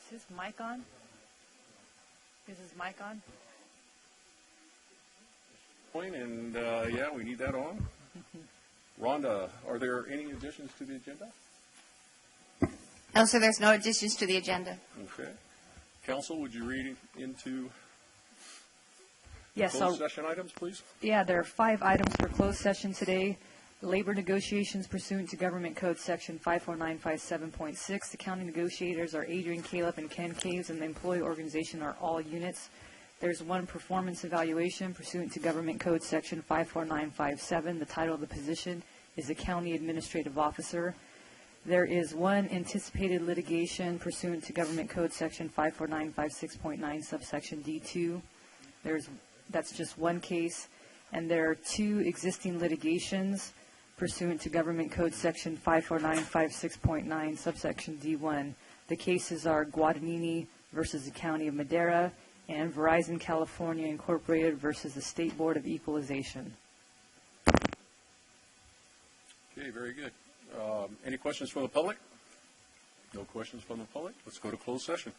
his mic on? Is his mic on? And yeah, we need that on. Rhonda, are there any additions to the agenda? No, sir, there's no additions to the agenda. Okay. Council, would you read into Yes. closed session items, please? Yeah, there are 5 items for closed session today. Labor negotiations pursuant to Government Code Section 54957.6. The county negotiators are Adrian Caleb and Ken Caves, and the employee organization are all units. There's 1 performance evaluation pursuant to Government Code Section 54957. The title of the position is the County Administrative Officer. There is 1 anticipated litigation pursuant to Government Code Section 54956.9, subsection D2. That's just 1 case. And there are 2 existing litigations pursuant to Government Code Section 54956.9, subsection D1. The cases are Guadagnini versus the County of Madera and Verizon California Incorporated versus the State Board of Equalization. Okay, very good. Any questions from the public? No questions from the public. Let's go to closed session.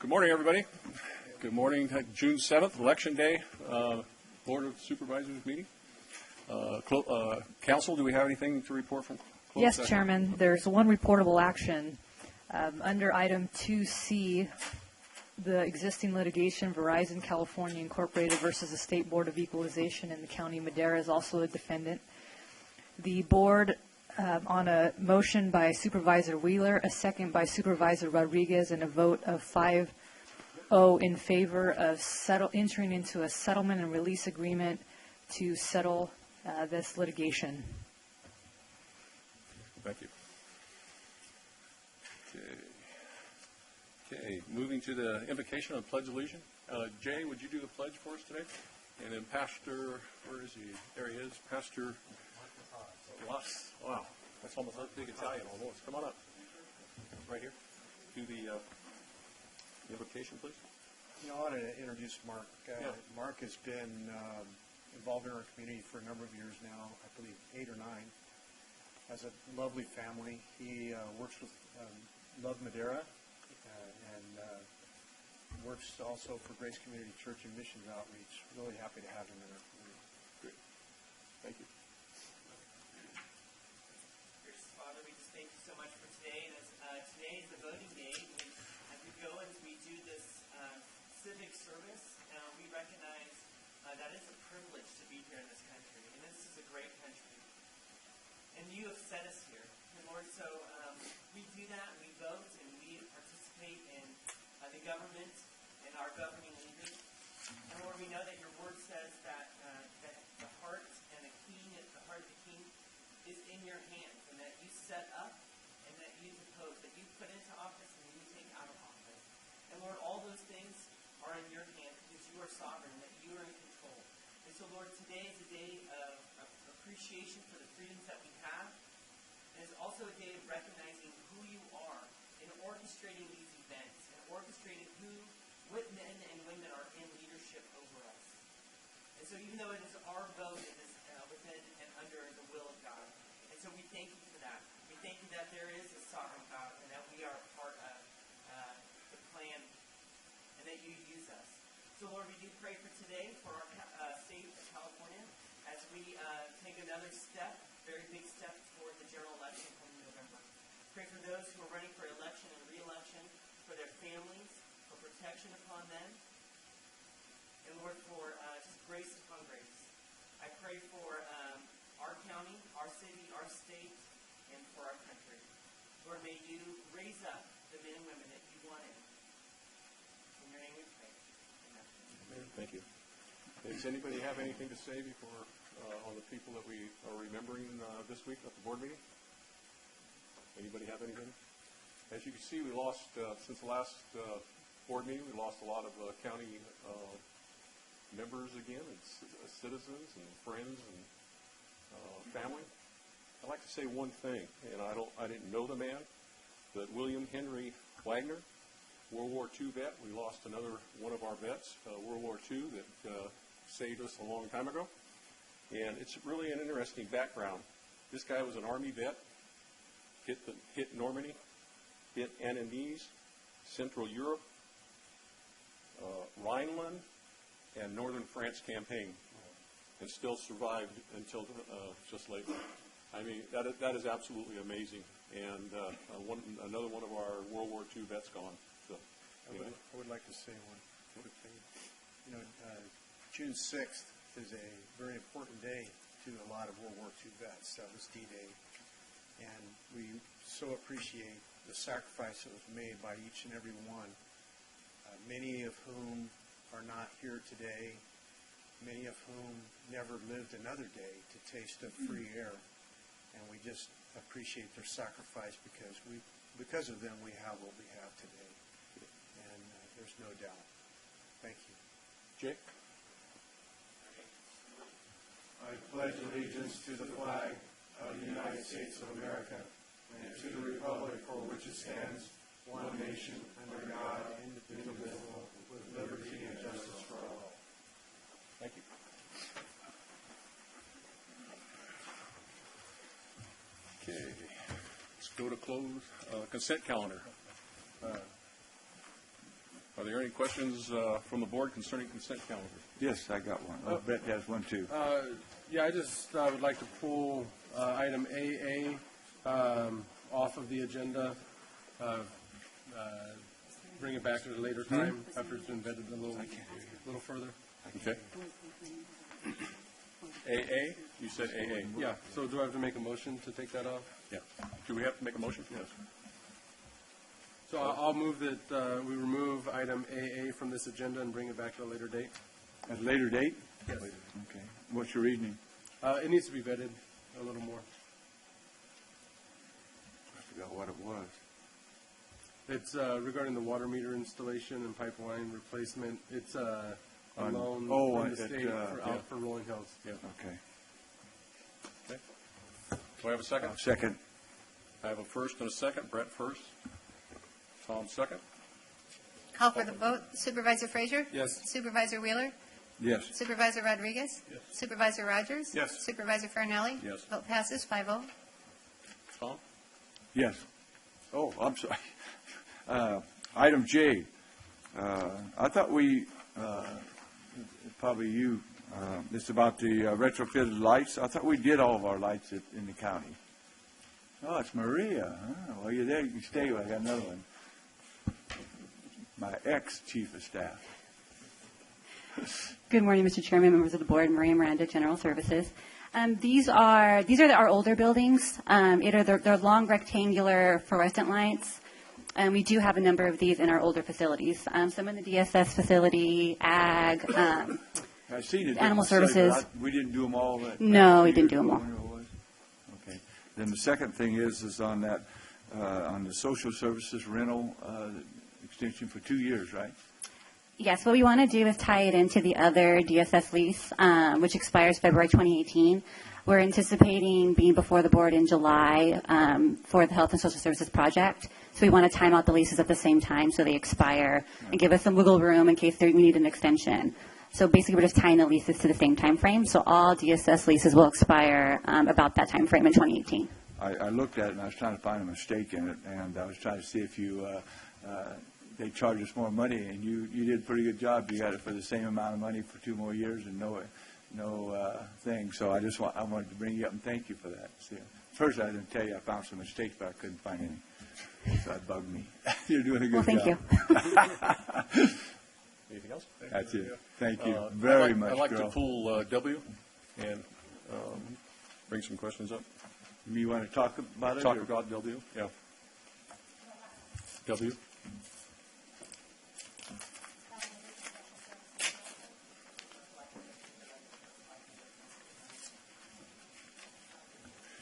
Good morning, everybody. Good morning, June 7th, Election Day, Board of Supervisors meeting. Council, do we have anything to report from closed Yes, session? Chairman. There's 1 reportable action. Under item 2C, the existing litigation, Verizon California Incorporated versus the State Board of Equalization in the County of Madera is also a defendant. The board, on a motion by Supervisor Wheeler, a second by Supervisor Rodriguez, and a vote of 5-0 in favor of entering into a settlement and release agreement to settle this litigation. Thank you. Okay, moving to the invocation of the Pledge of Allegiance. Jay, would you do the pledge for us today? And then Pastor, where is he? There he is, Pastor. Wow, that's almost a big Italian almost. Come on up. Right here. Do the invocation, please. I wanted to introduce Mark. Mark has been involved in our community for a number of years now, I believe 8 or 9. Has a lovely family. He works with Love Madera and works also for Grace Community Church and Missions Outreach. Really happy to have him in our community. Great. Thank you. Gracious Father, we just thank you so much for today. And as today is the voting day, as we go and we do this civic service, we recognize that it's a privilege to be here in this country. And this is a great country. And you have set us here. And Lord, so we do that, and we vote, and we participate in the government and our governing leaders. And Lord, we know that your word says that that the heart and the heart of the king is in your hands, and that you set up and that you depose, that you put into office and you take out of office. And Lord, all those things are in your hands because you are sovereign, that you are in control. And so, Lord, today is a day of appreciation for the freedoms that we have. And it's also a day of recognizing who you are in orchestrating these events and orchestrating what men and women are in leadership over us. And so even though it is our vote, it is within and under the will of God. And so we thank you for that. We thank you that there is a sovereign God and that we are part of the plan and that you use us. So Lord, we do pray for today for our state of California as we take another step, very big step toward the general election coming November. Pray for those who are running for election and re-election, for their families, for protection upon them. And Lord, for just grace upon grace. I pray for our county, our city, our state, and for our country. Lord, may you raise up the men and women that you want in. In your name we pray. Amen. Thank you. Does anybody have anything to say before on the people that we are remembering this week at the board meeting? Anybody have anything? As you can see, we lost, since the last board meeting, we lost a lot of county members again, and citizens and friends and family. I'd like to say one thing, and I didn't know the man, but William Henry Wagner, World War II vet. We lost another one of our vets, World War II, that saved us a long time ago. And it's really an interesting background. This guy was an Army vet, hit Normandy, hit Annemasse, Central Europe, Rhineland, and Northern France campaign, and still survived until just lately. I mean, that is absolutely amazing. And another one of our World War II vets gone. So, anyway. I would like to say one quick thing. You know, June 6th is a very important day to a lot of World War II vets. That was D-Day. And we so appreciate the sacrifice that was made by each and every one, many of whom are not here today, many of whom never lived another day to taste of free air. And we just appreciate their sacrifice because of them we have what we have today. And there's no doubt. Thank you. Jake? I pledge allegiance to the flag of the United States of America and to the republic for which it stands, one nation, under God, indivisible, with liberty and justice for all. Thank you. Okay, let's go to close consent calendar. Are there any questions from the board concerning consent calendar? Yes, I got one. Oh, Brett has one too. Yeah, I just would like to pull item AA off of the agenda, bring it back at a later time after it's been vetted a little further. Okay. AA? You said AA? Yeah, so do I have to make a motion to take that off? Yeah. Do we have to make a motion for this? So I'll move that we remove item AA from this agenda and bring it back to a later date. At a later date? Yes. Okay. What's your reasoning? It needs to be vetted a little more. I forgot what it was. It's regarding the water meter installation and pipeline replacement. It's a loan from the state for Rolling Hills. Yeah. Okay. Okay. Do I have a second? Second. I have a first and a second. Brett first. Tom second. Call for the vote. Supervisor Frazier? Yes. Supervisor Wheeler? Yes. Supervisor Rodriguez? Yes. Supervisor Rogers? Yes. Supervisor Farnelli? Yes. Vote passes 5-0. Tom? Yes. Oh, I'm sorry. Item J. I thought we, probably you, It's about the retrofitted lights. I thought we did all of our lights in the county. Oh, it's Maria. Huh? Well, you're there. You can stay. I got another one. My ex-chief of staff. Good morning, Mr. Chairman, members of the board. Maria Miranda, General Services. These are our older buildings. They're long rectangular fluorescent lights. We do have a number of these in our older facilities. Some in the DSS facility, ag, I've seen it. Animal Services. We didn't do them all. No, we didn't do them all. Okay. Then the second thing is on that on the social services rental extension for 2 years, right? Yes, what we want to do is tie it into the other DSS lease, which expires February 2018. We're anticipating being before the board in July for the Health and Social Services project. So we want to time out the leases at the same time so they expire and give us some wiggle room in case we need an extension. So basically, we're just tying the leases to the same time frame. So all DSS leases will expire about that time frame in 2018. I looked at it and I was trying to find a mistake in it, and I was trying to see if they charge us more money, and you did a pretty good job. You got it for the same amount of money for 2 more years and no thing. So I wanted to bring you up and thank you for that. See, first, I didn't tell you I found some mistakes, but I couldn't find any. So that bugged me. You're doing a good job. Well, thank you. Anything else? That's it. Thank you very much, I'd like girl. to pull W and bring some questions up. You want to talk about it? Talk about W? Yeah. W?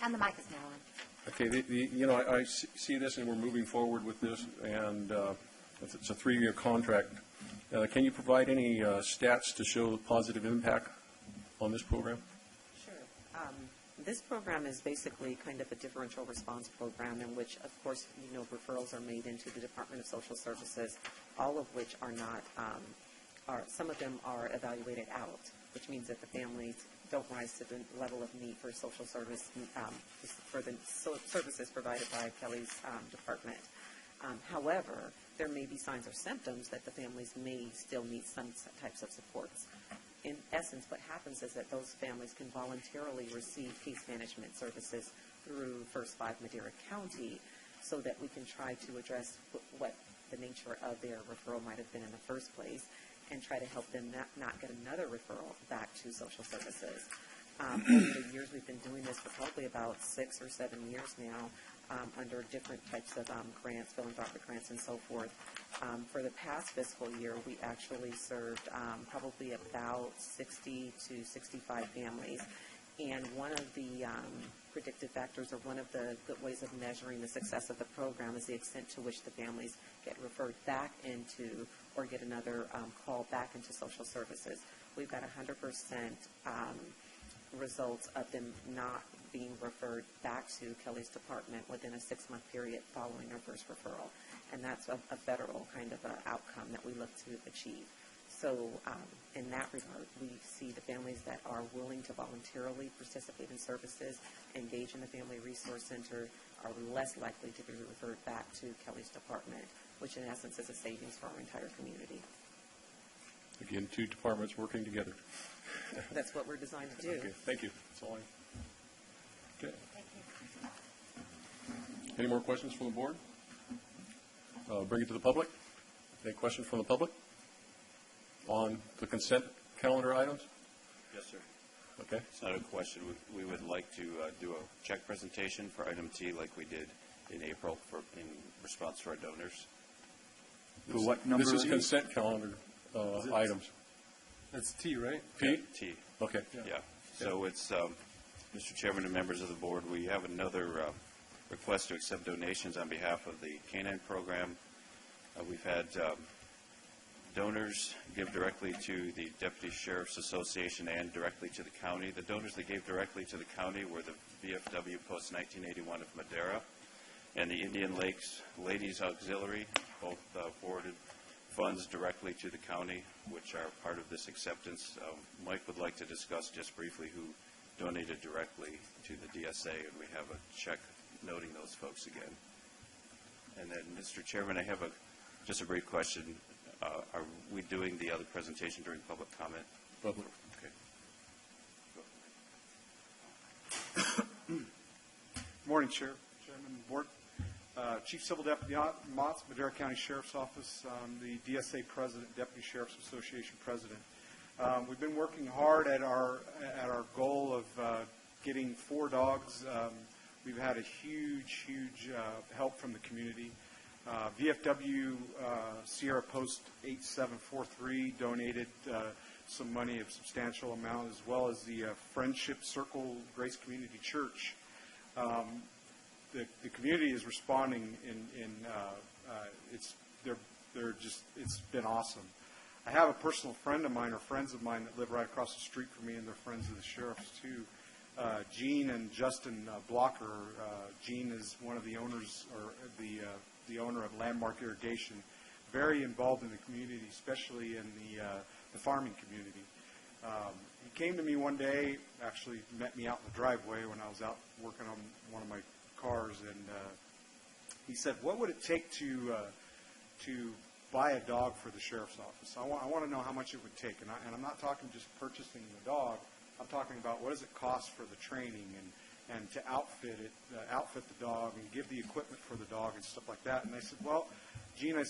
And the mic is now on. Okay, I see this, and we're moving forward with this, and it's a 3-year contract. Can you provide any stats to show the positive impact on this program? Sure. This program is basically kind of a differential response program in which, of course, referrals are made into the Department of Social Services, all of which are not, some of them are evaluated out, which means that the families don't rise to the level of need for social service, for the services provided by Kelly's department. However, there may be signs or symptoms that the families may still need some types of supports. In essence, what happens is that those families can voluntarily receive case management services through First 5 Madera County so that we can try to address what the nature of their referral might have been in the first place and try to help them not get another referral back to social services. Over the years, we've been doing this for probably about 6 or 7 years now under different types of grants, philanthropic grants, and so forth. For the past fiscal year, we actually served probably about 60 to 65 families. And one of the predictive factors, or one of the good ways of measuring the success of the program, is the extent to which the families get referred back into or get another call back into social services. We've got 100% results of them not being referred back to Kelly's department within a 6-month period following our first referral. And that's a federal kind of outcome that we look to achieve. So in that regard, we see the families that are willing to voluntarily participate in services, engage in the Family Resource Center, are less likely to be referred back to Kelly's department, which in essence is a savings for our entire community. Again, 2 departments working together. That's what we're designed to do. Okay, thank you. That's all I. Okay. Thank you. Any more questions from the board? Bring it to the public. Any questions from the public on the consent calendar items? Yes, sir. Okay. It's not a question. We would like to do a check presentation for item T like we did in April in response to our donors. For what number? This is consent calendar items. That's T, right? P? T. Okay. Yeah. So it's, Mr. Chairman and members of the board, we have another request to accept donations on behalf of the Canine Program. We've had donors give directly to the Deputy Sheriff's Association and directly to the county. The donors that gave directly to the county were the VFW Post 1981 of Madera and the Indian Lakes Ladies Auxiliary, both forwarded funds directly to the county, which are part of this acceptance. Mike would like to discuss just briefly who donated directly to the DSA, and we have a check noting those folks again. And then, Mr. Chairman, I have just a brief question. Are we doing the other presentation during public comment? Public. Okay. Morning, Chairman, Board. Chief Civil Deputy Motts, Madera County Sheriff's Office, the DSA President, Deputy Sheriff's Association President. We've been working hard at our goal of getting 4 dogs. We've had a huge help from the community. VFW Sierra Post 8743 donated some money, a substantial amount, as well as the Friendship Circle Grace Community Church. The community is responding it's been awesome. I have a personal friend of mine, or friends of mine, that live right across the street from me, and they're friends of the sheriff's too. Gene and Justin Blocker. Gene is one of the owners, or the owner of Landmark Irrigation, very involved in the community, especially in the farming community. He came to me one day, actually met me out in the driveway when I was out working on one of my cars, and he said, "What would it take to buy a dog for the sheriff's office? I want to know how much it would take." And I'm not talking just purchasing the dog. I'm talking about what does it cost for the training and to outfit the dog and give the equipment for the dog and stuff like that. And I said, "Well, Gene,"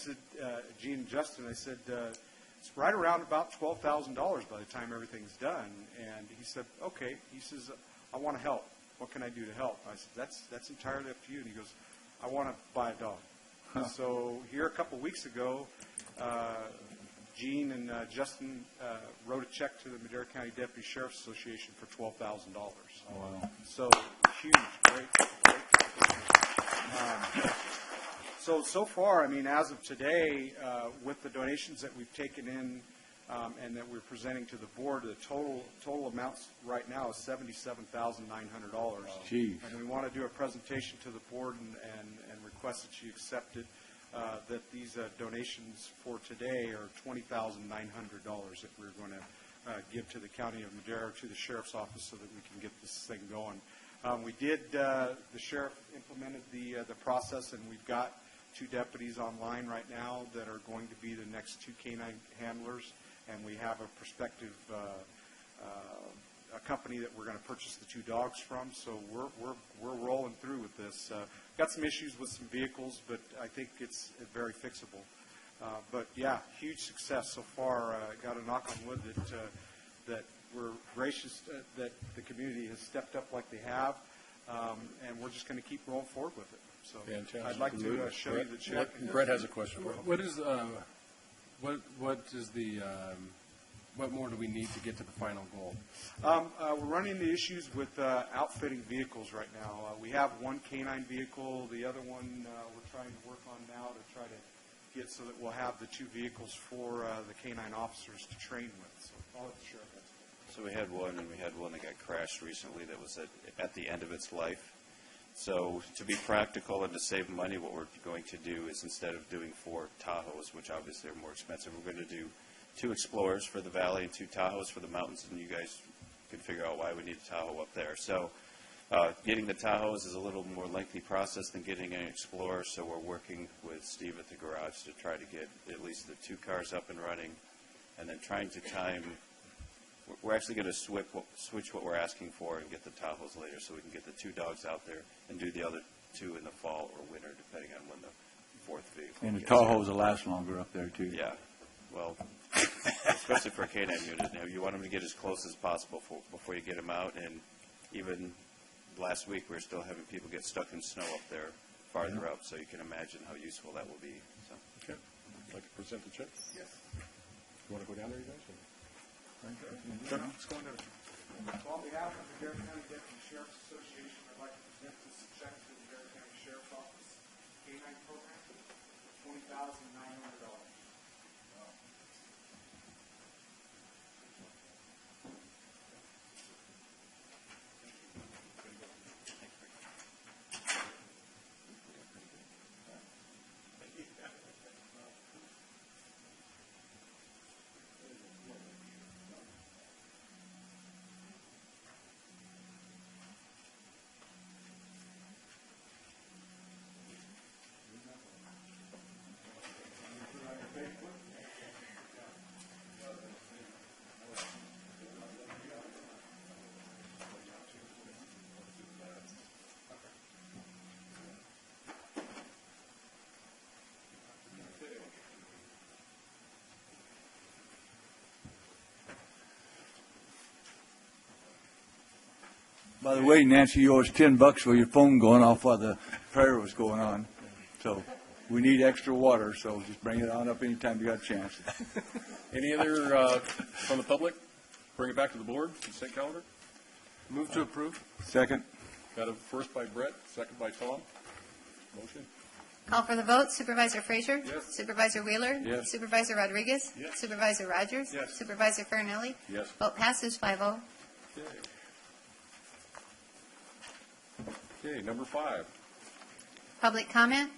Gene and Justin, I said, "it's right around about $12,000 by the time everything's done." And he said, "Okay." He says, "I want to help. What can I do to help?" I said, that's entirely up to you. And he goes, "I want to buy a dog." Huh. So here a couple weeks ago, Gene and Justin wrote a check to the Madera County Deputy Sheriff's Association for $12,000. Oh, wow. So huge, great. So far, I mean, as of today, with the donations that we've taken in and that we're presenting to the board, the total amounts right now is $77,900. Jeez. And we want to do a presentation to the board and request that you accept it. That these donations for today are $20,900 that we're going to give to the County of Madera, to the Sheriff's Office, so that we can get this thing going. The Sheriff implemented the process, and we've got 2 deputies online right now that are going to be the next 2 canine handlers, and we have a prospective a company that we're going to purchase the 2 dogs from. So we're rolling through with this. Got some issues with some vehicles, but I think it's very fixable. But yeah, huge success so far. Got to knock on wood that we're gracious that the community has stepped up like they have, and we're just going to keep rolling forward with it. So fantastic. I'd like to show you the check. Brett has a question. What more do we need to get to the final goal? We're running into issues with outfitting vehicles right now. We have 1 canine vehicle. The other one we're trying to work on now to try to get so that we'll have the 2 vehicles for the canine officers to train with. So I'll let the sheriff answer. So we had one that got crashed recently that was at the end of its life. So to be practical and to save money, what we're going to do is, instead of doing 4 Tahoes, which obviously are more expensive, we're going to do 2 Explorers for the valley and 2 Tahoes for the mountains, and you guys can figure out why we need a Tahoe up there. So getting the Tahoes is a little more lengthy process than getting an Explorer, so we're working with Steve at the garage to try to get at least the 2 cars up and running, and then trying to time. We're actually going to switch what we're asking for and get the Tahoes later, so we can get the 2 dogs out there and do the other 2 in the fall or winter, depending on when the 4th vehicle. And the Tahoes will last longer up there too. Yeah, well, especially for a canine unit. You want them to get as close as possible before you get them out. And even last week, we were still having people get stuck in snow up there, farther up. So you can imagine how useful that will be. So. Okay. Would you like to present the check? Yes. You want to go down there, you guys? Sure. Let's go down. So on behalf of the Madera County Deputy Sheriff's Association, I'd like to present this check to the Madera County Sheriff's Office canine program for $20,900. By the way, Nancy, you owe us $10 for your phone going off while the prayer was going on. So we need extra water, so just bring it on up anytime you got a chance. Any other from the public? Bring it back to the board, consent calendar. Move to approve. Second. Got a first by Brett, second by Tom. Motion. Call for the vote. Supervisor Frazier? Yes. Supervisor Wheeler? Yes. Supervisor Rodriguez? Yes. Supervisor Rogers? Yes. Supervisor Farinelli? Yes. Vote passes 5-0. Okay, number 5. Public comment.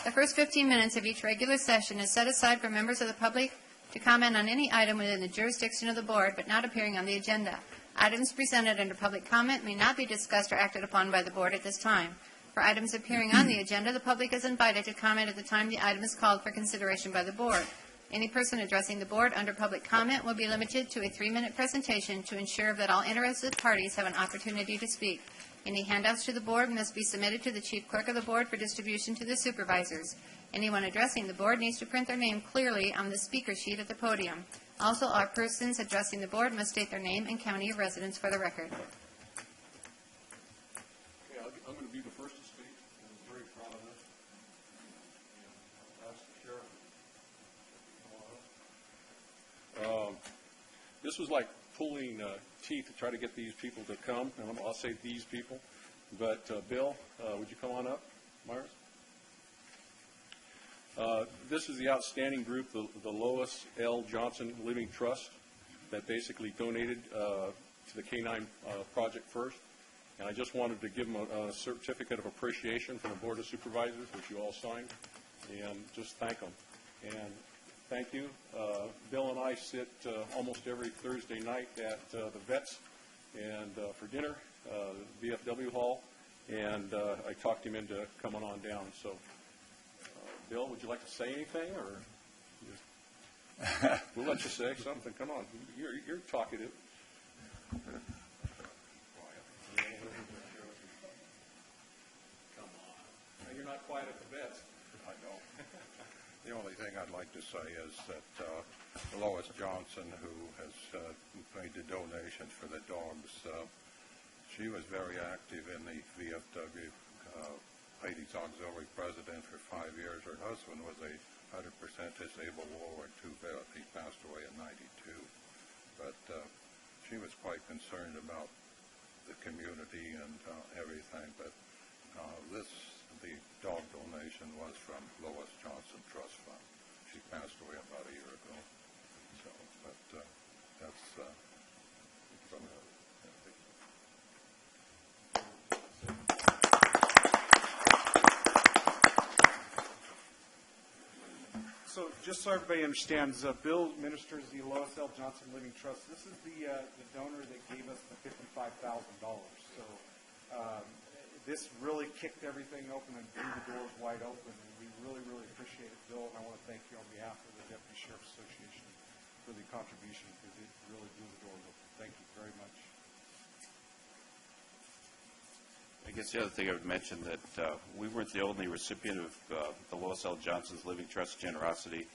The first 15 minutes of each regular session is set aside for members of the public to comment on any item within the jurisdiction of the board but not appearing on the agenda. Items presented under public comment may not be discussed or acted upon by the board at this time. For items appearing on the agenda, the public is invited to comment at the time the item is called for consideration by the board. Any person addressing the board under public comment will be limited to a 3-minute presentation to ensure that all interested parties have an opportunity to speak. Any handouts to the board must be submitted to the chief clerk of the board for distribution to the supervisors. Anyone addressing the board needs to print their name clearly on the speaker sheet at the podium. Also, all persons addressing the board must state their name and county of residence for the record. Okay, I'm going to be the first to speak. I'm very proud of this. And I'll ask the sheriff. This was like pulling teeth to try to get these people to come, and I'll say these people. But Bill, would you come on up, Myers? This is the outstanding group, the Lois L. Johnson Living Trust, that basically donated to the K-9 project first. And I just wanted to give them a certificate of appreciation from the Board of Supervisors, which you all signed, and just thank them. And thank you. Bill and I sit almost every Thursday night at the Vets and for dinner, the VFW Hall, and I talked him into coming on down. So, Bill, would you like to say anything, or we'll let you say something? Come on, you're talkative. Come on, you're not quiet at the Vets. I know. The only thing I'd like to say is that Lois Johnson, who has made the donations for the dogs, she was very active in the VFW, ladies auxiliary president for 5 years. Her husband was a 100% disabled World War II vet. He passed away in '92. But she was quite concerned about the community and everything. But the dog donation was from Lois Johnson Trust Fund. She passed away about a year ago. So, but that's from her. So just so everybody understands, Bill administers the Lois L. Johnson Living Trust. This is the donor that gave us the $55,000. So this really kicked everything open and blew the doors wide open, and we really, really appreciate it, Bill, and I want to thank you on behalf of the Deputy Sheriff's Association for the contribution, because it really blew the doors open. Thank you very much. I guess the other thing I would mention that we weren't the only recipient of the Lois L. Johnson's Living Trust generosity.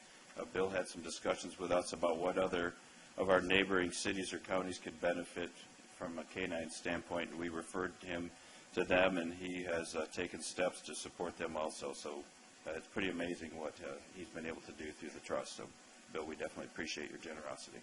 Bill had some discussions with us about what other of our neighboring cities or counties could benefit from a K-9 standpoint. We referred him to them, and he has taken steps to support them also. So it's pretty amazing what he's been able to do through the trust. So, Bill, we definitely appreciate your generosity.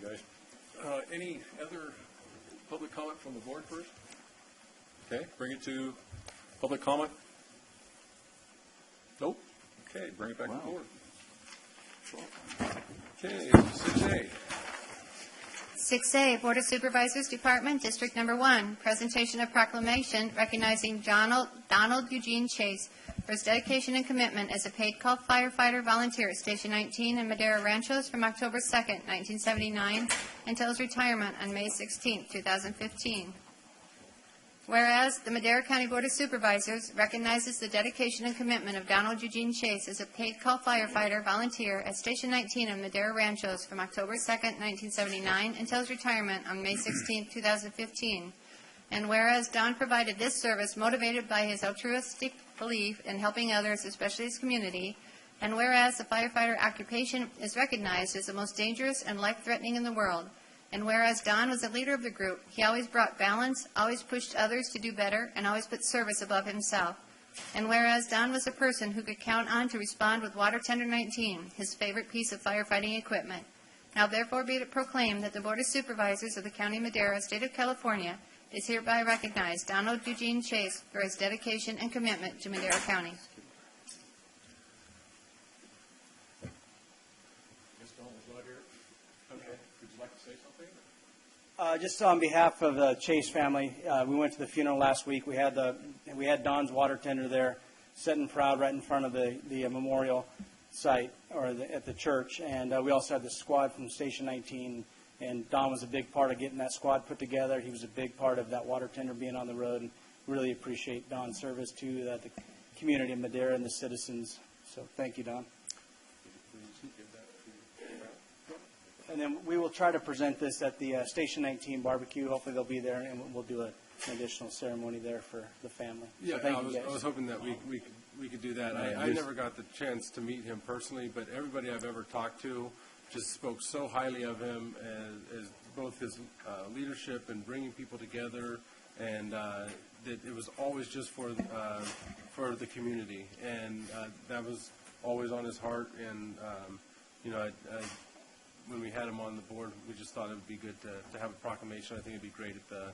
you, guys. Any other public comment from the board first? Okay, bring it to public comment. Nope. Okay, bring it back to the board. Okay, 6A. 6A, Board of Supervisors, Department, District Number 1, presentation of proclamation recognizing Donald Eugene Chase for his dedication and commitment as a paid call firefighter volunteer at Station 19 in Madera Ranchos from October 2nd, 1979, until his retirement on May 16, 2015. Whereas the Madera County Board of Supervisors recognizes the dedication and commitment of Donald Eugene Chase as a paid call firefighter volunteer at Station 19 of Madera Ranchos from October 2nd, 1979 until his retirement on May 16, 2015. And whereas Don provided this service motivated by his altruistic belief in helping others, especially his community, and whereas the firefighter occupation is recognized as the most dangerous and life-threatening in the world, and whereas Don was the leader of the group, he always brought balance, always pushed others to do better, and always put service above himself. And whereas Don was a person who could count on to respond with Water Tender 19, his favorite piece of firefighting equipment. Now therefore be it proclaimed that the Board of Supervisors of the County of Madera, State of California, is hereby recognized Donald Eugene Chase for his dedication and commitment to Madera County. Ms. Dawn was not here. Okay. Would you like to say something? Just on behalf of the Chase family, we went to the funeral last week. We had Don's water tender there, sitting proud right in front of the memorial site or at the church, and we also had the squad from Station 19. And Don was a big part of getting that squad put together. He was a big part of that water tender being on the road, and really appreciate Don's service to the community of Madera and the citizens. So thank you, Don. And then we will try to present this at the Station 19 barbecue. Hopefully they'll be there, and we'll do an additional ceremony there for the family. Yeah, so I was hoping that we could do that. I never got the chance to meet him personally, but everybody I've ever talked to just spoke so highly of him as both his leadership and bringing people together, and that it was always just for the community, and that was always on his heart. And when we had him on the board, we just thought it would be good to have a proclamation. I think it'd be great at the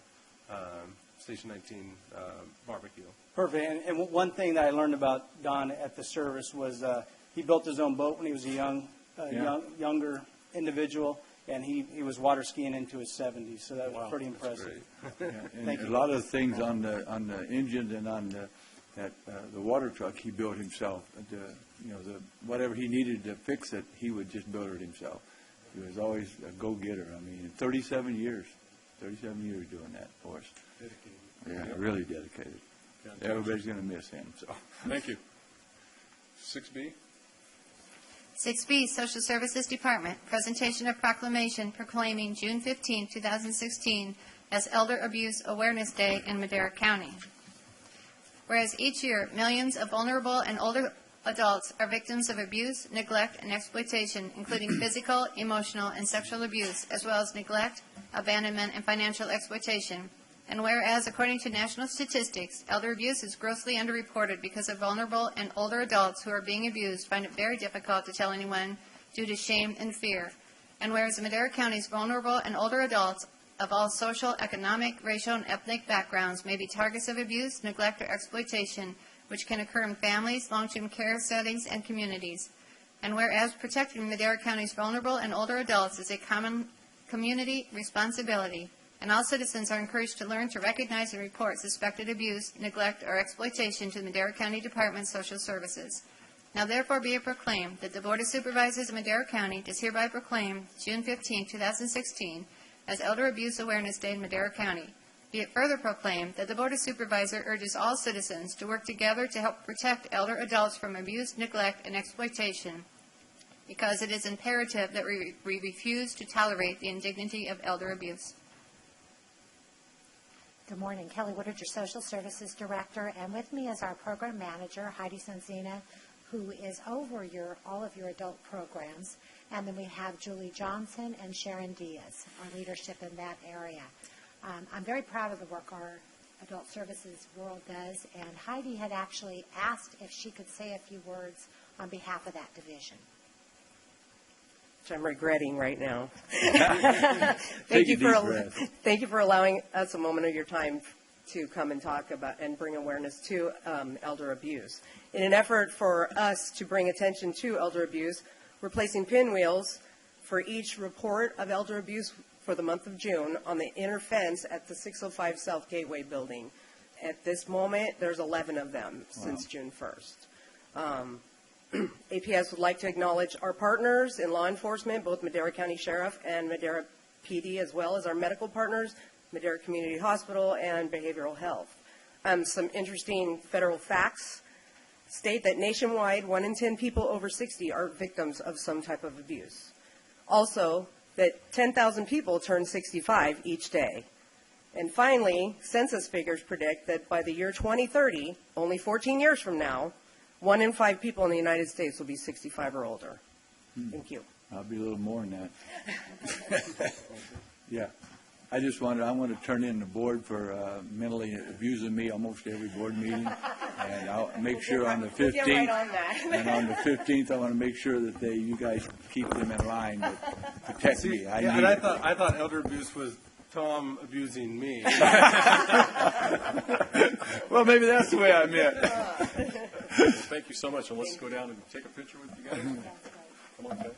Station 19 barbecue. Perfect. And one thing that I learned about Don at the service was he built his own boat when he was a younger individual, and he was water skiing into his 70s, so that was pretty impressive. And a lot of the things on the engines and on the water truck he built himself. Whatever he needed to fix it, he would just build it himself. He was always a go-getter. I mean, 37 years doing that for us. Dedicated. Yeah, really dedicated. Everybody's going to miss him. So thank you. 6B. 6B, Social Services Department, presentation of proclamation proclaiming June 15, 2016 as Elder Abuse Awareness Day in Madera County. Whereas each year, millions of vulnerable and older adults are victims of abuse, neglect, and exploitation, including physical, emotional, and sexual abuse, as well as neglect, abandonment, and financial exploitation. And whereas, according to national statistics, elder abuse is grossly underreported because of vulnerable and older adults who are being abused find it very difficult to tell anyone due to shame and fear. And whereas Madera County's vulnerable and older adults of all social, economic, racial, and ethnic backgrounds may be targets of abuse, neglect, or exploitation, which can occur in families, long-term care settings, and communities. And whereas protecting Madera County's vulnerable and older adults is a common community responsibility, and all citizens are encouraged to learn to recognize and report suspected abuse, neglect, or exploitation to the Madera County Department of Social Services. Now therefore be it proclaimed that the Board of Supervisors of Madera County does hereby proclaim June 15, 2016 as Elder Abuse Awareness Day in Madera County. Be it further proclaimed that the Board of Supervisors urges all citizens to work together to help protect elder adults from abuse, neglect, and exploitation, because it is imperative that we refuse to tolerate the indignity of elder abuse. Good morning. Kelly Woodard, your Social Services Director, and with me is our Program Manager, Heidi Sanzina, who is over all of your adult programs. And then we have Julie Johnson and Sharon Diaz, our leadership in that area. I'm very proud of the work our Adult Services World does, and Heidi had actually asked if she could say a few words on behalf of that division. which I'm regretting right now. Take a deep breath. Thank you for allowing us a moment of your time to come and talk about and bring awareness to elder abuse. In an effort for us to bring attention to elder abuse, we're placing pinwheels for each report of elder abuse for the month of June on the inner fence at the 605 South Gateway building. At this moment, there's 11 of them since June 1st. APS would like to acknowledge our partners in law enforcement, both Madera County Sheriff and Madera PD, as well as our medical partners, Madera Community Hospital and Behavioral Health. Some interesting federal facts state that nationwide, 1 in 10 people over 60 are victims of some type of abuse. Also, that 10,000 people turn 65 each day. And finally, census figures predict that by the year 2030, only 14 years from now, 1 in 5 people in the United States will be 65 or older. Thank you. I'll be a little more than that. Yeah. I want to turn in the board for mentally abusing me almost every board meeting. And I'll make sure on the 15th, Get right on that. and on the 15th, I want to make sure that you guys keep them in line to protect me. I thought elder abuse was Tom abusing me. Well, maybe that's the way I meant. Thank you so much, and let's go down and take a picture with you guys. Come on, guys.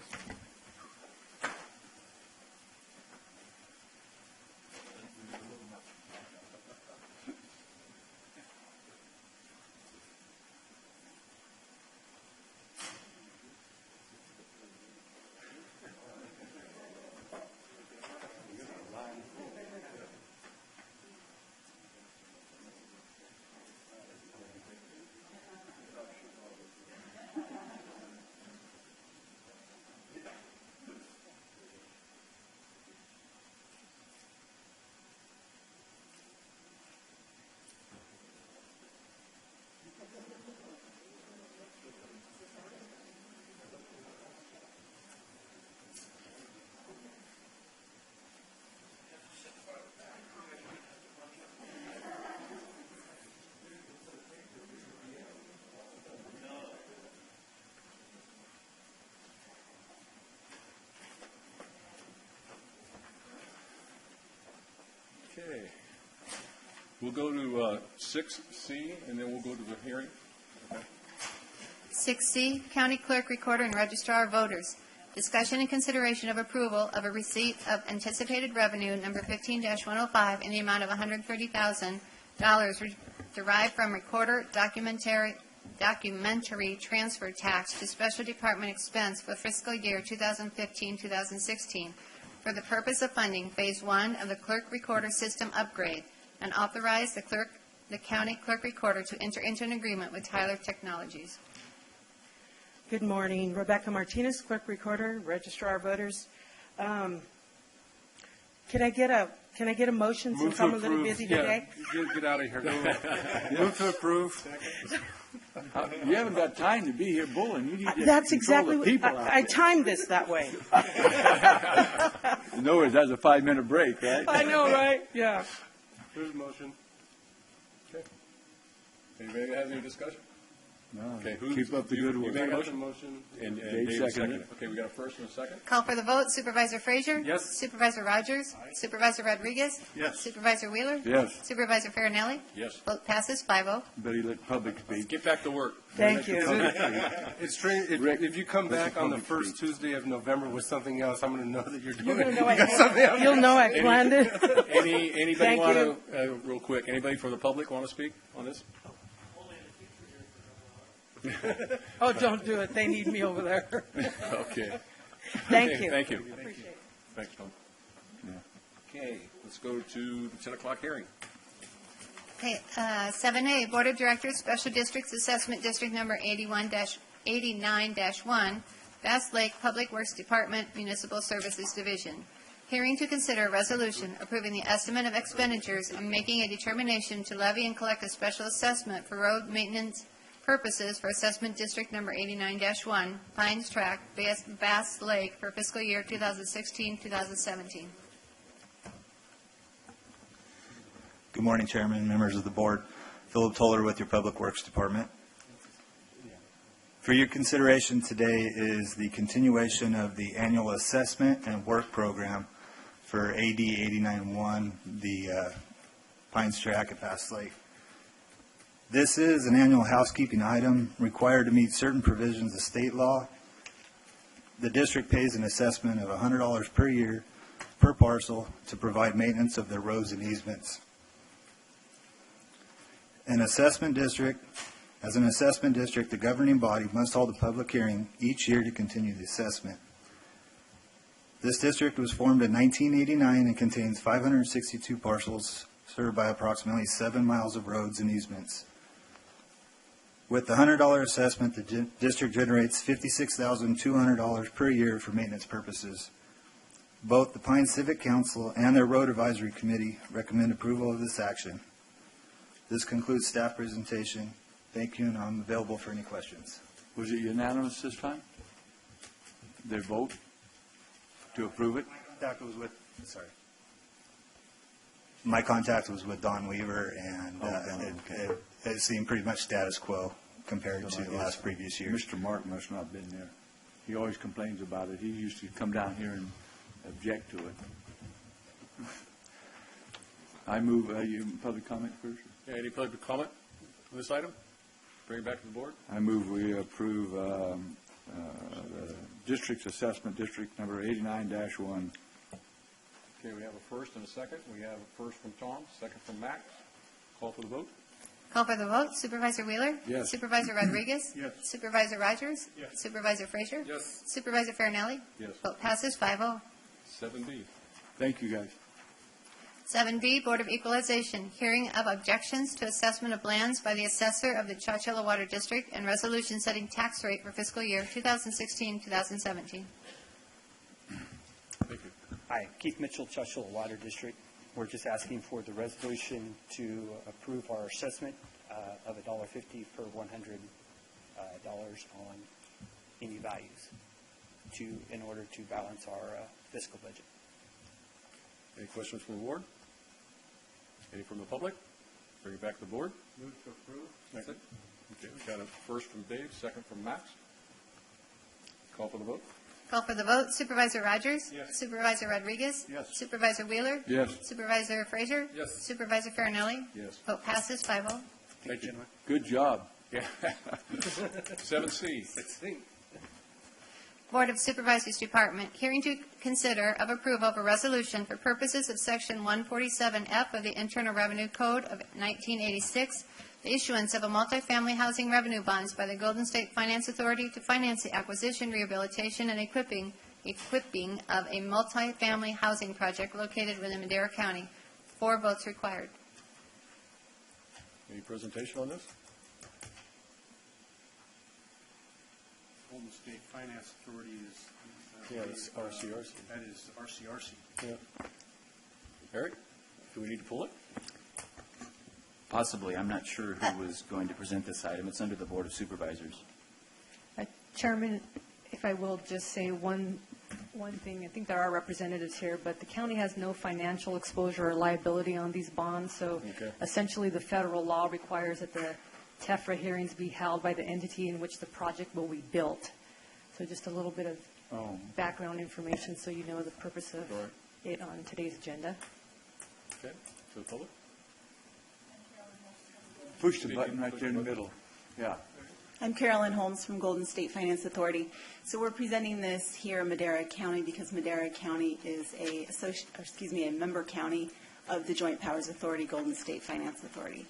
Okay. We'll go to 6C, and then we'll go to the hearing. Okay. 6C, County Clerk, Recorder, and Registrar of Voters. Discussion and consideration of approval of a receipt of anticipated revenue number 15-105 in the amount of $130,000 derived from recorder documentary transfer tax to special department expense for fiscal year 2015-2016 for the purpose of funding Phase 1 of the Clerk Recorder System upgrade, and authorize the County Clerk Recorder to enter into an agreement with Tyler Technologies. Good morning. Rebecca Martinez, Clerk Recorder, Registrar of Voters. Can I get a motion since I'm a little busy today? Get out of here. Move to approve. You haven't got time to be here bullying. You need to That's control exactly the what people out I there. timed this that way. In other words, that's a 5-minute break, right? I know, right? Yeah. There's a motion. Okay. Anybody have any discussion? No. Okay. Keep up the good You work. made a Got the motion? motion. And Dave David seconded it. Okay, we got a first and a second. Call for the vote. Supervisor Frazier? Yes. Supervisor Rogers? Supervisor Rodriguez? Yes. Supervisor Wheeler? Yes. Supervisor Farinelli? Yes. Vote passes 5-0. Better let public speak. Get back to work. Thank you. It's strange. Rick, If you come what's back the on the public first Tuesday of November with something else, I'm going to know that you're doing You're gonna it. know You got something else. You'll know I planned it. Anybody Thank want you. to, real quick, anybody from the public want to speak on this? Oh, don't do it. They need me over there. Okay. Thank Okay, you. Thank you. Appreciate it. Thanks, Tom. Okay, let's go to the 10 o'clock hearing. Okay, 7A, Board of Directors, Special Districts Assessment District Number 89-1, Bass Lake Public Works Department, Municipal Services Division. Hearing to consider a resolution approving the estimate of expenditures and making a determination to levy and collect a special assessment for road maintenance purposes for Assessment District Number 89-1, Pines Tract, Bass Lake for fiscal year 2016-2017. Good morning, Chairman and members of the board. Philip Toller with your Public Works Department. For your consideration today is the continuation of the annual assessment and work program for AD 89-1, the Pines Track at Bass Lake. This is an annual housekeeping item required to meet certain provisions of state law. The district pays an assessment of $100 per year per parcel to provide maintenance of their roads and easements. As an assessment district, the governing body must hold a public hearing each year to continue the assessment. This district was formed in 1989 and contains 562 parcels served by approximately 7 miles of roads and easements. With the $100 assessment, the district generates $56,200 per year for maintenance purposes. Both the Pine Civic Council and their Road Advisory Committee recommend approval of this action. This concludes staff presentation. Thank you, and I'm available for any questions. Was it unanimous this time? Their vote to approve it? My contact was with Don Weaver, and it seemed pretty much status quo compared to the last previous year. Mr. Mark must not have been there. He always complains about it. He used to come down here and object to it. I move, you public comment first? Yeah, any public comment on this item? Bring it back to the board. I move we approve the district's assessment, district number 89-1. Okay, we have a first and a second. We have a first from Tom, second from Max. Call for the vote. Call for the vote. Supervisor Wheeler? Yes. Supervisor Rodriguez? Yes. Supervisor Rogers? Yes. Supervisor Frazier? Yes. Supervisor Farinelli? Yes. Vote passes 5-0. 7B. Thank you, guys. 7B, Board of Equalization, hearing of objections to assessment of lands by the assessor of the Chowchilla Water District and resolution setting tax rate for fiscal year 2016-2017. Thank you. Hi, Keith Mitchell, Chowchilla Water District. We're just asking for the resolution to approve our assessment of $1.50 per $100 on any values in order to balance our fiscal budget. Any questions from the board? Any from the public? Bring it back to the board. Move to approve. Second. Okay, we got a first from Dave, second from Max. Call for the vote. Call for the vote. Supervisor Rogers? Yes. Supervisor Rodriguez? Yes. Supervisor Wheeler? Yes. Supervisor Frazier? Yes. Supervisor Farinelli? Yes. Vote passes 5-0. Thank you. Good job. Yeah. 7C. Board of Supervisors Department, hearing to consider of approval of a resolution for purposes of Section 147F of the Internal Revenue Code of 1986, the issuance of a multifamily housing revenue bonds by the Golden State Finance Authority to finance the acquisition, rehabilitation, and equipping of a multifamily housing project located within Madera County. 4 votes required. Any presentation on this? Golden State Finance Authority is. Yeah, it's RCRC. That is RCRC. Yeah. Eric, do we need to pull it? Possibly. I'm not sure who was going to present this item. It's under the Board of Supervisors. Chairman, if I will just say one thing, I think there are representatives here, but the county has no financial exposure or liability on these bonds, so essentially the federal law requires that the TEFRA hearings be held by the entity in which the project will be built. So just a little bit of background information so you know the purpose of it on today's agenda. Okay, to the public? Push the button right there in the middle. Yeah. I'm Carolyn Holmes from Golden State Finance Authority. So we're presenting this here in Madera County because Madera County is a member county of the Joint Powers Authority, Golden State Finance Authority.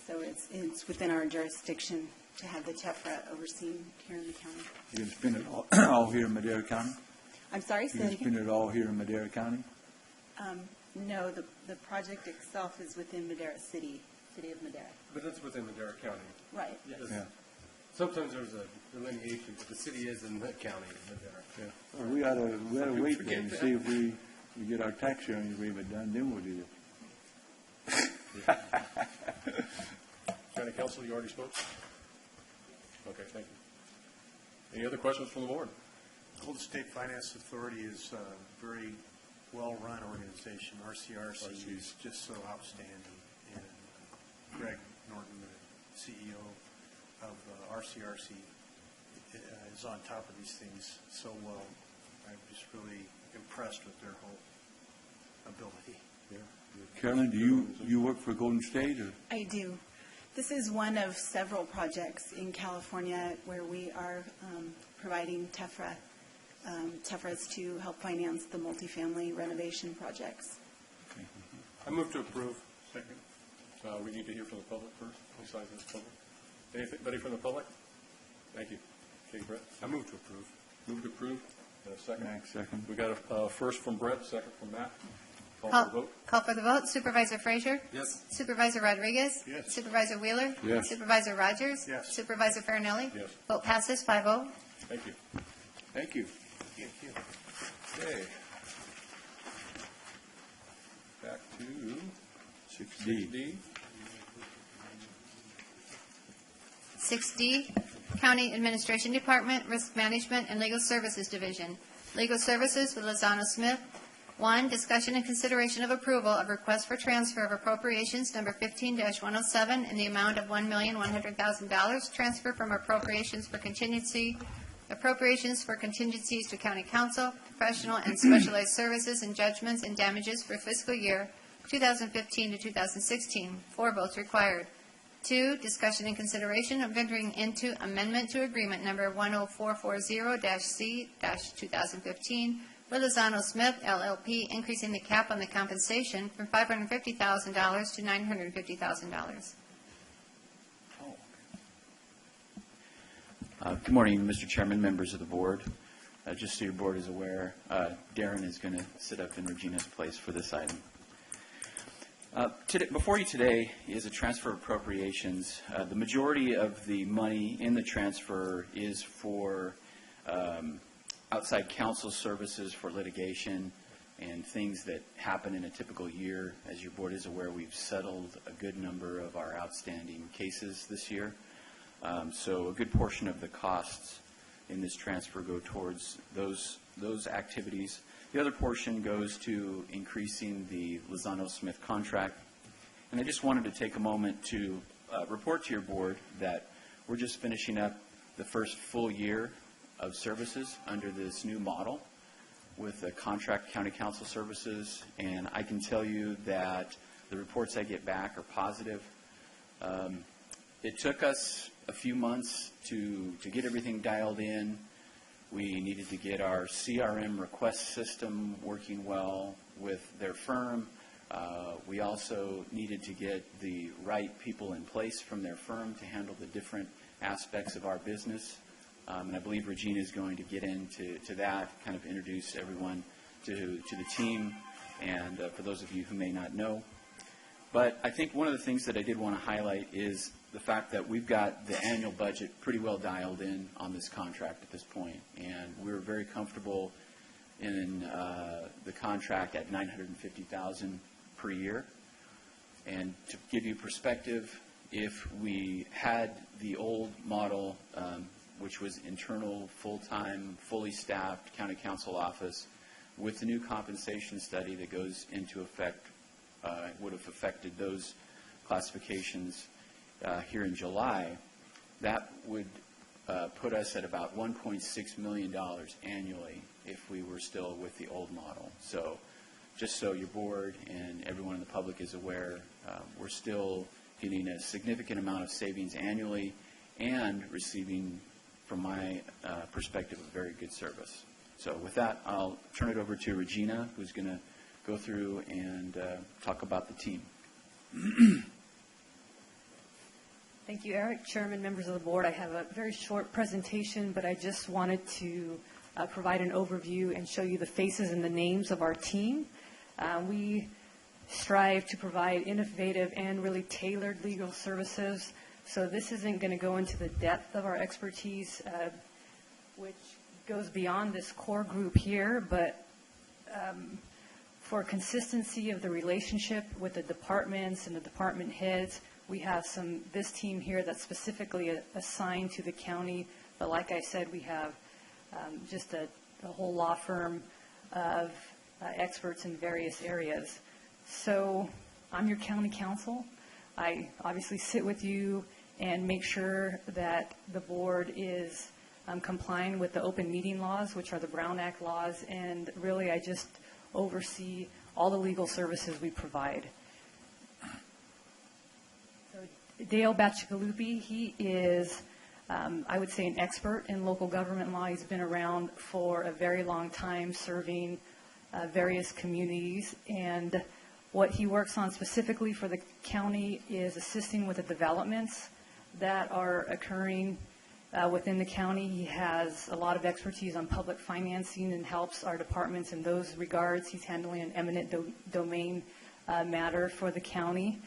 So it's within our jurisdiction to have the TEFRA overseen here in the county. You can spend it all here in Madera County? I'm sorry, You can spend it all here in Madera County? No, the project itself is within Madera City of Madera. But that's within Madera County. Right. Yes. Yeah. Sometimes there's a delineation, but the city is in that county, Madera. Yeah. Well, we ought to wait then and see if we get our tax sharing agreement done, then we'll do it. County Council, you already spoke? Okay, thank you. Any other questions from the board? Golden State Finance Authority is a very well-run organization. RCRC is just so outstanding. And Greg Norton, the CEO, of RCRC is on top of these things so well. I'm just really impressed with their whole ability. Carolyn, do you work for Golden State? Or? I do. This is one of several projects in California where we are providing TEFRAs to help finance the multifamily renovation projects. Okay. I move to approve. Second. We need to hear from the public first, besides this public. Anybody from the public? Thank you. Okay, Brett. I move to approve. Move to approve. And a second. Max, second. We got a first from Brett, second from Matt. Call for the vote. Call for the vote. Supervisor Frazier? Yes. Supervisor Rodriguez? Yes. Supervisor Wheeler? Yes. Supervisor Rogers? Yes. Supervisor Farinelli? Yes. Vote passes 5-0. Thank you. Thank you. Thank you. Okay. Back to 6D. 6D, County Administration Department, Risk Management and Legal Services Division. Legal Services with Lozano Smith. 1, discussion and consideration of approval of request for transfer of appropriations number 15-107 in the amount of $1,100,000, transfer from appropriations for contingencies to County Council, professional and specialized services and judgments and damages for fiscal year 2015 to 2016. 4 votes required. 2, discussion and consideration of entering into amendment to agreement number 10440-C-2015 with Lozano Smith, LLP, increasing the cap on the compensation from $550,000 to $950,000. Good morning, Mr. Chairman, members of the board. Just so your board is aware, Darren is going to sit up in Regina's place for this item. Before you today is a transfer of appropriations. The majority of the money in the transfer is for outside counsel services for litigation and things that happen in a typical year. As your board is aware, we've settled a good number of our outstanding cases this year. So a good portion of the costs in this transfer go towards those activities. The other portion goes to increasing the Lozano Smith contract. And I just wanted to take a moment to report to your board that we're just finishing up the first full year of services under this new model with the contract county council services. And I can tell you that the reports I get back are positive. It took us a few months to get everything dialed in. We needed to get our CRM request system working well with their firm. We also needed to get the right people in place from their firm to handle the different aspects of our business. And I believe Regina is going to get into that, kind of introduce everyone to the team, and for those of you who may not know. But I think one of the things that I did want to highlight is the fact that we've got the annual budget pretty well dialed in on this contract at this point, and we're very comfortable in the contract at $950,000 per year. And to give you perspective, if we had the old model, which was internal, full-time, fully staffed county council office, with the new compensation study that goes into effect, would have affected those classifications here in July, that would put us at about $1.6 million annually if we were still with the old model. So just so your board and everyone in the public is aware, we're still getting a significant amount of savings annually and receiving, from my perspective, a very good service. So with that, I'll turn it over to Regina, who's going to go through and talk about the team. Thank you, Eric. Chairman, members of the board, I have a very short presentation, but I just wanted to provide an overview and show you the faces and the names of our team. We strive to provide innovative and really tailored legal services. So this isn't going to go into the depth of our expertise, which goes beyond this core group here, but for consistency of the relationship with the departments and the department heads, we have this team here that's specifically assigned to the county. But like I said, we have just a whole law firm of experts in various areas. So I'm your county counsel. I obviously sit with you and make sure that the board is complying with the open meeting laws, which are the Brown Act laws, and really I just oversee all the legal services we provide. So Dale Bacigalupi, he is, I would say, an expert in local government law. He's been around for a very long time serving various communities, and what he works on specifically for the county is assisting with the developments that are occurring within the county. He has a lot of expertise on public financing and helps our departments in those regards. He's handling an eminent domain matter for the county.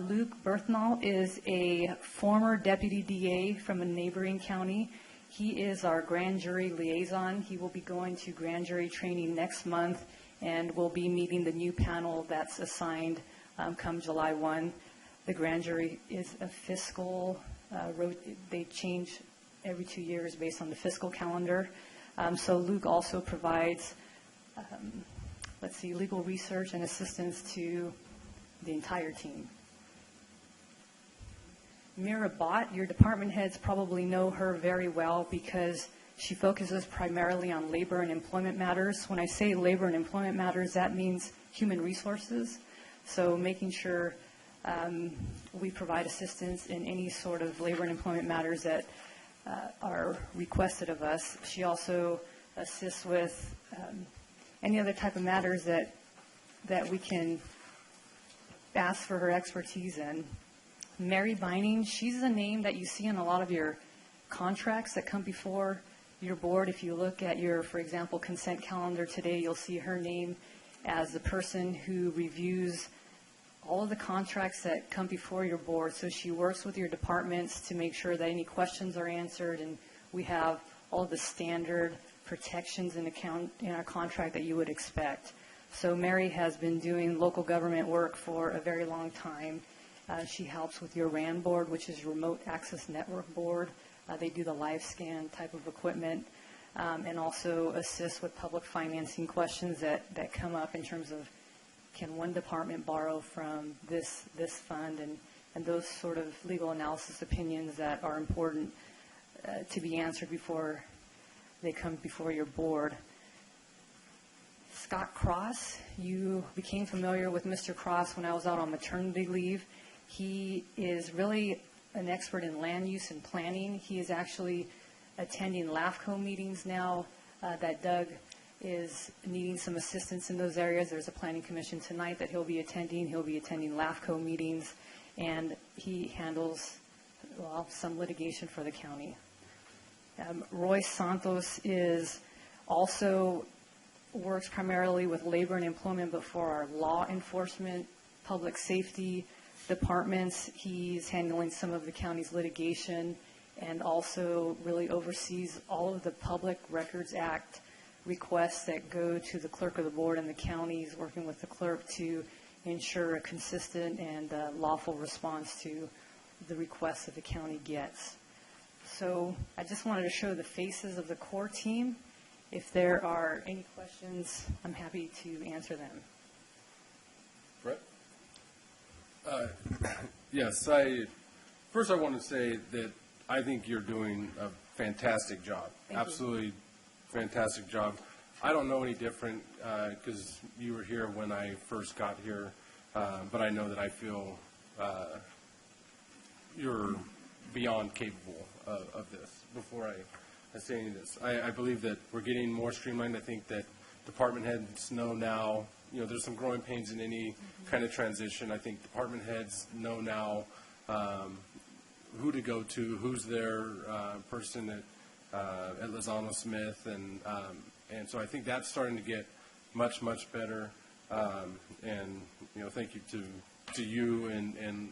Luke Berthnall is a former deputy DA from a neighboring county. He is our grand jury liaison. He will be going to grand jury training next month and will be meeting the new panel that's assigned come July 1. The grand jury is a fiscal, they change every 2 years based on the fiscal calendar. So Luke also provides, legal research and assistance to the entire team. Mira Bott, your department heads probably know her very well because she focuses primarily on labor and employment matters. When I say labor and employment matters, that means human resources. So making sure we provide assistance in any sort of labor and employment matters that are requested of us. She also assists with any other type of matters that we can ask for her expertise in. Mary Bining, she's a name that you see in a lot of your contracts that come before your board. If you look at your, for example, consent calendar today, you'll see her name as the person who reviews all of the contracts that come before your board. So she works with your departments to make sure that any questions are answered, and we have all of the standard protections in our contract that you would expect. So Mary has been doing local government work for a very long time. She helps with your RAN board, which is Remote Access Network Board. They do the live scan type of equipment, and also assist with public financing questions that come up in terms of, can one department borrow from this fund, and those sort of legal analysis opinions that are important to be answered before they come before your board. Scott Cross, you became familiar with Mr. Cross when I was out on maternity leave. He is really an expert in land use and planning. He is actually attending LAFCO meetings now that Doug is needing some assistance in those areas. There's a planning commission tonight that he'll be attending. He'll be attending LAFCO meetings, and he handles, some litigation for the county. Royce Santos is also works primarily with labor and employment, but for our law enforcement, public safety departments. He's handling some of the county's litigation and also really oversees all of the Public Records Act requests that go to the clerk of the board and the counties, working with the clerk to ensure a consistent and lawful response to the requests that the county gets. So I just wanted to show the faces of the core team. If there are any questions, I'm happy to answer them. Brett? Yes, first I want to say that I think you're doing a fantastic job. Absolutely fantastic job. I don't know any different because you were here when I first got here, but I know that I feel you're beyond capable of this before I say any of this. I believe that we're getting more streamlined. I think that department heads know now, there's some growing pains in any kind of transition. I think department heads know now who to go to, who's their person at Lozano Smith, and so I think that's starting to get much, much better. And thank you to you and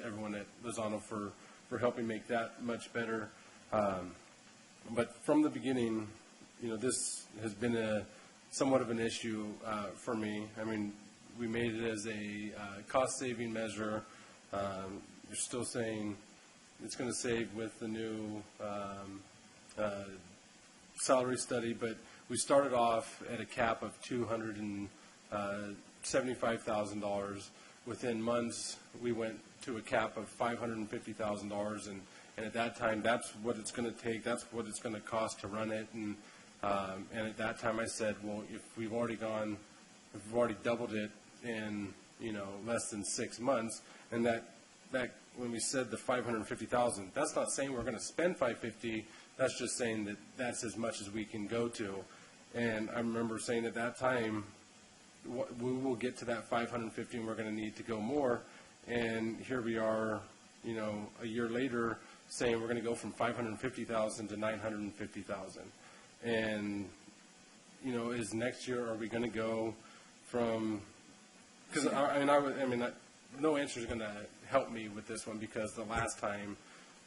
everyone at Lozano for helping make that much better. But from the beginning, this has been somewhat of an issue for me. I mean, we made it as a cost-saving measure. You're still saying it's going to save with the new salary study, but we started off at a cap of $275,000 within months, we went to a cap of $550,000, and at that time, that's what it's going to take, that's what it's going to cost to run it, and at that time I said, well, if we've already doubled it in, less than 6 months, and that when we said the $550,000, that's not saying we're going to spend $550, that's just saying that that's as much as we can go to. And I remember saying at that time, we will get to that $550 and we're going to need to go more. And here we are, a year later saying we're going to go from $550,000 to $950,000. And, is next year, are we going to go from, because no answer is going to help me with this one, because the last time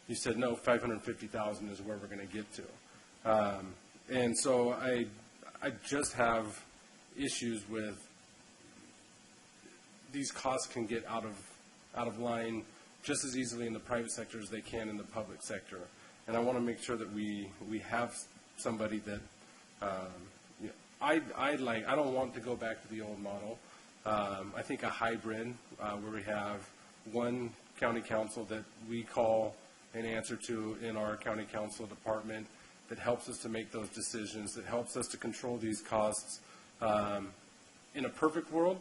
you said, no, 550,000 is where we're going to get to. And so I just have issues with these costs can get out of line just as easily in the private sector as they can in the public sector. And I want to make sure that we have somebody that I don't want to go back to the old model. I think a hybrid where we have one county council that we call and answer to in our county council department that helps us to make those decisions, that helps us to control these costs. In a perfect world,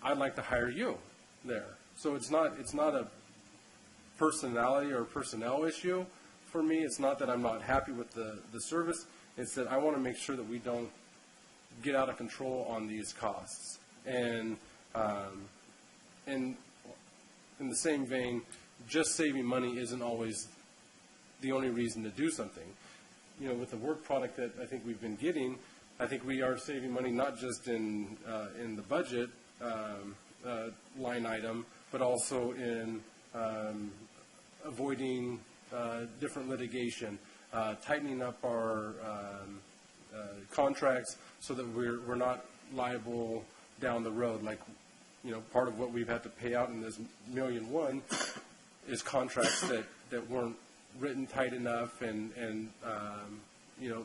I'd like to hire you there. So it's not a personality or personnel issue for me. It's not that I'm not happy with the service. It's that I want to make sure that we don't get out of control on these costs. And in the same vein, just saving money isn't always the only reason to do something. With the work product that I think we've been getting, I think we are saving money not just in the budget line item, but also in avoiding different litigation, tightening up our contracts so that we're not liable down the road. Like, part of what we've had to pay out in this $1.1 million is contracts that weren't written tight enough and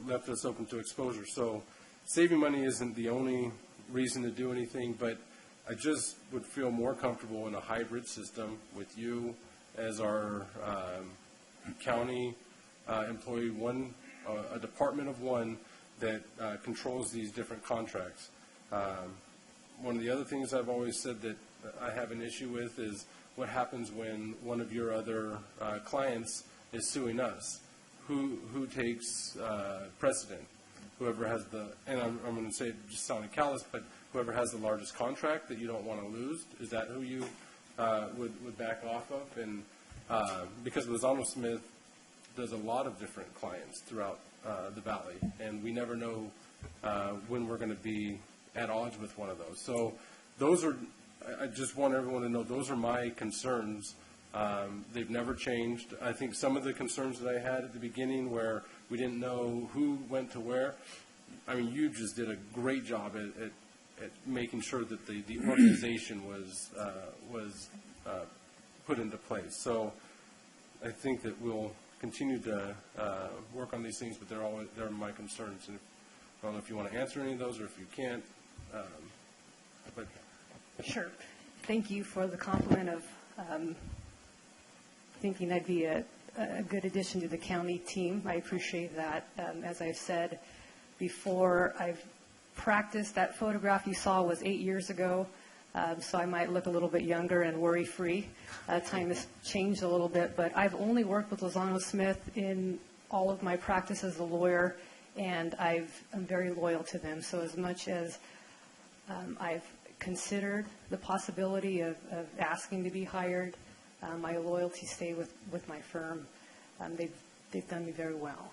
left us open to exposure. So saving money isn't the only reason to do anything, but I just would feel more comfortable in a hybrid system with you as our county employee, a department of one that controls these different contracts. One of the other things I've always said that I have an issue with is what happens when one of your other clients is suing us. Who takes precedent? Whoever has and I'm going to say it just sounding callous, but whoever has the largest contract that you don't want to lose, is that who you would back off of? And because Lozano Smith does a lot of different clients throughout the valley, and we never know when we're going to be at odds with one of those. So I just want everyone to know those are my concerns. They've never changed. I think some of the concerns that I had at the beginning where we didn't know who went to where, you just did a great job at making sure that the organization was put into place. So I think that we'll continue to work on these things, but they're my concerns. And I don't know if you want to answer any of those or if you can't. Sure. Thank you for the compliment of thinking I'd be a good addition to the county team. I appreciate that. As I've said before, I've practiced. That photograph you saw was 8 years ago, so I might look a little bit younger and worry-free. Time has changed a little bit, but I've only worked with Lozano Smith in all of my practice as a lawyer, and I'm very loyal to them. So as much as I've considered the possibility of asking to be hired, my loyalty stay with my firm. They've done me very well.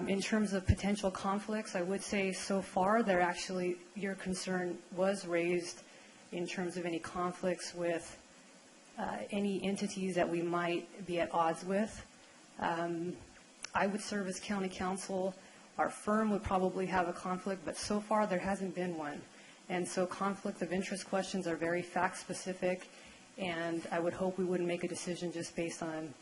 In terms of potential conflicts, I would say so far your concern was raised in terms of any conflicts with any entities that we might be at odds with. I would serve as county counsel. Our firm would probably have a conflict, but so far there hasn't been one. And so conflict of interest questions are very fact-specific, and I would hope we wouldn't make a decision just based on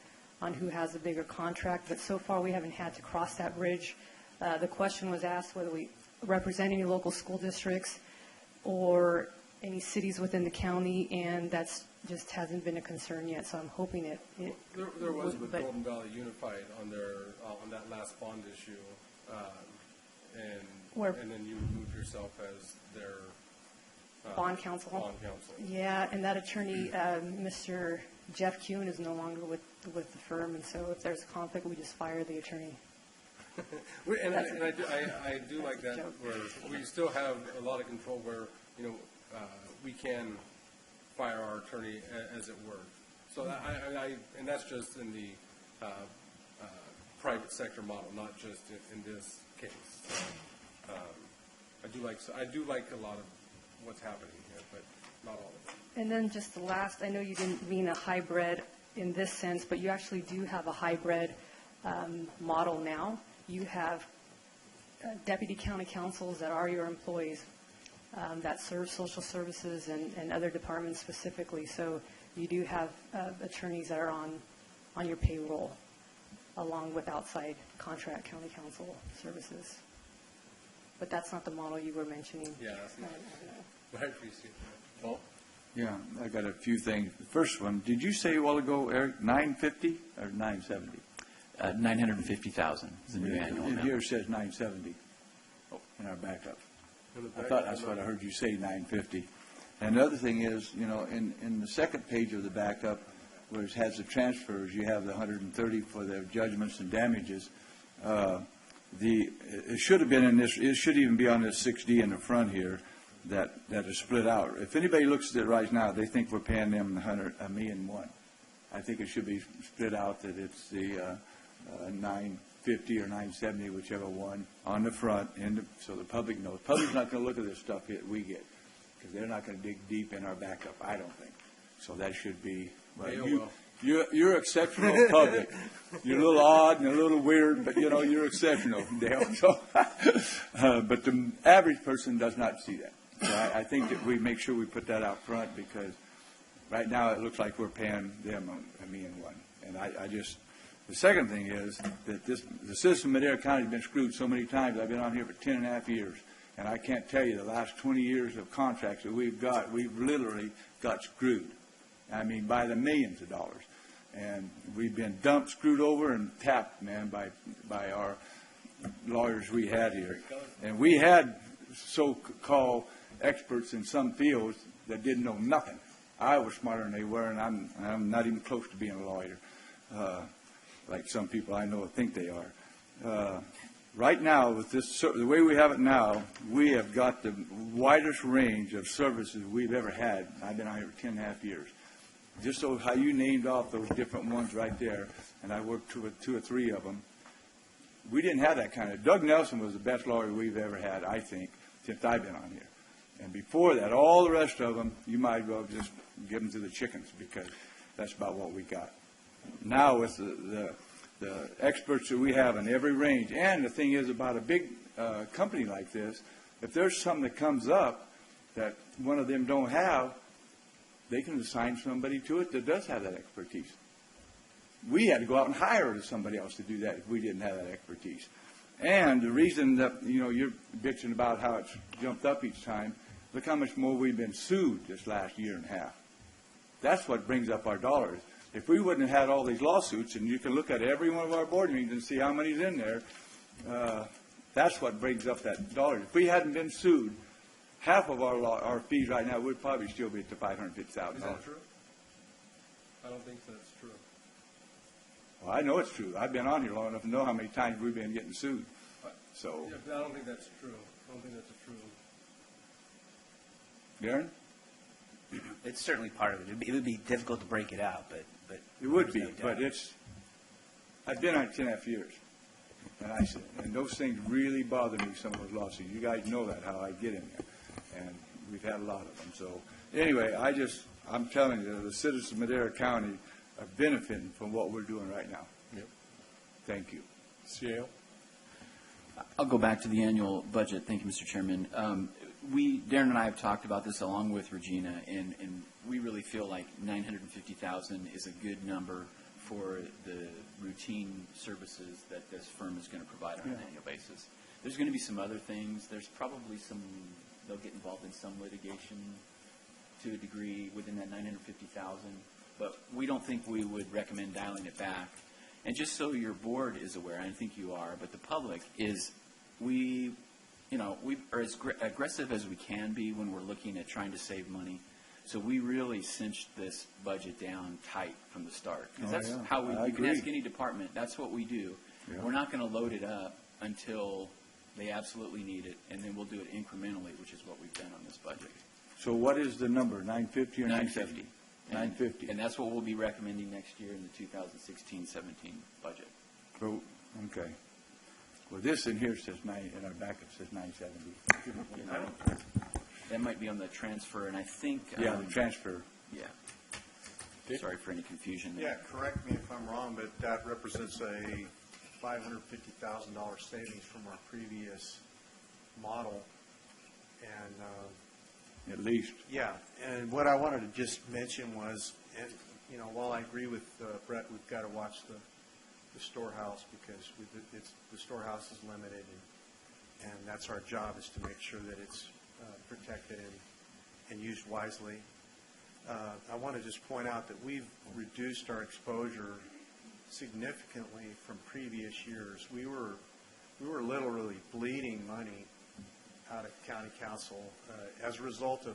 who has a bigger contract. But so far we haven't had to cross that bridge. The question was asked whether we represent any local school districts or any cities within the county, and that's just hasn't been a concern yet, so I'm hoping it There was would, with but- Golden Valley Unified on their, on that last bond issue, and then you moved yourself as their Bond counsel. Bond counsel. Yeah, and that attorney, Mr. Jeff Kuhn, is no longer with the firm, and so if there's a conflict, we just fire the attorney. And I do like that, where we still have a lot of control where, you know, we can fire our attorney as it were. So and that's just in the private sector model, not just in this case. So, I do like a lot of what's happening here, but not all of it. And then just the last, I know you didn't mean a hybrid in this sense, but you actually do have a hybrid model now. You have deputy county councils that are your employees that serve social services and other departments specifically. So you do have attorneys that are on your payroll along with outside contract county council services. But that's not the model you were mentioning. Yeah, that's not. I appreciate that. Paul? Yeah, I got a few things. The first one, did you say a while ago, Eric, 950 or 970? 950,000 is the new annual It amount. here says 970 in our backup. I thought that's what I heard you say, 950. And the other thing is, you know, in the second page of the backup, where it has the transfers, you have the 130 for the judgments and damages. It should have been in this, it should even be on this 6D in the front here that is split out. If anybody looks at it right now, they think we're paying them $1.1 million. I think it should be split out that it's the 950 or 970, whichever one, on the front, so the public knows. Public's not going to look at this stuff that we get, because they're not going to dig deep in our backup, I don't think. So that should be, well, you're exceptional public. You're a little odd and a little weird, but, you know, you're exceptional, Dale. So, but the average person does not see that. So I think that we make sure we put that out front, because right now it looks like we're paying them $1.1 million. And I just, the second thing is that the citizen of Madera County has been screwed so many times. I've been on here for 10.5 years, and I can't tell you the last 20 years of contracts that we've literally got screwed. I mean, by the millions of dollars. And we've been dumped, screwed over, and tapped, man, by our lawyers we had here. And we had so-called experts in some fields that didn't know nothing. I was smarter than they were, and I'm not even close to being a lawyer, like some people I know think they are. Right now, with this, the way we have it now, we have got the widest range of services we've ever had. I've been out here for 10.5 years. Just so how you named off those different ones right there, and I worked with 2 or 3 of them. We didn't have that kind of. Doug Nelson was the best lawyer we've ever had, I think, since I've been on here. And before that, all the rest of them, you might as well just give them to the chickens, because that's about what we got. Now with the experts that we have in every range, and the thing is about a big company like this, if there's something that comes up that one of them don't have, they can assign somebody to it that does have that expertise. We had to go out and hire somebody else to do that if we didn't have that expertise. And the reason that, you know, you're bitching about how it's jumped up each time, look how much more we've been sued this last year and a half. That's what brings up our dollars. If we wouldn't have had all these lawsuits, and you can look at every one of our board meetings and see how many's in there, that's what brings up that dollar. If we hadn't been sued, half of our fees right now would probably still be at the $550,000. Is that true? I don't think that's true. Well, I know it's true. I've been on here long enough to know how many times we've been getting sued. So, Yeah, but I don't think that's true. I don't think that's true. Darren? It's certainly part of it. It would be difficult to break it out, but It would be, but I've been on 10.5 years. And those things really bother me, some of those lawsuits. You guys know that, how I get in there. And we've had a lot of them. So anyway, I'm telling you, the citizens of Madera County are benefiting from what we're doing right now. Yep. Thank you. CAO? I'll go back to the annual budget. Thank you, Mr. Chairman. Darren and I have talked about this along with Regina, and we really feel like $950,000 is a good number for the routine services that this firm is going to provide on an annual basis. There's going to be some other things. There's probably they'll get involved in some litigation to a degree within that 950,000, but we don't think we would recommend dialing it back. And just so your board is aware, and I think you are, but the public is, we are as aggressive as we can be when we're looking at trying to save money. So we really cinched this budget down tight from the start. Because that's how you can ask any department, that's what we do. Yeah. We're not going to load it up until they absolutely need it, and then we'll do it incrementally, which is what we've done on this budget. So what is the number, 950 or 950. 950. And that's what we'll be recommending next year in the 2016-17 budget. So, okay. Well, this in here says in our backup says 970. That might be on the transfer, and I think... Yeah, the transfer. Yeah. Sorry for any confusion there. Yeah, correct me if I'm wrong, but that represents a $550,000 savings from our previous model. And at least. Yeah, and what I wanted to just mention was, and while I agree with Brett, we've got to watch the storehouse because the storehouse is limited, and that's our job, is to make sure that it's protected and used wisely. I want to just point out that we've reduced our exposure significantly from previous years. We were literally bleeding money out of county council as a result of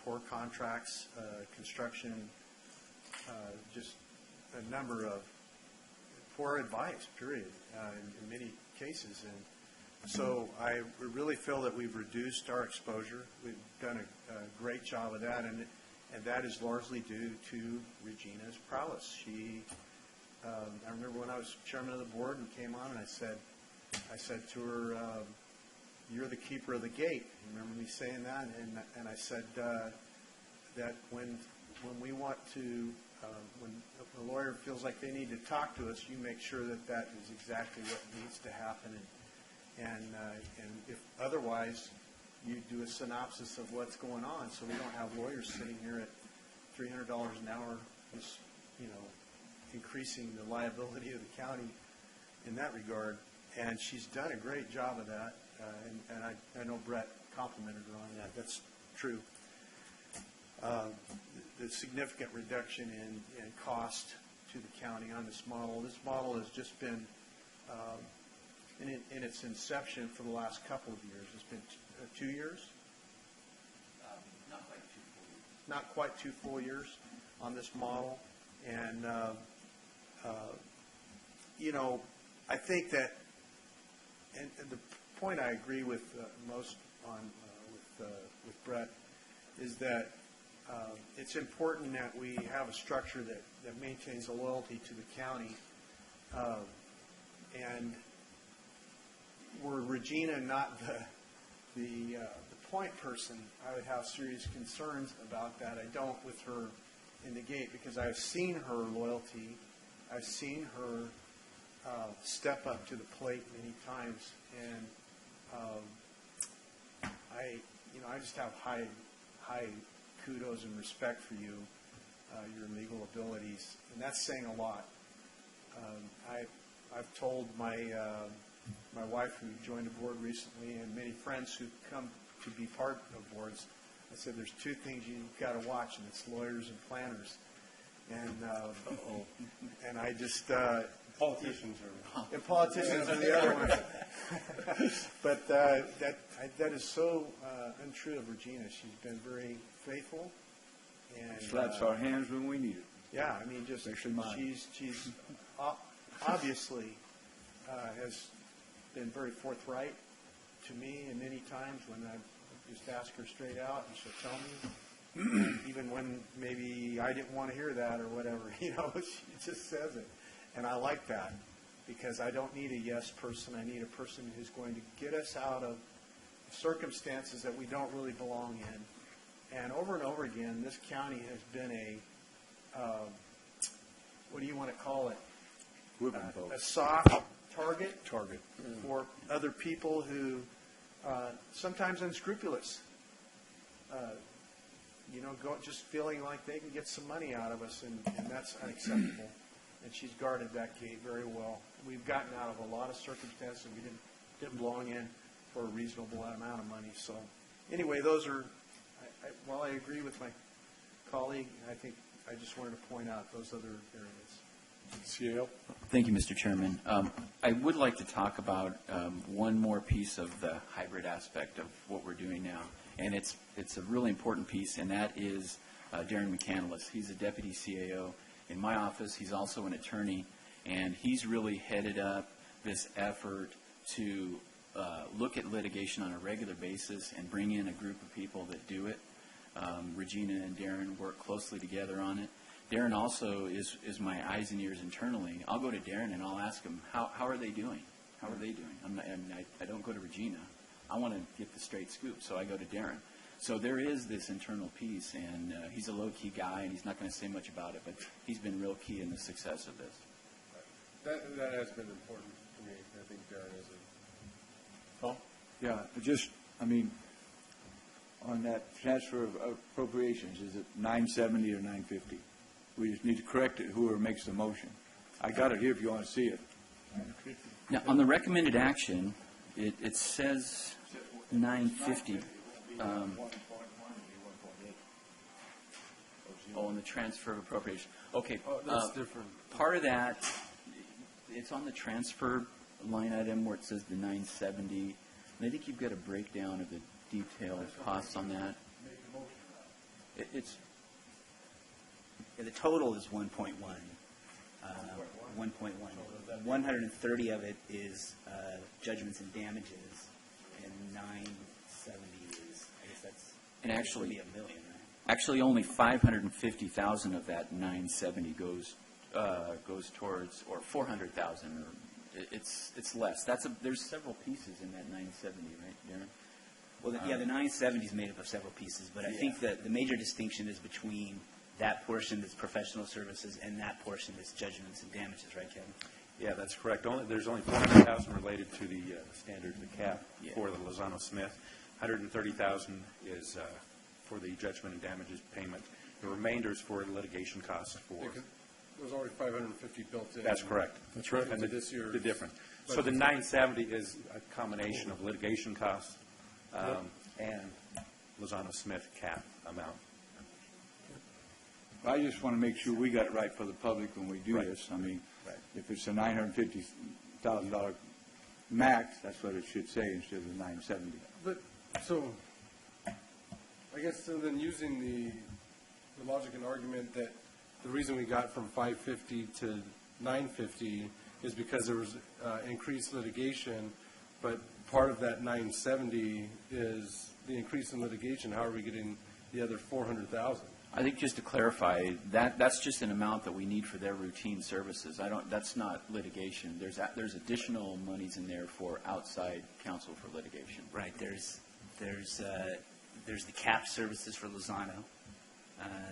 poor contracts, construction, just a number of poor advice, period, in many cases. And so I really feel that we've reduced our exposure. We've done a great job of that, and that is largely due to Regina's prowess. I remember when I was chairman of the board and came on, and I said to her, "You're the keeper of the gate." You remember me saying that? And I said that when we want to, when a lawyer feels like they need to talk to us, you make sure that is exactly what needs to happen. And if otherwise, you do a synopsis of what's going on, so we don't have lawyers sitting here at $300 an hour, just increasing the liability of the county in that regard. And she's done a great job of that, and I know Brett complimented her on that. That's true. The significant reduction in cost to the county on this model. This model has just been in its inception for the last couple of years. It's been 2 years? Not quite 2 full years on this model. And, I think that, and the point I agree with most on with Brett is that it's important that we have a structure that maintains a loyalty to the county. And were Regina not the point person, I would have serious concerns about that. I don't with her in the gate, because I've seen her loyalty. I've seen her step up to the plate many times, and I just have high kudos and respect for you, your legal abilities, and that's saying a lot. I've told my wife, who joined the board recently, and many friends who come to be part of boards, I said there's 2 things you've got to watch, and it's lawyers and planners. And I just politicians are the other one. But that is so untrue of Regina. She's been very faithful and slaps our hands when we need it. Yeah, I mean, just she's obviously has been very forthright to me, and many times when I just ask her straight out, and she'll tell me, even when maybe I didn't want to hear that or whatever, she just says it. And I like that, because I don't need a yes person. I need a person who's going to get us out of circumstances that we don't really belong in. And over again, this county has been what do you want to call it? A soft target for other people who sometimes unscrupulous, just feeling like they can get some money out of us, and that's unacceptable. And she's guarded that gate very well. We've gotten out of a lot of circumstances we didn't belong in for a reasonable amount of money. So anyway, those are While I agree with my colleague, I think I just wanted to point out those other areas. CAO? Thank you, Mr. Chairman. I would like to talk about one more piece of the hybrid aspect of what we're doing now, and it's a really important piece, and that is Darren McCandless. He's a deputy CAO in my office. He's also an attorney, and he's really headed up this effort to look at litigation on a regular basis and bring in a group of people that do it. Regina and Darren work closely together on it. Darren also is my eyes and ears internally. I'll go to Darren and I'll ask him, how are they doing? How are they doing? I don't go to Regina. I want to get the straight scoop, so I go to Darren. So there is this internal piece, and he's a low-key guy, and he's not going to say much about it, but he's been real key in the success of this. That has been important to me. I think Darren is Paul? Yeah, on that transfer of appropriations, is it 970 or 950? We just need to correct it, whoever makes the motion. I got it here if you want to see it. Now, on the recommended action, it says 950. On the transfer of appropriation. Okay. That's different. Part of that, it's on the transfer line item where it says the 970. And I think you've got a breakdown of the detailed costs on that. The total is 1.1. 1.1. 130 of it is judgments and damages, and 970 is, I guess that's, And actually, be $1 million, right? Actually, only 550,000 of that 970 goes towards, or 400,000, or it's less. There's several pieces in that 970, right, Darren? Well, the 970 is made up of several pieces, but I think that the major distinction is between that portion that's professional services and that portion that's judgments and damages, right, Kevin? Yeah, that's correct. There's only 400,000 related to the standard, the cap for the Lozano Smith. 130,000 is for the judgment and damages payment. The remainder is for litigation costs for. There's already 550 built in. That's correct. That's right. And This year, the difference. So the 970 is a combination of litigation costs and Lozano Smith cap amount. I just want to make sure we got it right for the public when we do this. If it's a $950,000 max, that's what it should say instead of the 970. But, so, I guess, so then using the logic and argument that the reason we got from 550 to 950 is because there was increased litigation, but part of that 970 is the increase in litigation. How are we getting the other 400,000? I think just to clarify, that's just an amount that we need for their routine services. That's not litigation. There's additional monies in there for outside counsel for litigation. Right. There's the cap services for Lozano.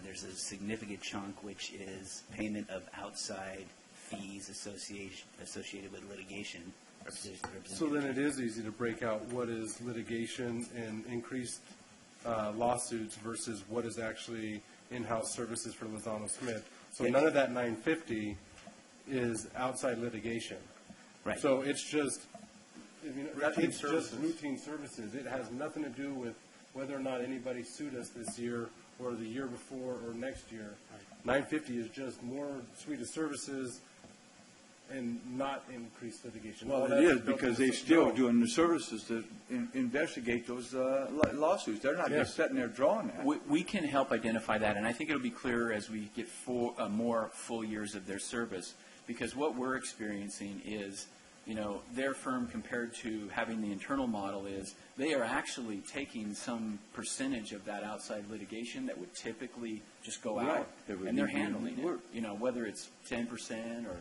There's a significant chunk which is payment of outside fees associated with litigation. So then it is easy to break out what is litigation and increased lawsuits versus what is actually in-house services for Lozano Smith. So none of that 950 is outside litigation. Right. So it's just Routine services. just routine services. It has nothing to do with whether or not anybody sued us this year or the year before or next year. 950 is just more suite of services and not increased litigation. Well, it is because they're still doing the services to investigate those lawsuits. They're not just sitting there drawing that. We can help identify that, and I think it'll be clearer as we get more full years of their service, because what we're experiencing is, their firm compared to having the internal model is they are actually taking some percentage of that outside litigation that would typically just go out, and they're handling it. Whether it's 10% or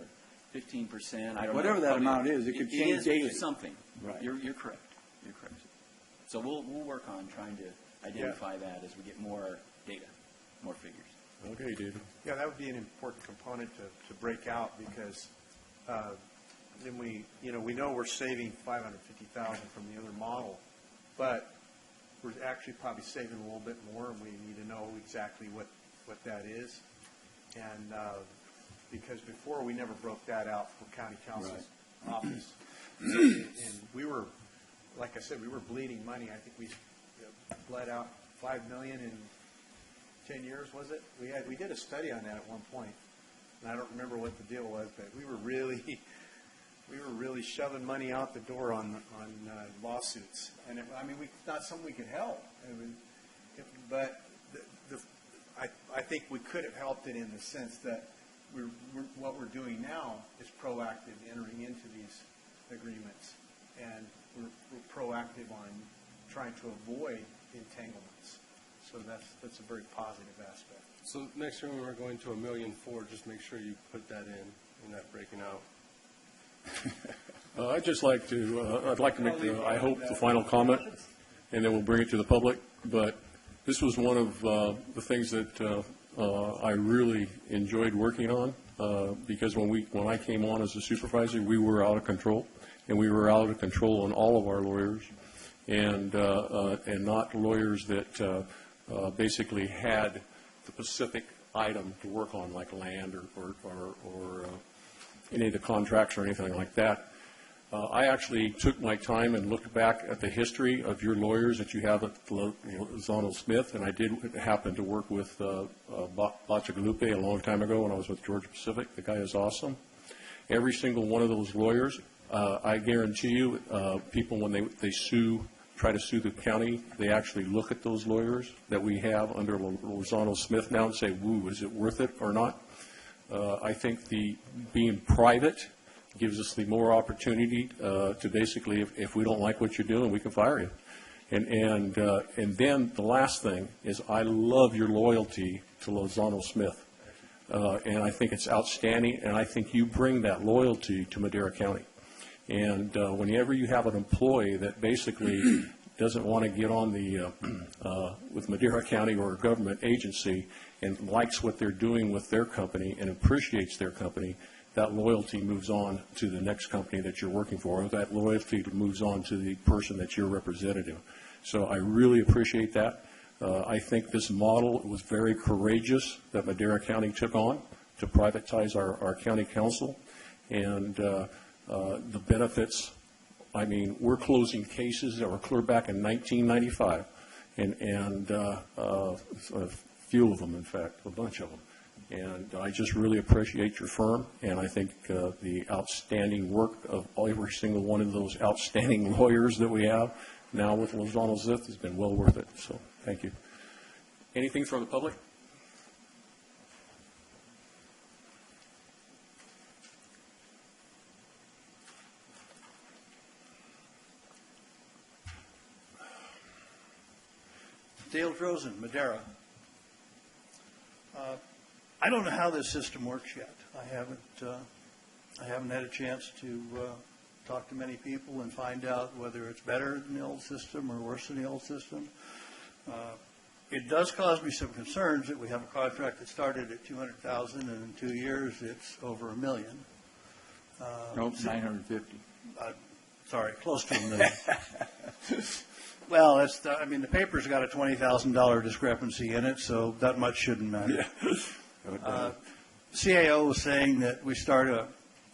15%, I don't know. Whatever that amount is, it could change daily. Something. Right. You're correct. You're correct. So we'll work on trying to identify that as we get more data, more figures. Okay, David. Yeah, that would be an important component to break out, because then we know we're saving $550,000 from the other model, but we're actually probably saving a little bit more, and we need to know exactly what that is. And because before we never broke that out for county counsel's office, and we were, like I said, we were bleeding money. I think we bled out $5 million in 10 years, was it? We did a study on that at one point, and I don't remember what the deal was, but we were really shoving money out the door on lawsuits, and it's not something we could help. But I think we could have helped it in the sense that what we're doing now is proactive entering into these agreements, and we're proactive on trying to avoid entanglements. So that's a very positive aspect. So next year when we're going to $1.4 million, just make sure you put that in that breaking out. I'd like to make, I hope, the final comment, and then we'll bring it to the public. But this was one of the things that I really enjoyed working on because when I came on as a supervisor, we were out of control, and we were out of control on all of our lawyers, and not lawyers that basically had the specific item to work on, like land or any of the contracts or anything like that. I actually took my time and looked back at the history of your lawyers that you have at Lozano Smith, and I did happen to work with Bacigalupe a long time ago when I was with Georgia Pacific. The guy is awesome. Every single one of those lawyers, I guarantee you, people when they try to sue the county, they actually look at those lawyers that we have under Lozano Smith now and say, woo, is it worth it or not? I think being private gives us the more opportunity to basically, if we don't like what you're doing, we can fire you. And then the last thing is I love your loyalty to Lozano Smith. And I think it's outstanding, and I think you bring that loyalty to Madera County. And whenever you have an employee that basically doesn't want to get on with Madera County or a government agency and likes what they're doing with their company and appreciates their company, that loyalty moves on to the next company that you're working for, or that loyalty moves on to the person that you're representative. So I really appreciate that. I think this model was very courageous that Madera County took on to privatize our county council. And the benefits, I mean, we're closing cases that were clear back in 1995, and a few of them, in fact, a bunch of them. And I just really appreciate your firm, and I think the outstanding work of every single one of those outstanding lawyers that we have now with Lozano Smith has been well worth it. So thank you. Anything from the public? Dale Drozen, Madera. I don't know how this system works yet. I haven't had a chance to talk to many people and find out whether it's better than the old system or worse than the old system. It does cause me some concerns that we have a contract that started at $200,000 and in 2 years it's over $1 million. Nope, 950. Sorry, close to $1 million. Well, the paper's got a $20,000 discrepancy in it, so that much shouldn't matter. CAO was saying that we start a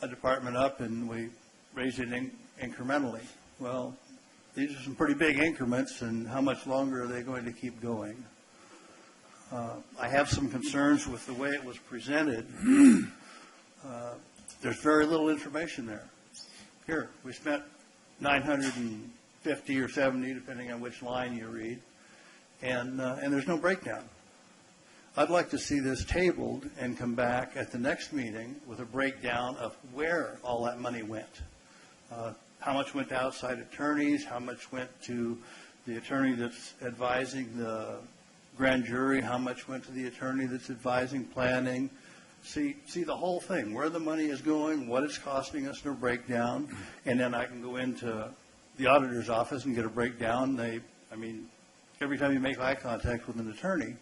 department up and we raise it incrementally. Well, these are some pretty big increments, and how much longer are they going to keep going? I have some concerns with the way it was presented. There's very little information there. Here, we spent $950 or $70, depending on which line you read, and there's no breakdown. I'd like to see this tabled and come back at the next meeting with a breakdown of where all that money went. How much went to outside attorneys, how much went to the attorney that's advising the grand jury, how much went to the attorney that's advising planning. See the whole thing, where the money is going, what it's costing us in a breakdown, and then I can go into the auditor's office and get a breakdown. Every time you make eye contact with an attorney,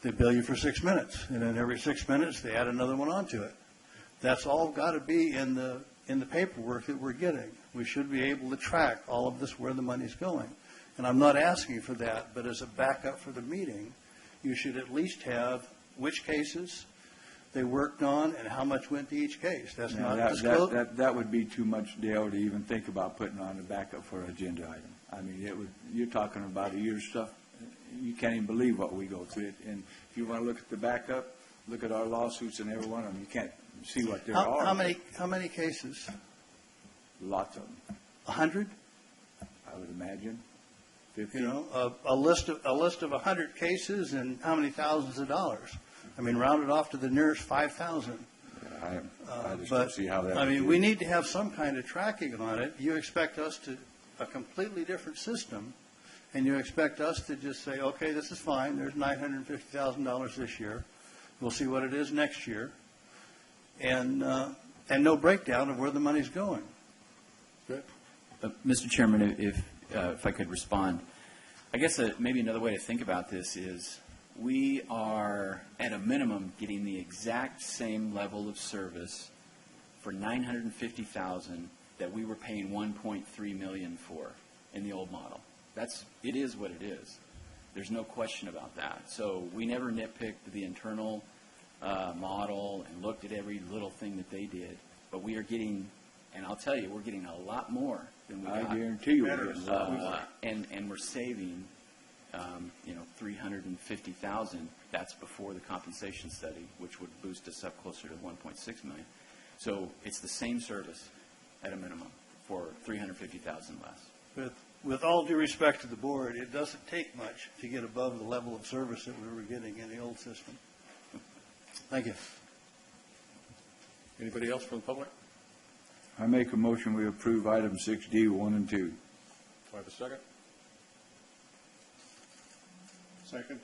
they bill you for 6 minutes, and then every 6 minutes they add another one onto it. That's all got to be in the paperwork that we're getting. We should be able to track all of this, where the money's going. And I'm not asking for that, but as a backup for the meeting, you should at least have which cases they worked on and how much went to each case. That's not disclosed. That would be too much, Dale, to even think about putting on a backup for an agenda item. You're talking about a year's stuff, you can't even believe what we go through. And if you want to look at the backup, look at our lawsuits and every one of them. You can't see what there are. How many cases? Lots of them. 100? I would imagine. 50. You know, a list of 100 cases and how many thousands of dollars? I mean, round it off to the nearest 5,000. I just don't see how that. I mean, we need to have some kind of tracking on it. You expect us to a completely different system, and you expect us to just say, okay, this is fine. There's $950,000 this year. We'll see what it is next year, and no breakdown of where the money's going. Good. Mr. Chairman, if I could respond, I guess maybe another way to think about this is we are, at a minimum, getting the exact same level of service for $950,000 that we were paying $1.3 million for in the old model. It is what it is. There's no question about that. So we never nitpicked the internal model and looked at every little thing that they did. But we are getting, and I'll tell you, we're getting a lot more than we got. I guarantee you we're getting a lot more. And we're saving, $350,000. That's before the compensation study, which would boost us up closer to $1.6 million. So it's the same service at a minimum for $350,000 less. With all due respect to the board, it doesn't take much to get above the level of service that we were getting in the old system. Thank you. Anybody else from the public? I make a motion we approve item 6D, 1 and 2. Do I have a second? Second.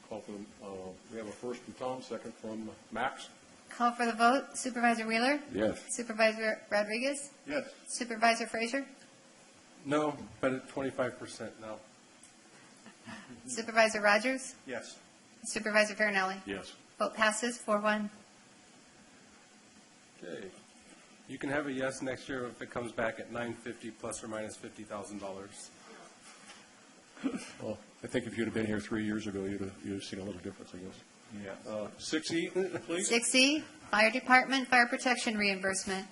Call for we have a first from Tom, second from Max. Call for the vote. Supervisor Wheeler? Yes. Supervisor Rodriguez? Yes. Supervisor Frazier? No, but at 25% no. Supervisor Rogers? Yes. Supervisor Farinelli? Yes. Vote passes 4-1. Okay. You can have a yes next year if it comes back at $950 plus or minus $50,000. Well, I think if you'd have been here 3 years ago, you'd have seen a little difference, I guess. Yeah. 6E, please. 6E, Fire Department Fire Protection Reimbursement.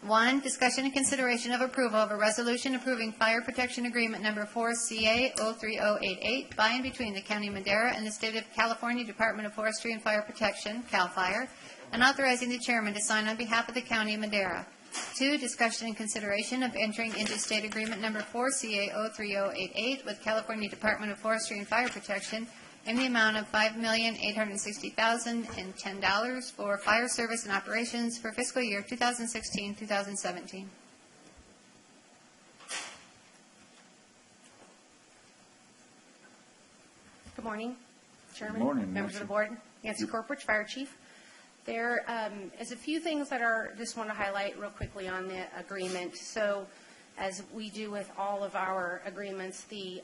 1, discussion and consideration of approval of a resolution approving fire protection agreement number 4CA03088 by and between the County of Madera and the State of California Department of Forestry and Fire Protection, CAL FIRE, and authorizing the chairman to sign on behalf of the County of Madera. 2, discussion and consideration of entering into state agreement number 4CA03088 with California Department of Forestry and Fire Protection in the amount of $5,860,010 for fire service and operations for fiscal year 2016-2017. Good morning, Chairman. Good morning, members Nancy. of the board. Nancy Corporate, Fire Chief. There is a few things that are just want to highlight real quickly on the agreement. So, as we do with all of our agreements, the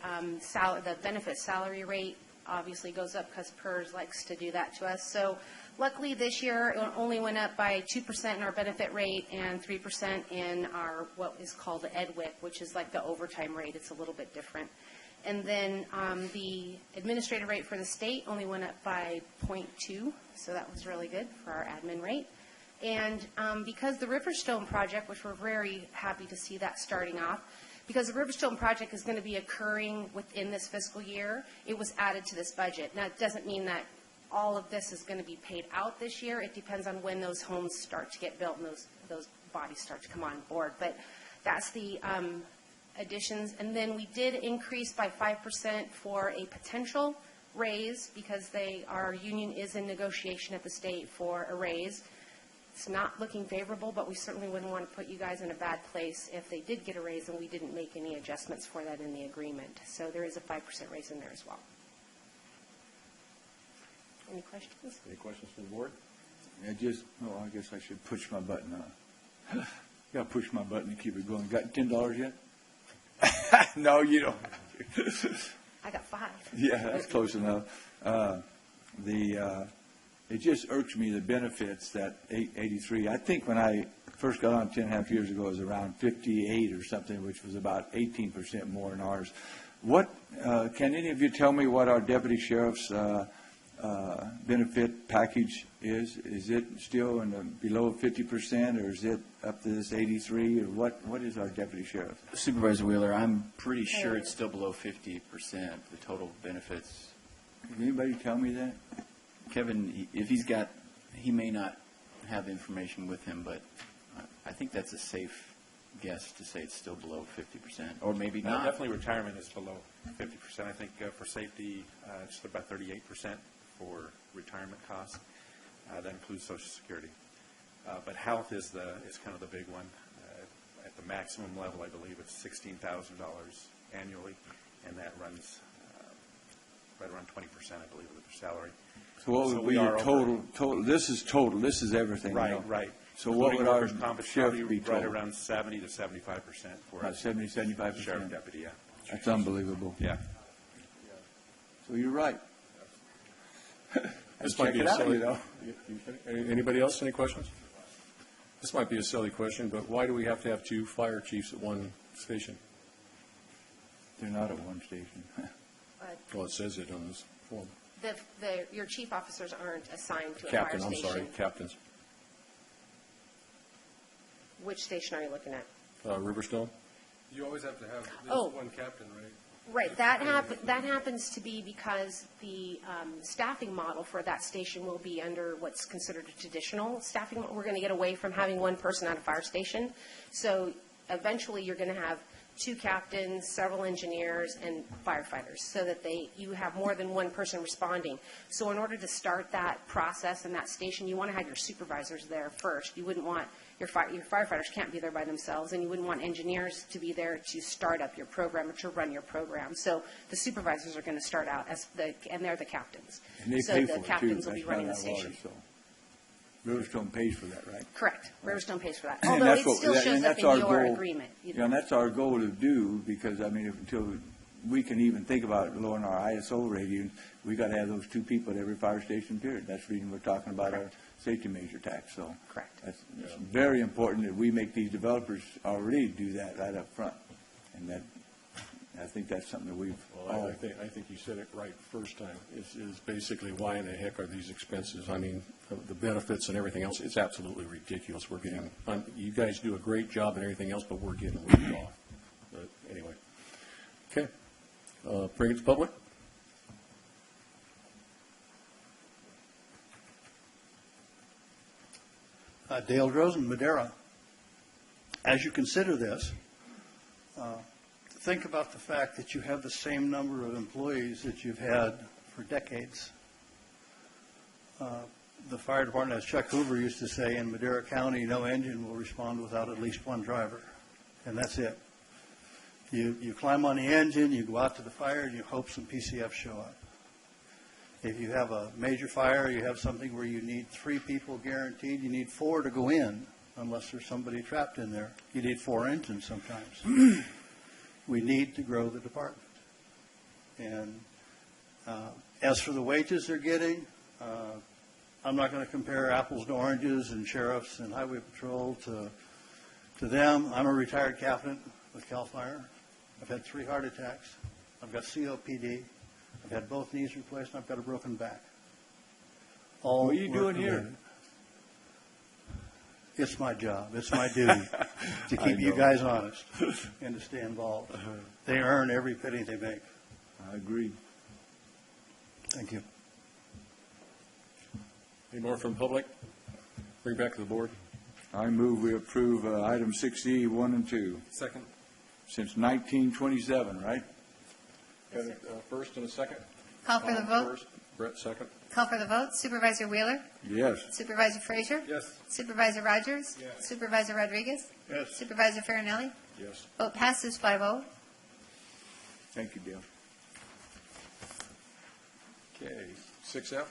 benefit salary rate obviously goes up because PERS likes to do that to us. So luckily this year it only went up by 2% in our benefit rate and 3% in our what is called the EDWIC, which is like the overtime rate. It's a little bit different. And then the administrative rate for the state only went up by 0.2, so that was really good for our admin rate. And because the Riverstone project, which we're very happy to see that starting off, because the Riverstone project is going to be occurring within this fiscal year, it was added to this budget. Now, it doesn't mean that all of this is going to be paid out this year. It depends on when those homes start to get built and those bodies start to come on board. But that's the additions. And then we did increase by 5% for a potential raise because our union is in negotiation at the state for a raise. It's not looking favorable, but we certainly wouldn't want to put you guys in a bad place if they did get a raise and we didn't make any adjustments for that in the agreement. So there is a 5% raise in there as well. Any questions? Any questions from the board? I guess I should push my button on. Got to push my button to keep it going. Got $10 yet? No, you don't. I got 5. Yeah, that's close enough. It just irks me, the benefits, that 883. I think when I first got on 10.5 years ago, it was around 58 or something, which was about 18% more than ours. What can any of you tell me what our deputy sheriff's benefit package is? Is it still in the below 50%, or is it up to this 83, or what is our deputy sheriff? Supervisor Wheeler, I'm pretty sure it's still below 50%, the total benefits. Can anybody tell me that? Kevin, if he's got, he may not have the information with him, but I think that's a safe guess to say it's still below 50%, or maybe not. Definitely retirement is below 50%. I think for safety, it's about 38% for retirement costs. That includes Social Security. But health is kind of the big one. At the maximum level, I believe it's $16,000 annually, and that runs right around 20%, I believe, of their salary. So what would be your total? This is total. This is everything. Right, you know? right. So what would our sheriff be right total? around 70 to 75% for About 70, 75%. sheriff deputy, yeah. That's unbelievable. Yeah. So you're right. This Check might be it a out, silly, you know. Anybody else, any questions? This might be a silly question, but why do we have to have two fire chiefs at one station? They're not at one station. Well, it says it on this form. Your chief officers aren't assigned to a Captain, fire I'm station. sorry, captains. Which station are you looking at? Riverstone? You always have to have at Oh. least one captain, right? Right, that happens to be because the staffing model for that station will be under what's considered a traditional staffing model. We're going to get away from having one person at a fire station. So eventually, you're going to have two captains, several engineers, and firefighters, so that you have more than one person responding. So in order to start that process in that station, you want to have your supervisors there first. You wouldn't want your firefighters can't be there by themselves, and you wouldn't want engineers to be there to start up your program or to run your program. So the supervisors are going to start out and they're the captains. And they so pay the for it, captains too. will be That's running the not our station. water, so. Riverstone pays for that, right? Correct. Riverstone pays for that. And Although that's it what- still and shows up that's in our your goal. agreement. Yeah, and that's our goal to do, because, I mean, until we can even think about lowering our ISO rating, we got to have those two people at every fire station, period. That's the reason we're talking about our safety measure tax, so. Correct. It's very important that we make these developers already do that right up front. And that, I think that's something that we've Well, all. I think you said it right first time, is basically why in the heck are these expenses? I mean, the benefits and everything else, it's absolutely ridiculous. We're getting, you guys do a great job and everything else, but we're getting ripped off. But anyway. Okay. Bring it to public. Dale Drozen, Madera. As you consider this, think about the fact that you have the same number of employees that you've had for decades. The fire department, as Chuck Hoover used to say, in Madera County, no engine will respond without at least one driver, and that's it. You climb on the engine, you go out to the fire, and you hope some PCFs show up. If you have a major fire, you have something where you need 3 people guaranteed, you need 4 to go in, unless there's somebody trapped in there. You need 4 engines sometimes. We need to grow the department. And as for the wages they're getting, I'm not going to compare apples to oranges and sheriffs and highway patrol to them. I'm a retired captain with CAL FIRE. I've had 3 heart attacks. I've got COPD. I've had both knees replaced, and I've got a broken back. All What are you doing here? work-related. It's my job. It's my duty to keep you guys honest and to stay involved. They earn every penny they make. I agree. Thank you. Any more from public? Bring back to the board. I move we approve item 6E, 1 and 2. Second. Since 1927, right? Got a first and a second? Call for the vote. First, Brett, second. Call for the vote. Supervisor Wheeler? Yes. Supervisor Frazier? Yes. Supervisor Rogers? Yes. Supervisor Rodriguez? Yes. Supervisor Farinelli? Yes. Vote passes 5-0. Thank you, Dale. Okay, 6F.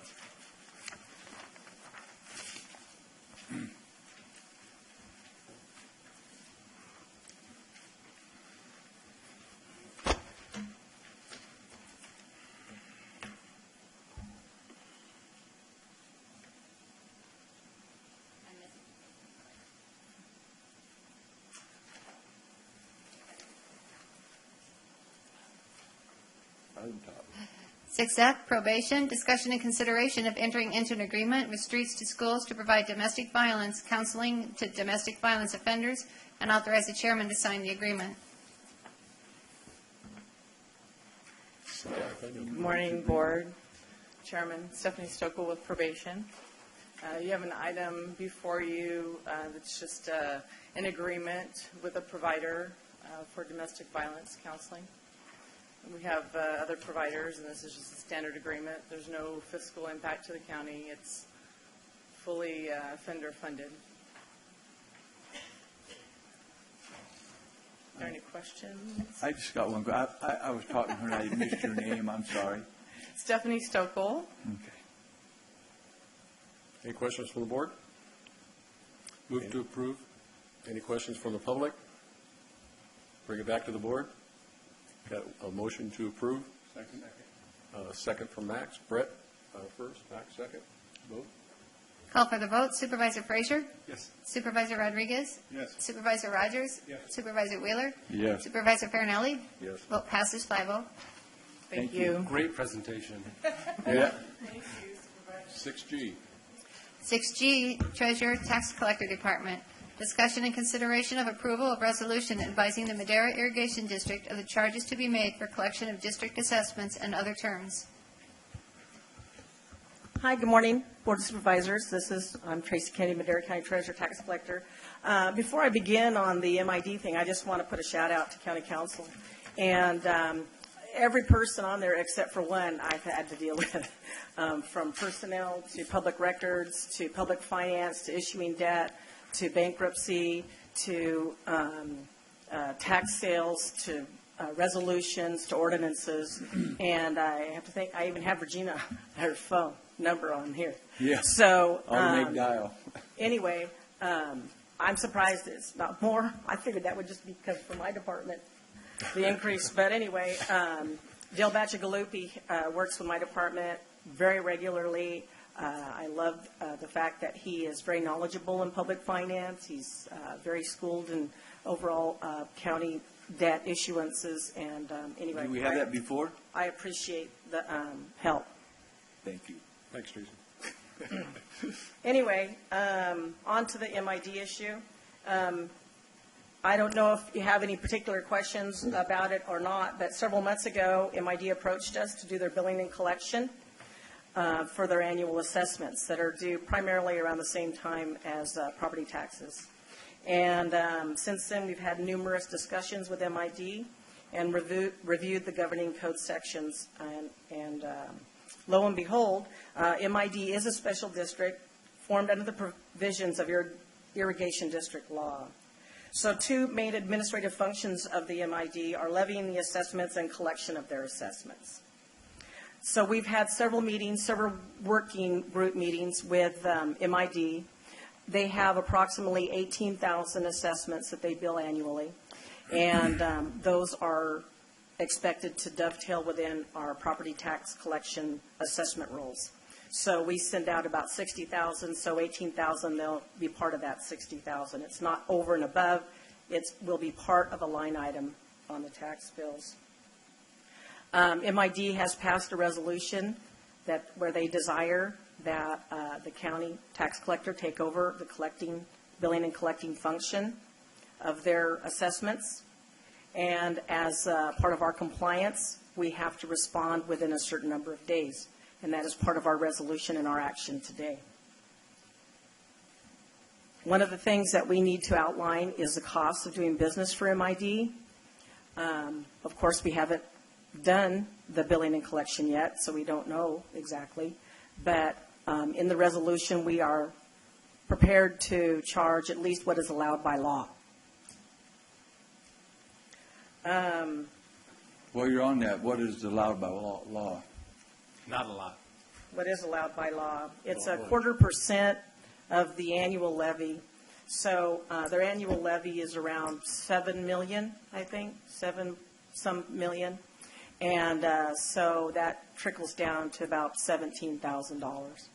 6F, probation, discussion and consideration of entering into an agreement with Streets to Schools to provide domestic violence counseling to domestic violence offenders and authorize the chairman to sign the agreement. Good morning, Board. Chairman Stephanie Stokel with probation. You have an item before you that's just an agreement with a provider for domestic violence counseling. We have other providers, and this is just a standard agreement. There's no fiscal impact to the county. It's fully offender funded. Are there any questions? I just got one. I was talking to her and I missed your name. I'm sorry. Stephanie Stokel. Okay. Any questions from the board? Move to approve. Any questions from the public? Bring it back to the board. Got a motion to approve. Second. Second from Max. Brett first, Max second. Vote. Call for the vote. Supervisor Frazier? Yes. Supervisor Rodriguez? Yes. Supervisor Rogers? Yes. Supervisor Wheeler? Yes. Supervisor Farinelli? Yes. Vote passes 5-0. Thank you. Great presentation. Yeah. 6G. 6G, Treasurer, Tax Collector Department. Discussion and consideration of approval of resolution advising the Madera Irrigation District of the charges to be made for collection of district assessments and other terms. Hi, good morning, Board of Supervisors. I'm Tracy Kennedy, Madera County Treasurer, Tax Collector. Before I begin on the MID thing, I just want to put a shout out to County Council. And every person on there except for one I've had to deal with, from personnel to public records to public finance to issuing debt to bankruptcy to tax sales to resolutions to ordinances. And I have to think, I even have Regina, her phone number on here. Yeah. So Automatic dial. anyway, I'm surprised it's not more. I figured that would just be because for my department, the increase. But anyway, Dale Bacigalupi works with my department very regularly. I love the fact that he is very knowledgeable in public finance. He's very schooled in overall county debt issuances. And anyway, Did we have that before? I appreciate the help. Thank you. Thanks, Tracy. Anyway, on to the MID issue. I don't know if you have any particular questions about it or not, but several months ago, MID approached us to do their billing and collection for their annual assessments that are due primarily around the same time as property taxes. And since then, we've had numerous discussions with MID and reviewed the governing code sections. And lo and behold, MID is a special district formed under the provisions of your irrigation district law. So two main administrative functions of the MID are levying the assessments and collection of their assessments. So we've had several meetings, several working group meetings with MID. They have approximately 18,000 assessments that they bill annually, and those are expected to dovetail within our property tax collection assessment rules. So we send out about 60,000, so 18,000, they'll be part of that 60,000. It's not over and above. It will be part of a line item on the tax bills. MID has passed a resolution where they desire that the county tax collector take over the billing and collecting function of their assessments. And as part of our compliance, we have to respond within a certain number of days. And that is part of our resolution and our action today. One of the things that we need to outline is the cost of doing business for MID. Of course, we haven't done the billing and collection yet, so we don't know exactly. But in the resolution, we are prepared to charge at least what is allowed by law. While you're on that, what is allowed by law? Not a lot. What is allowed by law? It's a 0.25% of the annual levy. So their annual levy is around $7 million, I think, some million. And so that trickles down to about $17,000.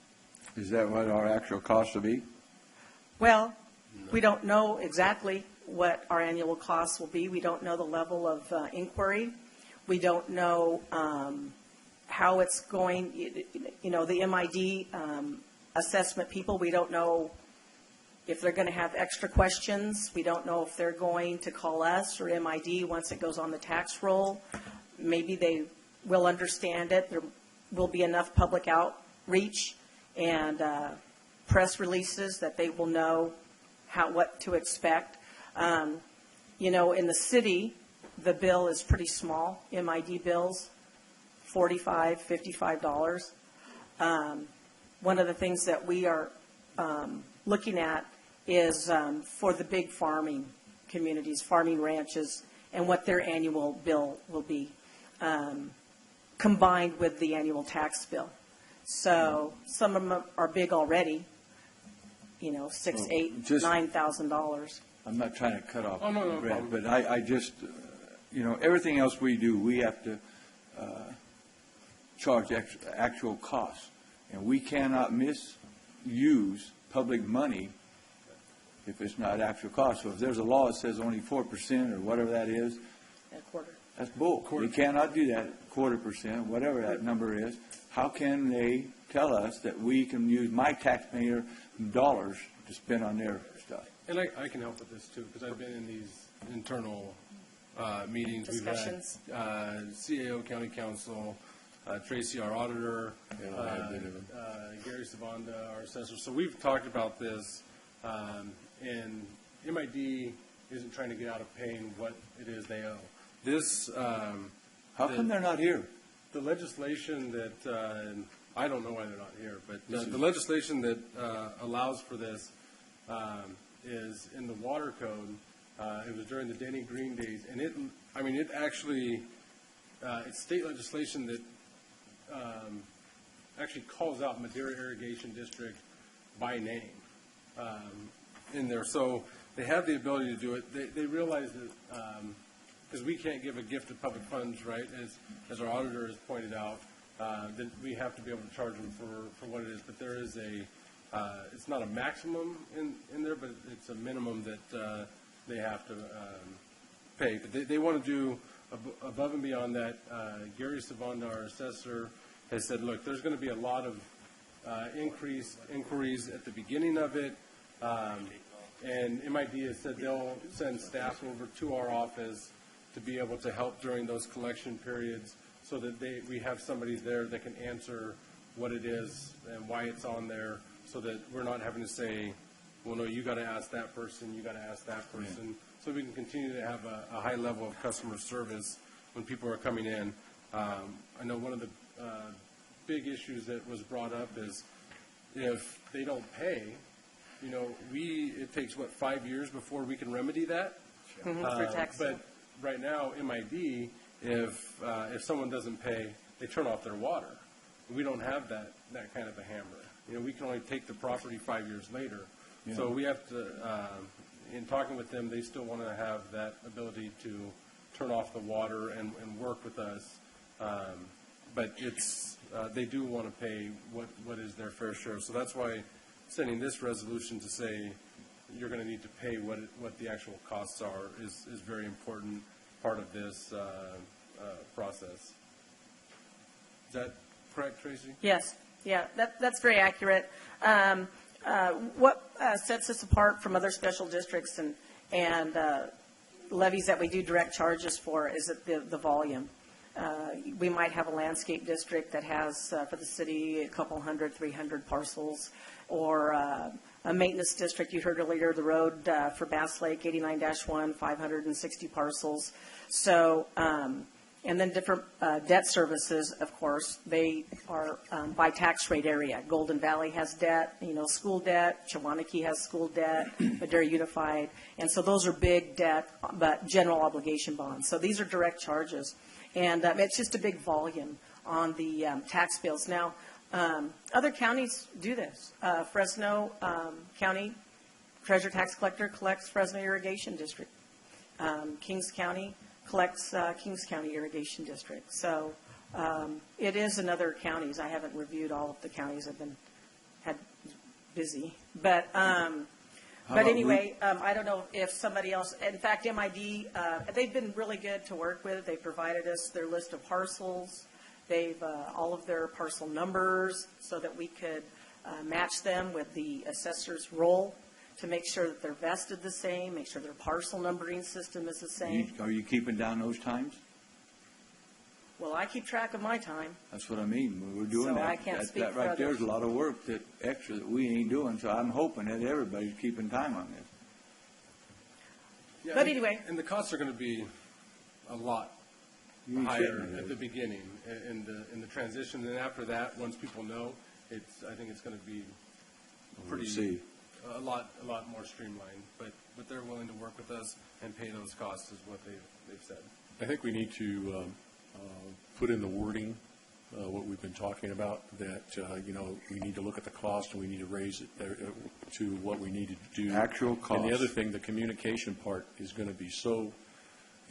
Is that what our actual cost will be? Well, we don't know exactly what our annual costs will be. We don't know the level of inquiry. We don't know how it's going, the MID assessment people, we don't know if they're going to have extra questions. We don't know if they're going to call us or MID once it goes on the tax roll. Maybe they will understand it. There will be enough public outreach and press releases that they will know what to expect. In the city, the bill is pretty small, MID bills, $45, $55. One of the things that we are looking at is for the big farming communities, farming ranches, and what their annual bill will be combined with the annual tax bill. So some of them are big already, $6,000, $8,000, $9,000. I'm not trying to cut off no Brad, problem. but I just, everything else we do, we have to charge actual costs. And we cannot misuse public money if it's not actual cost. So if there's a law that says only 4% or whatever that is, that's bull. We cannot do that, 0.25%, whatever that number is. How can they tell us that we can use my taxpayer dollars to spend on their stuff? And I can help with this too, because I've been in these internal meetings. Discussions. We've had CAO, County Council, Tracy, our auditor, Gary Savanda, our assessor. So we've talked about this, and MID isn't trying to get out of paying what it is they owe. This, how come they're not here? The legislation that, I don't know why they're not here, but the legislation that allows for this is in the water code. It was during the Denny Green days, and it actually, it's state legislation that actually calls out Madera Irrigation District by name in there. So they have the ability to do it. They realize that, because we can't give a gift of public funds, right, as our auditor has pointed out, that we have to be able to charge them for what it is. But there is it's not a maximum in there, but it's a minimum that they have to pay. But they want to do above and beyond that. Gary Savanda, our assessor, has said, look, there's going to be a lot of inquiries at the beginning of it. And MID has said they'll send staff over to our office to be able to help during those collection periods so that we have somebody there that can answer what it is and why it's on there, so that we're not having to say, well, no, you got to ask that person, you got to ask that person. Yeah. So we can continue to have a high level of customer service when people are coming in. I know one of the big issues that was brought up is if they don't pay, it takes, 5 years before we can remedy that? For tax. But right now, MID, if someone doesn't pay, they turn off their water. We don't have that kind of a hammer. We can only take the property 5 years later. Yeah. So we have to, in talking with them, they still want to have that ability to turn off the water and work with us. But they do want to pay what is their fair share. So that's why sending this resolution to say you're going to need to pay what the actual costs are is very important part of this process. Is that correct, Tracy? Yes. Yeah, that's very accurate. What sets us apart from other special districts and levies that we do direct charges for is the volume. We might have a landscape district that has, for the city, a couple 100, 300 parcels, or a maintenance district. You heard earlier the road for Bass Lake, 89-1, 560 parcels. So, and then different debt services, of course, they are by tax rate area. Golden Valley has debt, school debt. Chawanakee has school debt, Madera Unified. And so those are big debt, but general obligation bonds. So these are direct charges. And it's just a big volume on the tax bills. Now, other counties do this. Fresno County Treasurer Tax Collector collects Fresno Irrigation District. Kings County collects Kings County Irrigation District. So it is in other counties. I haven't reviewed all of the counties. I've been busy. But anyway, I don't know if somebody else, in fact, MID, they've been really good to work with. They provided us their list of parcels. They've, all of their parcel numbers so that we could match them with the assessor's roll to make sure that they're vested the same, make sure their parcel numbering system is the same. Are you keeping down those times? Well, I keep track of my time. That's what I mean. We're doing So that. I can't speak That for right there is others. a lot of work extra that we ain't doing, so I'm hoping that everybody's keeping time on this. Yeah, But anyway. And the costs are going to be a lot You ain't higher shitting, at the beginning, in the transition, and after that, once people know, I think it's going to be pretty, see. a lot more streamlined, but they're willing to work with us and pay those costs is what they've said. I think we need to put in the wording, what we've been talking about, that, we need to look at the cost and we need to raise it to what we need to do. Actual cost. And the other thing, the communication part is going to be so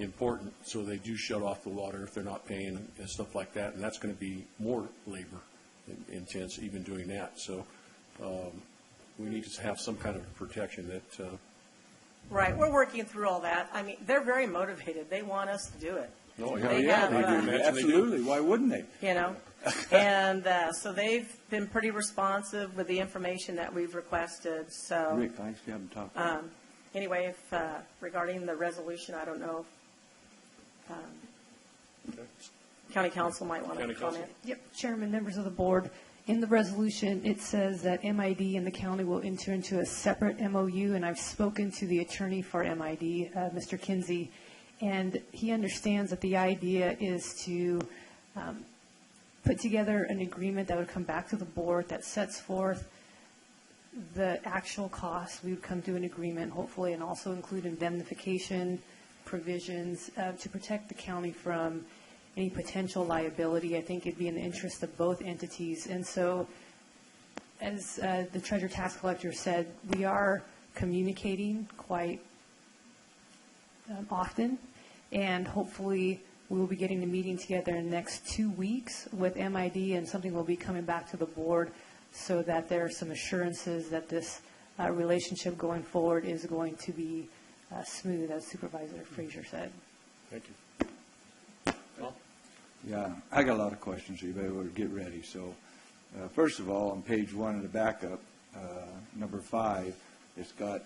important, so they do shut off the water if they're not paying and stuff like that, and that's going to be more labor intense even doing that. So we need to have some kind of protection that Right, we're working through all that. I mean, they're very motivated. They want us to do it. Oh, They yeah, have, they do. Absolutely. Why wouldn't they? You know, and so they've been pretty responsive with the information that we've requested, so. Rick, I actually haven't talked to you. Anyway, if, regarding the resolution, I don't know if county council might want to County council. comment. Yep, Chairman, members of the board, in the resolution, it says that MID and the county will enter into a separate MOU, and I've spoken to the attorney for MID, Mr. Kinsey, and he understands that the idea is to put together an agreement that would come back to the board that sets forth the actual costs. We would come to an agreement, hopefully, and also include indemnification provisions to protect the county from any potential liability. I think it'd be in the interest of both entities. And so, as the Treasurer Tax Collector said, we are communicating quite often, and hopefully we will be getting a meeting together in the next 2 weeks with MID, and something will be coming back to the board so that there are some assurances that this relationship going forward is going to be smooth, as Supervisor Frazier said. Thank you. Yeah, I got a lot of questions, so you better get ready. So, first of all, on page 1 of the backup, number 5, it's got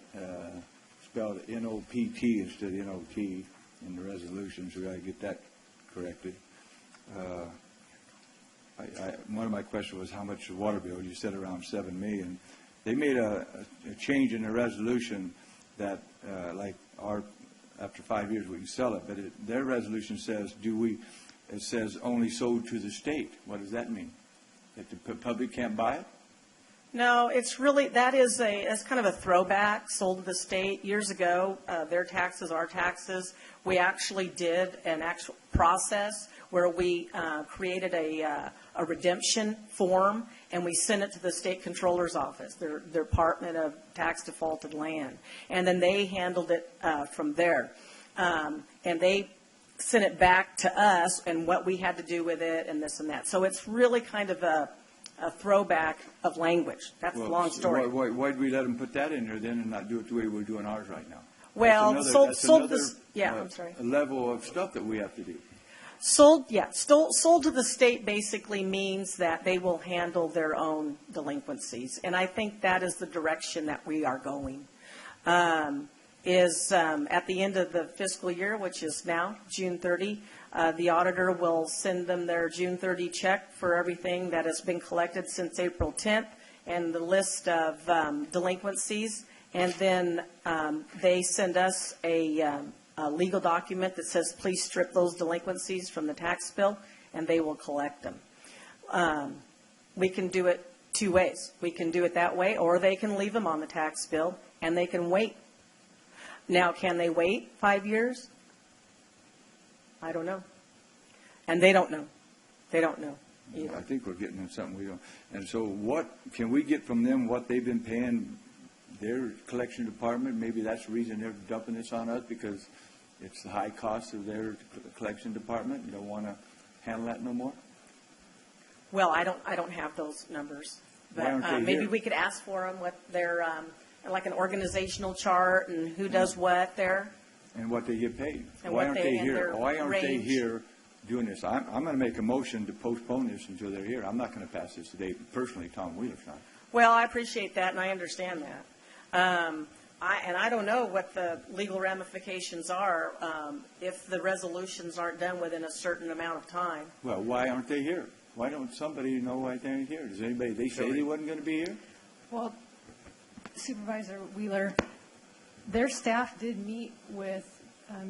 spelled NOPT instead of NOT in the resolution, so we got to get that corrected. One of my questions was how much the water bill? You said around $7 million. They made a change in the resolution that, after 5 years we can sell it, but their resolution says, it says only sold to the state. What does that mean? That the public can't buy it? No, it's really, that's kind of a throwback, sold to the state. Years ago, their taxes, our taxes, we actually did an actual process where we created a redemption form, and we sent it to the state controller's office, their Department of Tax Defaulted Land. And then they handled it from there. And they sent it back to us and what we had to do with it and this and that. So it's really kind of a throwback of language. That's the long story. Why'd we let them put that in there then and not do it the way we're doing ours right now? Well, That's sold another, I'm sorry. level of stuff that we have to do. Sold to the state basically means that they will handle their own delinquencies. And I think that is the direction that we are going. At the end of the fiscal year, which is now June 30, the auditor will send them their June 30 check for everything that has been collected since April 10th and the list of delinquencies. And then they send us a legal document that says, please strip those delinquencies from the tax bill, and they will collect them. We can do it 2 ways. We can do it that way, or they can leave them on the tax bill, and they can wait. Now, can they wait 5 years? I don't know. And they don't know. They don't know either. I think we're getting into something we don't. And so what, can we get from them what they've been paying their collection department? Maybe that's the reason they're dumping this on us, because it's the high cost of their collection department. You don't want to handle that no more? Well, I don't have those numbers. But maybe we could ask for them what their, like an organizational chart and who does what there. And what they get paid. And Why what aren't they- they and here? their Why aren't they range. here doing this. I'm going to make a motion to postpone this until they're here. I'm not going to pass this today. Personally, Tom Wheeler's not. Well, I appreciate that, and I understand that. And I don't know what the legal ramifications are if the resolutions aren't done within a certain amount of time. Well, why aren't they here? Why don't somebody know why they ain't here? Does anybody, they say they wasn't going to be here? Well, Supervisor Wheeler, their staff did meet with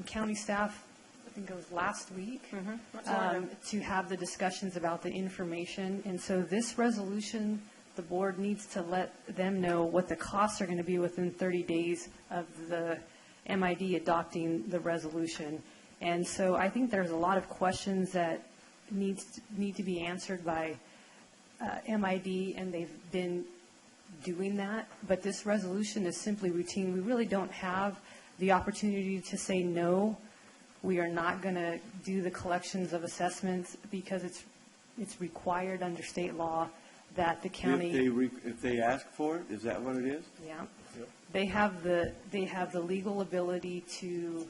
county staff, I think it was last week, to have the discussions about the information. And so this resolution, the board needs to let them know what the costs are going to be within 30 days of the MID adopting the resolution. And so I think there's a lot of questions that need to be answered by MID, and they've been doing that. But this resolution is simply routine. We really don't have the opportunity to say no. We are not going to do the collections of assessments because it's required under state law that the county. If they ask for it, is that what it is? Yeah. Yep. They have the legal ability to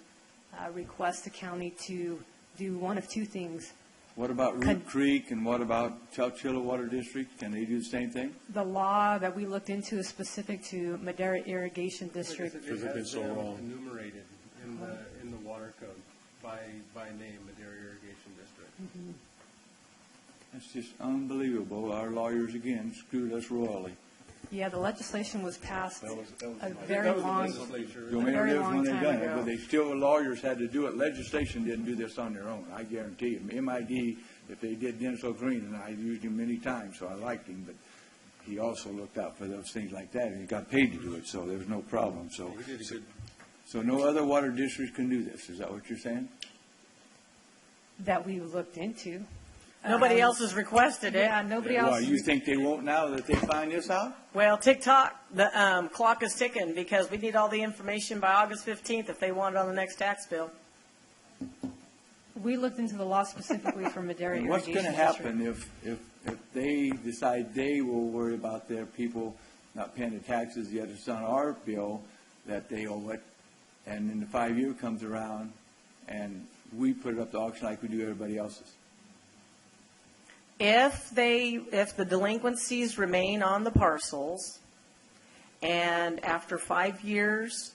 request the county to do one of two things. What about Root Creek and what about Chowchilla Water District? Can they do the same thing? The law that we looked into is specific to Madera Irrigation District. Because it has enumerated in the water code by name, Madera Irrigation District. Mm-hmm. That's just unbelievable. Our lawyers, again, screwed us royally. Yeah, the legislation was passed a very long time ago. But they still, lawyers had to do it. Legislation didn't do this on their own, I guarantee you. MID, if they did, Dennis O'Green, and I used him many times, so I liked him, but he also looked out for those things like that, and he got paid to do it, so there was no problem. So no other water districts can do this. Is that what you're saying? That we looked into. Nobody else has requested it. Yeah, nobody else. Well, you think they won't now that they find this out? Well, tick-tock, the clock is ticking because we need all the information by August 15th if they want it on the next tax bill. We looked into the law specifically for Madera Irrigation What's going to District. happen if they decide they will worry about their people not paying the taxes, yet it's on our bill that they owe it, and then the 5 year comes around and we put it up to auction like we do everybody else's? If the delinquencies remain on the parcels, and after 5 years,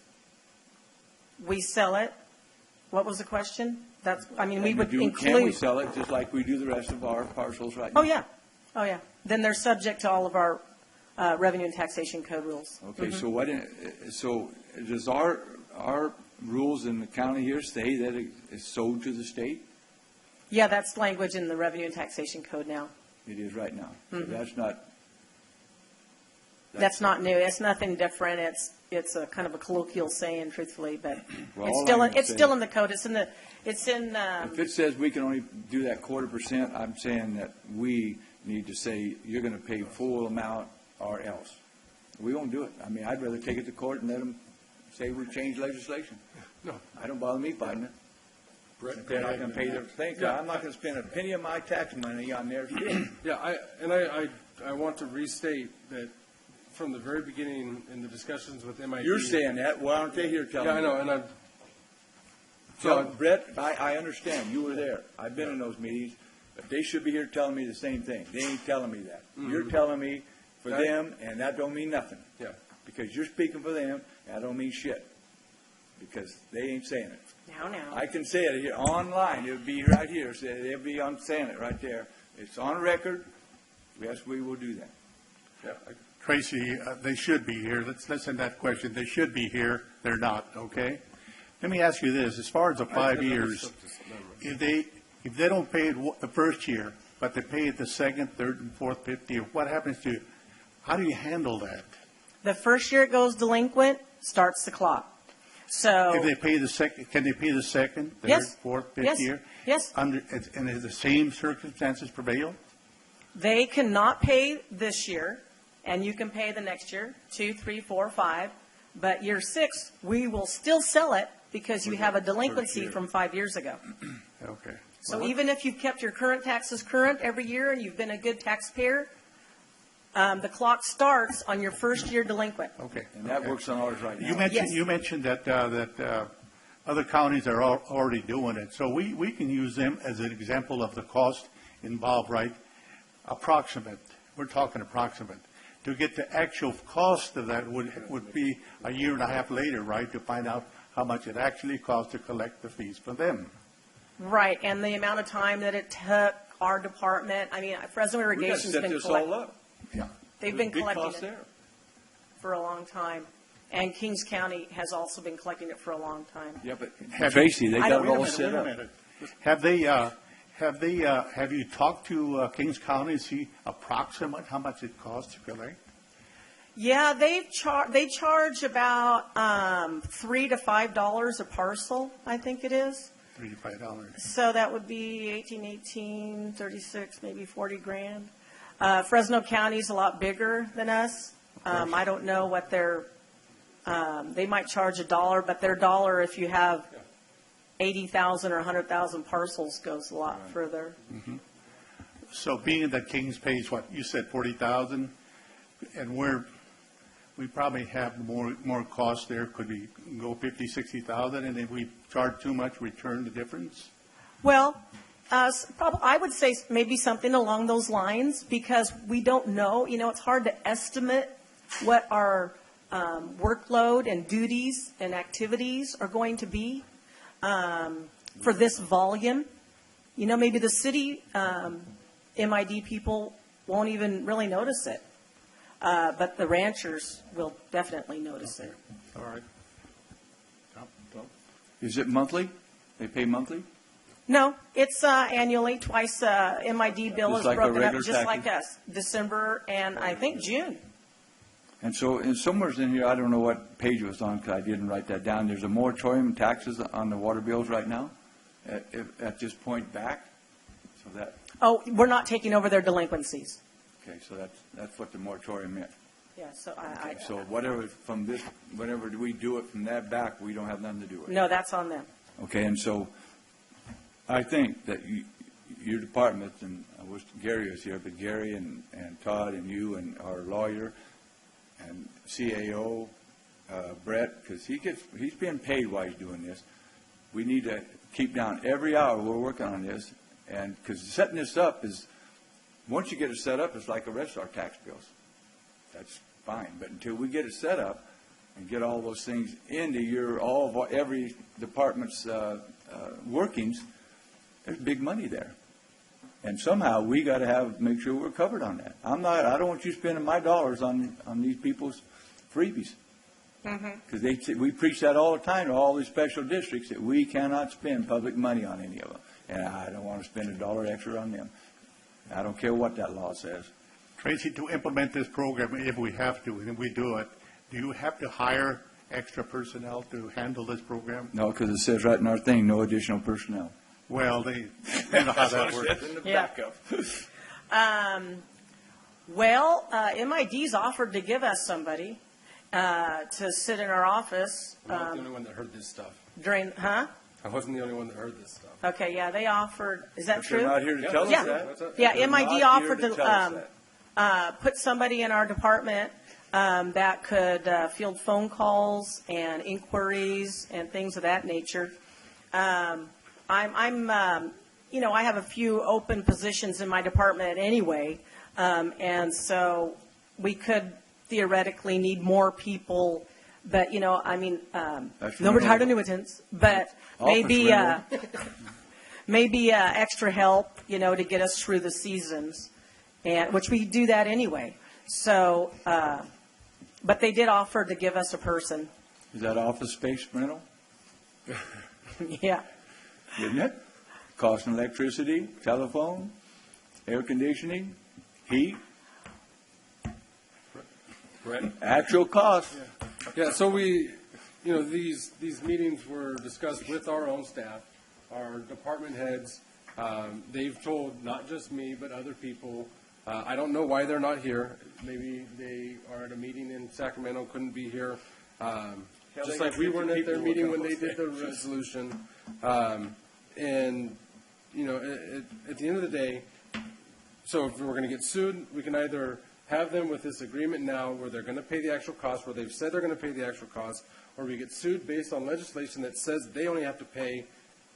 we sell it, what was the question? We would include. Can we sell it just like we do the rest of our parcels right now? Oh, yeah. Then they're subject to all of our revenue and taxation code rules. Okay, so does our rules in the county here say that it is sold to the state? Yeah, that's language in the revenue and taxation code now. It is right now. So that's not new. It's nothing different. It's a kind of a colloquial saying, truthfully, but well, it's still in the code. If it says we can only do that 0.25%, I'm saying that we need to say you're going to pay full amount or else. We won't do it. I mean, I'd rather take it to court and let them say we changed legislation. No, I don't bother me fighting it. If they're not going to pay their thing, I'm not going to spend a penny of my tax money on their field. Yeah, I want to restate that from the very beginning in the discussions with MIT. You're saying that. Why aren't they here telling me? Yeah, I know, and I'm. So, Brett, I understand. You were there. I've been in those meetings, but they should be here telling me the same thing. They ain't telling me that. Mm-hmm. You're telling me for them, and that don't mean nothing. Yeah. Because you're speaking for them, and that don't mean shit. Because they ain't saying it. No. I can say it here online. It'll be right here. They'll be on saying it right there. It's on record. Yes, we will do that. Yeah. Tracy, they should be here. Let's listen to that question. They should be here. They're not. Okay. Let me ask you this: as far as the 5 years, if they don't pay it the first year, but they pay it the second, third, and fourth, fifth year, what happens to you? How do you handle that? The first year it goes delinquent, starts the clock. So if they pay the second, can they pay the second, third, yes, fourth, fifth year? Yes. And the same circumstances prevail? They cannot pay this year, and you can pay the next year, 2, 3, 4, 5. But year 6, we will still sell it because you have a delinquency from 5 years ago. Okay. So even if you've kept your current taxes current every year and you've been a good taxpayer, the clock starts on your first year delinquent. Okay. And that works on ours right now. You mentioned that Other counties are already doing it. So we can use them as an example of the cost involved, right? Approximate. We're talking approximate. To get the actual cost of that would be a year and a half later, right, to find out how much it actually costs to collect the fees from them. Right, and the amount of time that it took our department, I mean, Fresno Irrigation's been collecting. Yeah. They've been Big collecting cost it there. for a long time. And Kings County has also been collecting it for a long time. Yeah, but Tracy, they got it all set up. Have you talked to Kings County to see approximate how much it costs to collect? Yeah, they charge about $3 to $5 a parcel, I think it is. $3 to $5. So that would be 18, 36, maybe 40 grand. Fresno County's a lot bigger than us. I don't know what their, they might charge $1, but their dollar, if you have 80,000 or 100,000 parcels, goes a lot further. Mm-hmm. So being that Kings pays what, you said 40,000, and we probably have more cost there. Could we go 50, 60,000, and if we charge too much, return the difference? Well, I would say maybe something along those lines, because we don't know. You know, it's hard to estimate what our workload and duties and activities are going to be for this volume. You know, maybe the city MID people won't even really notice it. But the ranchers will definitely notice it. All right. Is it monthly? They pay monthly? No, it's annually, twice. MID bill Just is like a broken up regular just tax? like us, December and I think June. And so, somewhere in here, I don't know what page it was on because I didn't write that down. There's a moratorium in taxes on the water bills right now at this point back. So that. Oh, we're not taking over their delinquencies. Okay, so that's what the moratorium meant. Yeah, so Okay, so whatever we do it from that back, we don't have nothing to do with it. No, that's on them. Okay, and so I think that your department, and I wish Gary was here, but Gary and Todd and you and our lawyer and CAO, Brett, because he's being paid while he's doing this. We need to keep down every hour we're working on this, and because setting this up is, once you get it set up, it's like the rest of our tax bills. That's fine, but until we get it set up and get all those things into every department's workings, there's big money there. And somehow we got to make sure we're covered on that. I don't want you spending my dollars on these people's freebies. Because we preach that all the time to all these special districts that we cannot spend public money on any of them. And I don't want to spend a dollar extra on them. I don't care what that law says. Tracy, to implement this program, if we have to, and we do it, do you have to hire extra personnel to handle this program? No, because it says right in our thing, no additional personnel. Well, they know how that works. Yeah. MID's offered to give us somebody to sit in our office. I'm not the only one that heard this stuff. I wasn't the only one that heard this stuff. Okay, yeah, they offered, is that But true? they're not here to tell us that. Yeah, They're MID not here offered to tell us that. put somebody in our department that could field phone calls and inquiries and things of that nature. I have a few open positions in my department anyway, and so we could theoretically need more people, but, no retired annuitants, but maybe extra help, to get us through the seasons, and which we do that anyway. So, but they did offer to give us a person. Is that office space rental? Yeah. Isn't it? Costing electricity, telephone, air conditioning, heat. Right. Actual cost. Yeah, so these meetings were discussed with our own staff, our department heads. They've told not just me, but other people. I don't know why they're not here. Maybe they are at a meeting in Sacramento, couldn't be here. Just like we weren't at their meeting when they did the resolution. And, at the end of the day, so if we're going to get sued, we can either have them with this agreement now where they're going to pay the actual cost, where they've said they're going to pay the actual cost, or we get sued based on legislation that says they only have to pay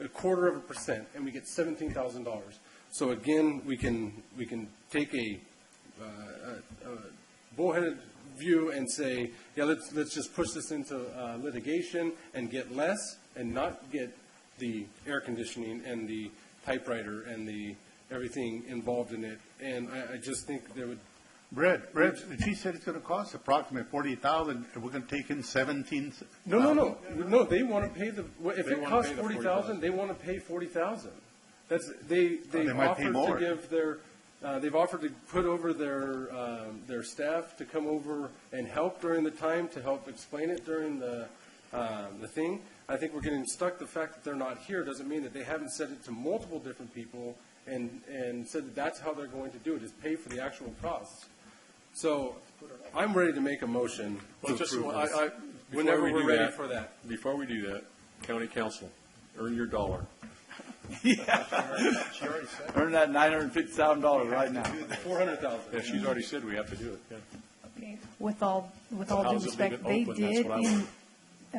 0.25%, and we get $17,000. So again, we can take a bullheaded view and say, yeah, let's just push this into litigation and get less, and not get the air conditioning and the typewriter and the everything involved in it. And I just think there would. Brett, she said it's going to cost approximately $40,000, and we're going to take in $17,000. No. They want to pay the. If it costs $40,000, they want to pay $40,000. That's they offered to give their. They've offered to put over their staff to come over and help during the time, to help explain it during the thing. I think we're getting stuck. The fact that they're not here doesn't mean that they haven't said it to multiple different people and said that that's how they're going to do it, is pay for the actual costs. So I'm ready to make a motion to approve this. Whenever we're ready for that. Before we do that, County Council, earn your dollar. Yeah. Earn that $950,000 right now. $400,000. Yeah, she's already said we have to do it. Yeah. Okay. With all due respect, they did,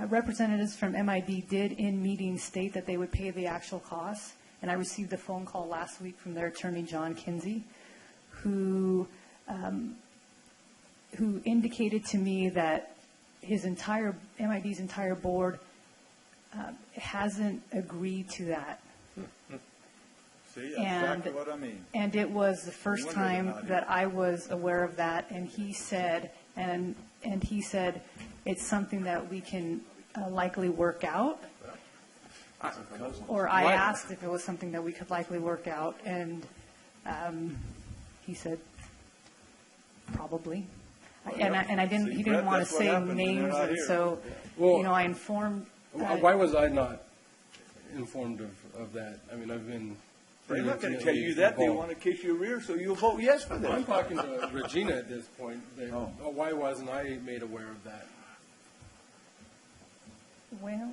representatives from MID did in meetings state that they would pay the actual costs. And I received a phone call last week from their attorney, John Kinsey, who indicated to me that MID's entire board hasn't agreed to that. See, that's exactly what I mean. And it was the first time that I was aware of that, and he said, it's something that we can likely work out. Or I asked if it was something that we could likely work out, and he said probably. And he didn't want to say names, and so I informed. Why was I not informed of that? I mean, I've been. They're not going to tell you that. They want to kiss your rear, so you'll vote yes for this. I'm talking to Regina at this point. Why wasn't I made aware of that? Well,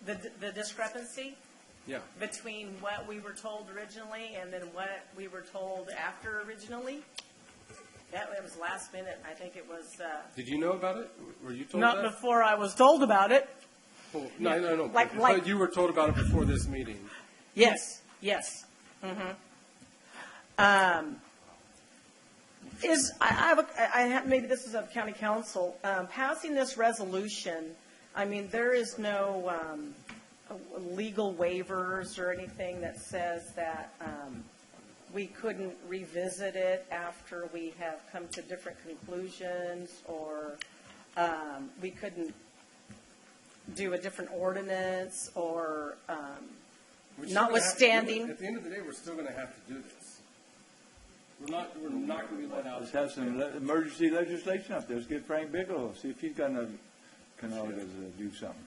the discrepancy? Yeah. Between what we were told originally and then what we were told after originally? That was last minute. I think it was. Did you know about it? Were you told not that? Not before I was told about it. Oh, no. Like you were told about it before this meeting. Yes. Mm-hmm. Maybe this is of county council. Passing this resolution, I mean, there is no legal waivers or anything that says that we couldn't revisit it after we have come to different conclusions, or we couldn't do a different ordinance, or notwithstanding. At the end of the day, we're still going to have to do this. We're not going to be let out. Let's have some emergency legislation up there. Let's get Frank Bigelow, see if he's got enough canals to do something.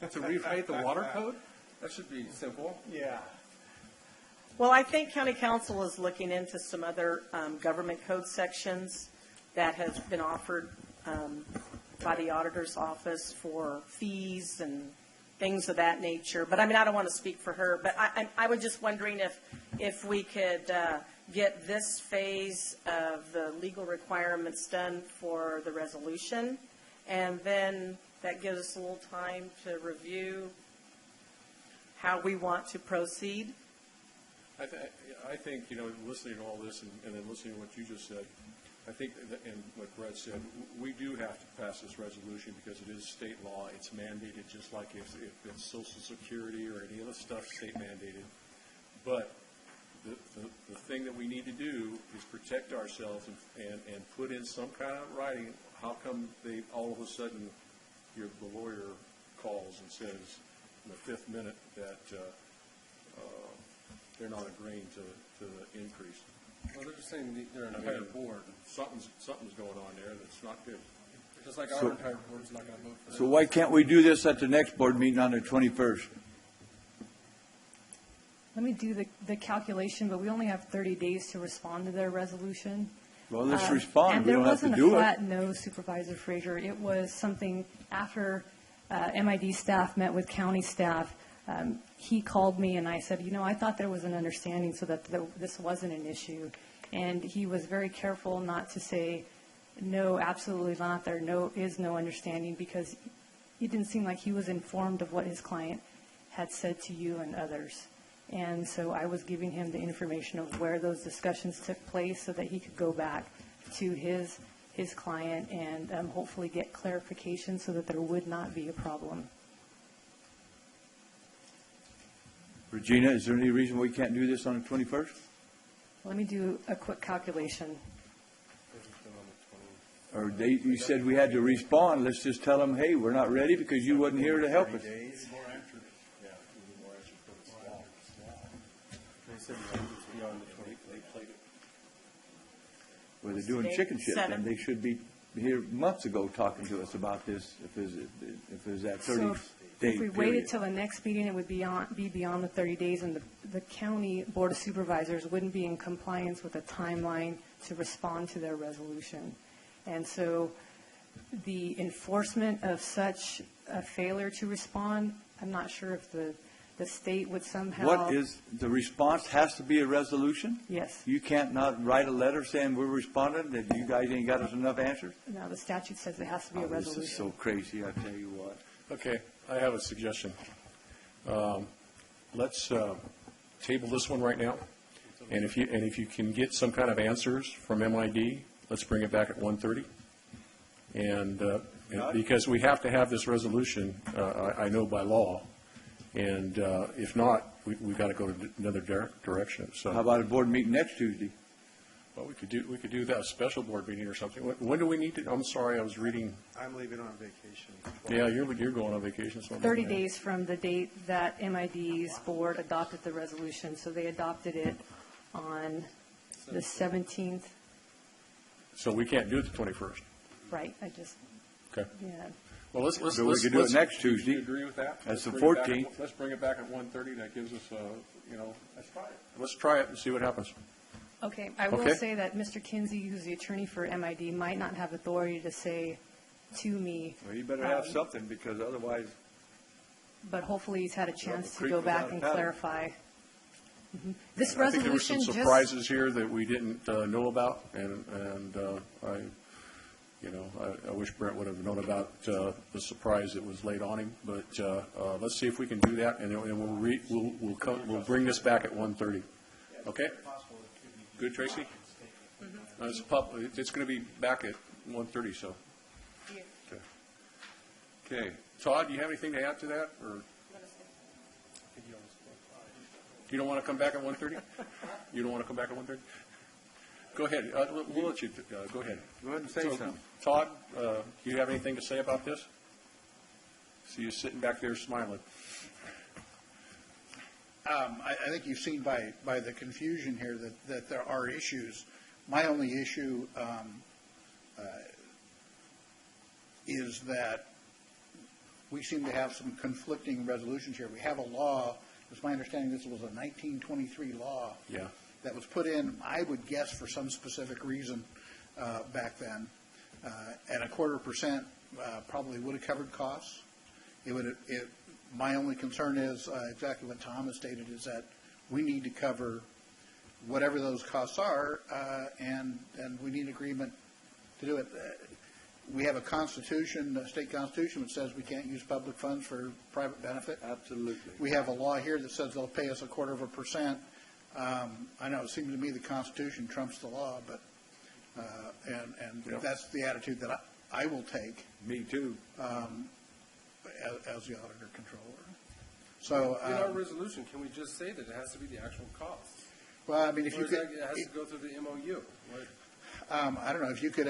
To rewrite the water code? That should be simple. Yeah. Well, I think county council is looking into some other government code sections that has been offered by the auditor's office for fees and things of that nature. But I mean, I don't want to speak for her, but I was just wondering if we could get this phase of the legal requirements done for the resolution, and then that gives us a little time to review how we want to proceed. I think, listening to all this and then listening to what you just said, I think, and what Brett said, we do have to pass this resolution because it is state law. It's mandated, just like if it's Social Security or any other stuff, state mandated. But the thing that we need to do is protect ourselves and put in some kind of writing. How come they all of a sudden, the lawyer calls and says in the fifth minute that they're not agreeing to the increase? Well, they're just saying they're an entire board. Something's going on there that's not good. Just like our entire board's not going to vote for that. So why can't we do this at the next board meeting on the 21st? let me do the calculation, but we only have 30 days to respond to their resolution. Well, let's respond. We don't have to And do there it. wasn't a flat no, Supervisor Frazier. It was something after MID staff met with county staff. He called me and I said, I thought there was an understanding so that this wasn't an issue. And he was very careful not to say, no, absolutely not, there is no understanding, because it didn't seem like he was informed of what his client had said to you and others. And so I was giving him the information of where those discussions took place so that he could go back to his client and hopefully get clarification so that there would not be a problem. Regina, is there any reason we can't do this on the 21st? Let me do a quick calculation. Or you said we had to respond. Let's just tell them, hey, we're not ready because you wasn't here to help us. Well, they're doing chicken shit, and they should be here months ago talking to us about this if there's that 30-day So if we waited period. till the next meeting, it would be beyond the 30 days, and the county board of supervisors wouldn't be in compliance with a timeline to respond to their resolution. And so the enforcement of such a failure to respond, I'm not sure if the state would somehow. What is, the response has to be a resolution? Yes. You can't not write a letter saying we're responding, that you guys ain't got us enough answers? No, the statute says it has to be a This resolution. is so crazy, I tell you what. Okay, I have a suggestion. Let's table this one right now, and if you can get some kind of answers from MID, let's bring it back at 1:30. And because we have to have this resolution, I know by law, and if not, we've got to go to another direction. So How about a board meeting next Tuesday? well, we could do that, a special board meeting or something. When do we need to? I'm sorry, I was reading. I'm leaving on vacation. Yeah, you're going on vacation. So 30 days from the date that MID's board adopted the resolution. So they adopted it on the 17th. So we can't do it the 21st. Right, I just, Okay. yeah. Well, let's So we could do it next Tuesday. You agree with that? That's the Let's bring it back 14th. Let's bring it back at 1:30. That gives us, let's try it. Let's try it and see what happens. Okay, I will Okay. say that Mr. Kinsey, who's the attorney for MID, might not have authority to say to me, Well, you better have something, because otherwise, but hopefully he's had a chance to creek go without back a and paddle. clarify. This I think there were some resolution just, surprises here that we didn't know about, and I wish Brent would have known about the surprise that was laid on him. But let's see if we can do that, and then we'll bring this back at 1:30. Okay? Good, Tracy? It's going to be back at 1:30, so. Okay. Todd, do you have anything to add to that, or? You don't want to come back at 1:30? You don't want to come back at 1:30? Go ahead. We'll let you, go ahead. go ahead and say something. Todd, do you have anything to say about this? See you sitting back there smiling. I think you've seen by the confusion here that there are issues. My only issue is that we seem to have some conflicting resolutions here. We have a law, it's my understanding this was a 1923 law. Yeah. That was put in, I would guess, for some specific reason back then. And 1/4% probably would have covered costs. My only concern is exactly what Tom has stated, is that we need to cover whatever those costs are, and we need agreement to do it. We have a constitution, a state constitution, which says we can't use public funds for private benefit. Absolutely. We have a law here that says they'll pay us 1/4%. I know it seems to me the Constitution trumps the law, but and Yep. that's the attitude that I will take. Me too. As the auditor controller. So In our resolution, can we just say that it has to be the actual cost? well, I mean, if Or you is could, that, it has to go through the MOU? I don't know if you could,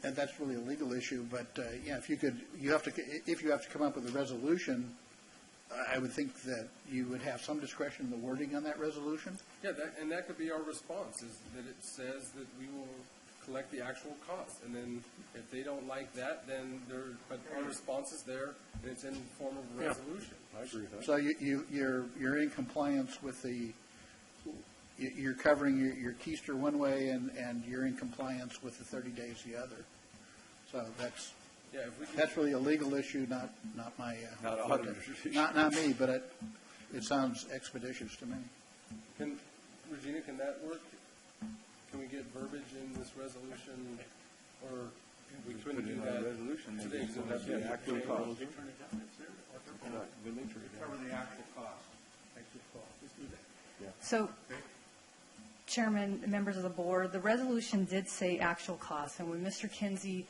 and that's really a legal issue, but yeah, if you could, if you have to come up with a resolution, I would think that you would have some discretion in the wording on that resolution. Yeah, and that could be our response, is that it says that we will collect the actual cost. And then if they don't like that, then but our response is there, and it's in the form of a Yeah. resolution. I agree with that. So you're in compliance with you're covering your keister one way, and you're in compliance with the 30 days the other. So that's really a legal issue, not my Not auditor's issue. not me, but it sounds expeditious to me. Regina, can that work? can we get verbiage in this resolution, or we Put couldn't it do in our that resolution, today? maybe. Because it has to be Yeah, actual changed. cost. Cover the actual cost. Actual cost. Let's do that. So, Chairman, members of the board, the resolution did say actual costs, and when Mr. Kinsey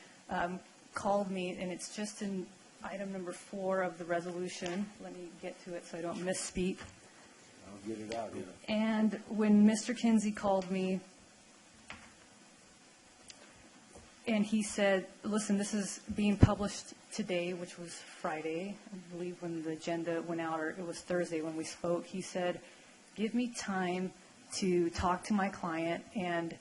called me, and it's just in item number 4 of the resolution, let me get to it so I don't misspeak. I'll get it out here. And when Mr. Kinsey called me, and he said, listen, this is being published today, which was Friday, I believe when the agenda went out, or it was Thursday when we spoke, he said, give me time to talk to my client, and,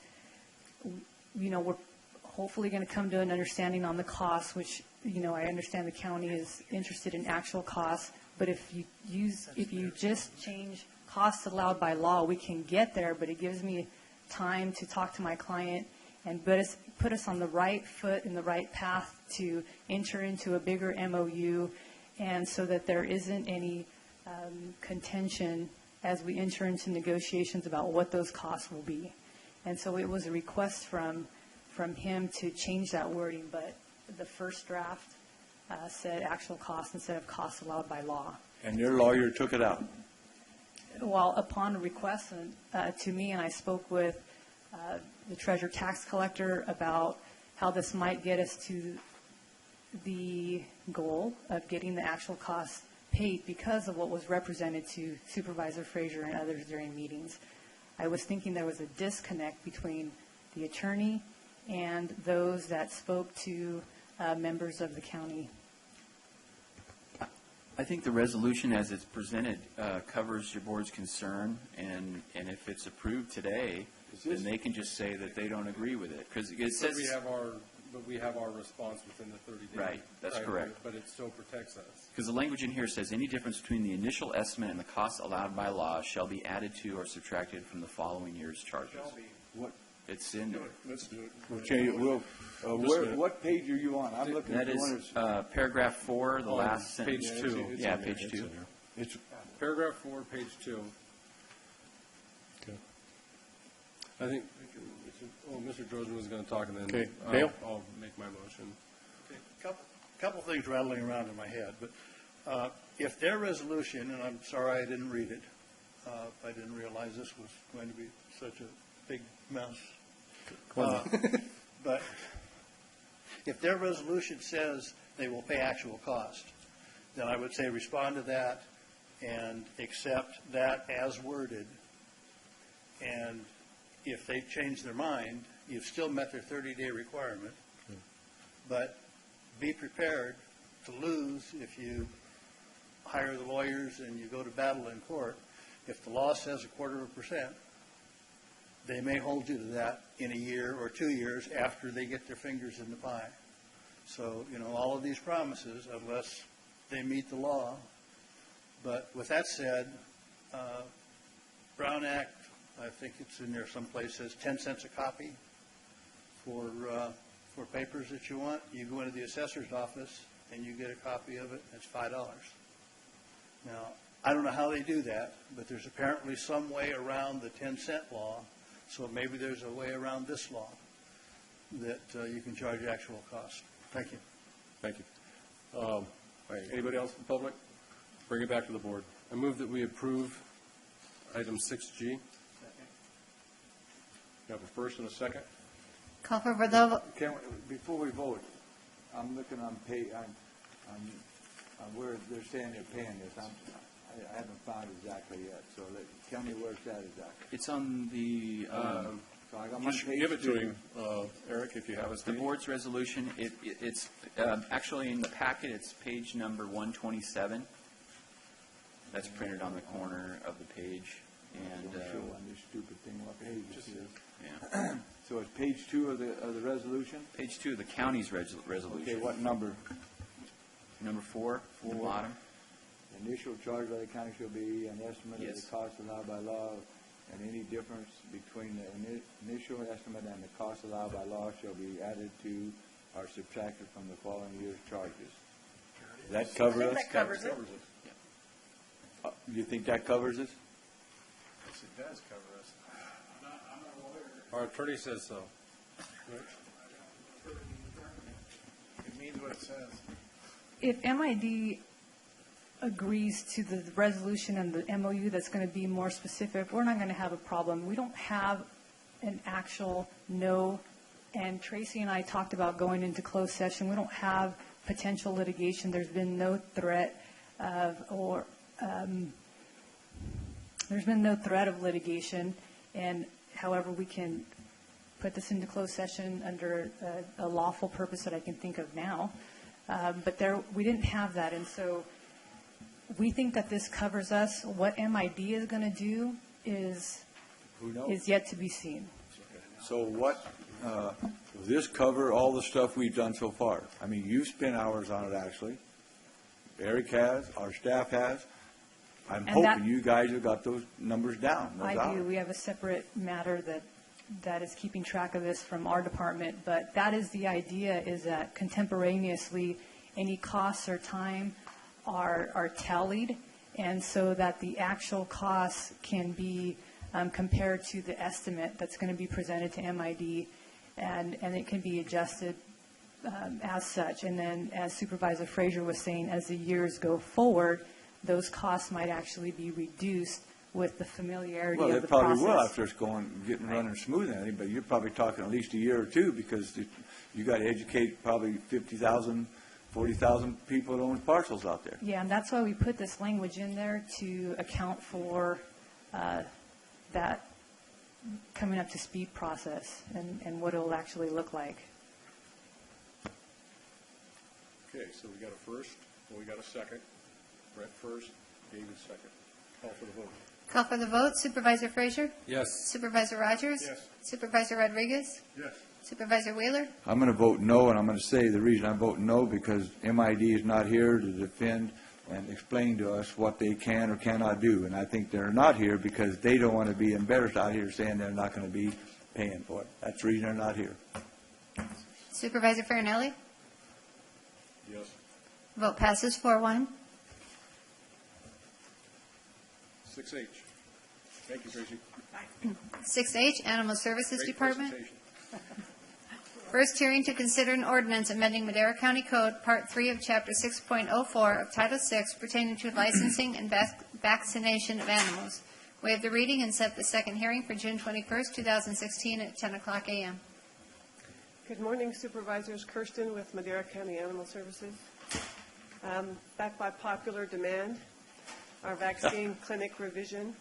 we're hopefully going to come to an understanding on the cost, which, I understand the county is interested in actual costs, but if you just change costs allowed by law, we can get there, but it gives me time to talk to my client and put us on the right foot and the right path to enter into a bigger MOU, and so that there isn't any contention as we enter into negotiations about what those costs will be. And so it was a request from him to change that wording, but the first draft said actual costs instead of costs allowed by law. And your lawyer took it out? Well, upon request to me, and I spoke with the treasurer tax collector about how this might get us to the goal of getting the actual costs paid because of what was represented to Supervisor Frazier and others during meetings. I was thinking there was a disconnect between the attorney and those that spoke to members of the county. I think the resolution as it's presented covers your board's concern, and if it's approved today, then they can just say that they don't agree with it. Because it says... But we have our response within the 30 days. Right, that's correct. But it still protects us. Because the language in here says, any difference between the initial estimate and the costs allowed by law shall be added to or subtracted from the following year's charges. What? It's in there. Let's do it. We'll change it. What page are you on? I'm looking at That is paragraph 4, the last sentence. Page 2. Yeah, page 2. It's Paragraph 4, page 2. Okay. I think, Mr. Trojan was going to talk, and then Okay. Dale? I'll make my motion. Couple things rattling around in my head, but if their resolution, and I'm sorry I didn't read it, I didn't realize this was going to be such a big mess. But if their resolution says they will pay actual cost, then I would say respond to that and accept that as worded. And if they change their mind, you've still met their 30-day requirement. But be prepared to lose if you hire the lawyers and you go to battle in court. If the law says 0.25%, they may hold you to that in a year or 2 years after they get their fingers in the pie. So, all of these promises, unless they meet the law. But with that said, Brown Act, I think it's in there someplace, says 10 cents a copy for papers that you want. You go into the assessor's office and you get a copy of it, it's $5. Now, I don't know how they do that, but there's apparently some way around the 10-cent law, so maybe there's a way around this law that you can charge actual cost. Thank you. Thank you. All right, anybody else in the public? Bring it back to the board. I move that we approve item 6G. You have a first and a second? Call for the Before we vote, I'm looking on where they're saying they're paying this. I haven't found exactly yet, so tell me where it's at exactly. It's on the... So I got my page Give it to 2. him, Eric, if you have it. The board's resolution, it's actually in the packet, it's page number 127. That's printed on the corner of the page. And Don't show on this stupid thing what page this is. yeah. So it's page 2 of the resolution? Page 2 of the county's resolution. Okay, what number? Number 4, from the bottom. The initial charge by the county shall be an estimate of Yes. the cost allowed by law, and any difference between the initial estimate and the cost allowed by law shall be added to or subtracted from the following year's charges. Does that cover us? That covers it. You think that covers us? Yes, it does cover us. Our attorney says so. It means what it says. If MID agrees to the resolution and the MOU that's going to be more specific, we're not going to have a problem. We don't have an actual no, and Tracy and I talked about going into closed session. We don't have potential litigation. There's been no threat of, there's been no threat of litigation, and however, we can put this into closed session under a lawful purpose that I can think of now. But we didn't have that, and so we think that this covers us. What MID is going to do is yet to be seen. So what, does this cover all the stuff we've done so far? I mean, you've spent hours on it, actually. Eric has, our staff has. I'm hoping you guys have got those numbers down. I do. We have a separate matter that is keeping track of this from our department, but that is the idea, is that contemporaneously any costs or time are tallied, and so that the actual costs can be compared to the estimate that's going to be presented to MID, and it can be adjusted as such. And then, as Supervisor Frazier was saying, as the years go forward, those costs might actually be reduced with the familiarity of the process. Well, they probably will after it's getting running smooth and everything, but you're probably talking at least a year or two, because you got to educate probably 50,000, 40,000 people that own parcels out there. Yeah, and that's why we put this language in there to account for that coming up to speed process and what it'll actually look like. Okay, so we got a first, and we got a second. Brett first, David second. Call for the vote. Call for the vote. Supervisor Frazier? Yes. Supervisor Rogers? Yes. Supervisor Rodriguez? Yes. Supervisor Wheeler? I'm going to vote no, and I'm going to say the reason I vote no, because MID is not here to defend and explain to us what they can or cannot do. And I think they're not here because they don't want to be embarrassed out here saying they're not going to be paying for it. That's the reason they're not here. Supervisor Farinelli? Yes. Vote passes 4-1. 6H. Thank you, Tracy. 6H, Animal Services Great Department. presentation. First hearing to consider an ordinance amending Madera County Code, Part 3 of Chapter 6.04 of Title 6 pertaining to licensing and vaccination of animals. Waive the reading and set the second hearing for June 21st, 2016 at 10 o'clock a.m. Good morning, Supervisors. Kirsten with Madera County Animal Services. Back by popular demand, our vaccine clinic revision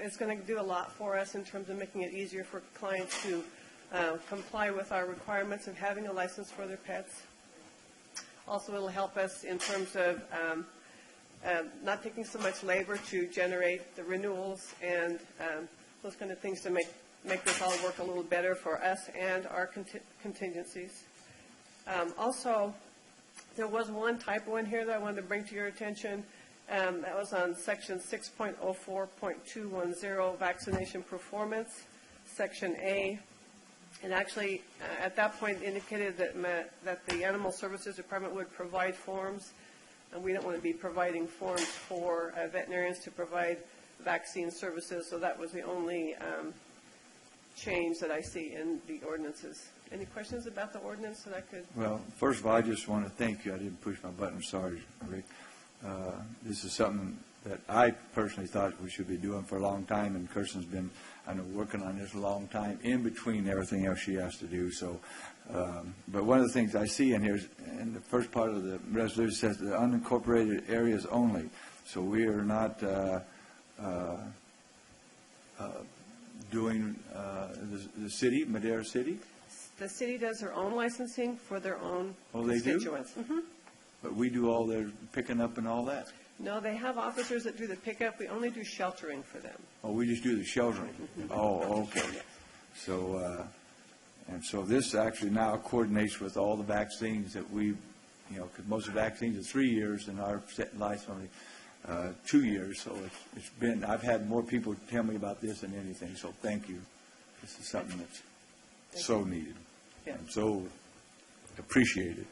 is going to do a lot for us in terms of making it easier for clients to comply with our requirements of having a license for their pets. Also, it'll help us in terms of not taking so much labor to generate the renewals and those kind of things to make this all work a little better for us and our contingencies. Also, there was one typo in here that I wanted to bring to your attention. That was on Section 6.04.210, Vaccination Performance, Section A. And actually, at that point, indicated that the Animal Services Department would provide forms, and we don't want to be providing forms for veterinarians to provide vaccine services, so that was the only change that I see in the ordinances. Any questions about the ordinance that I could? Well, first of all, I just want to thank you. I didn't push my button. Sorry, Rick. This is something that I personally thought we should be doing for a long time, and Kirsten's been, I know, working on this a long time in between everything else she has to do. So, but one of the things I see in here is, in the first part of the resolution says the unincorporated areas only. So we are not doing the city, Madera City. The city does their own licensing for their own they do? constituents. Mm-hmm. But we do all their picking up and all that. No, they have officers that do the pickup. We only do sheltering for them. Oh, we just do the sheltering. Oh, okay. So, and so this actually now coordinates with all the vaccines that we, because most of the vaccines are 3 years, and our license only 2 years. So it's been, I've had more people tell me about this than anything. So thank you. This is something that's so needed and so appreciated.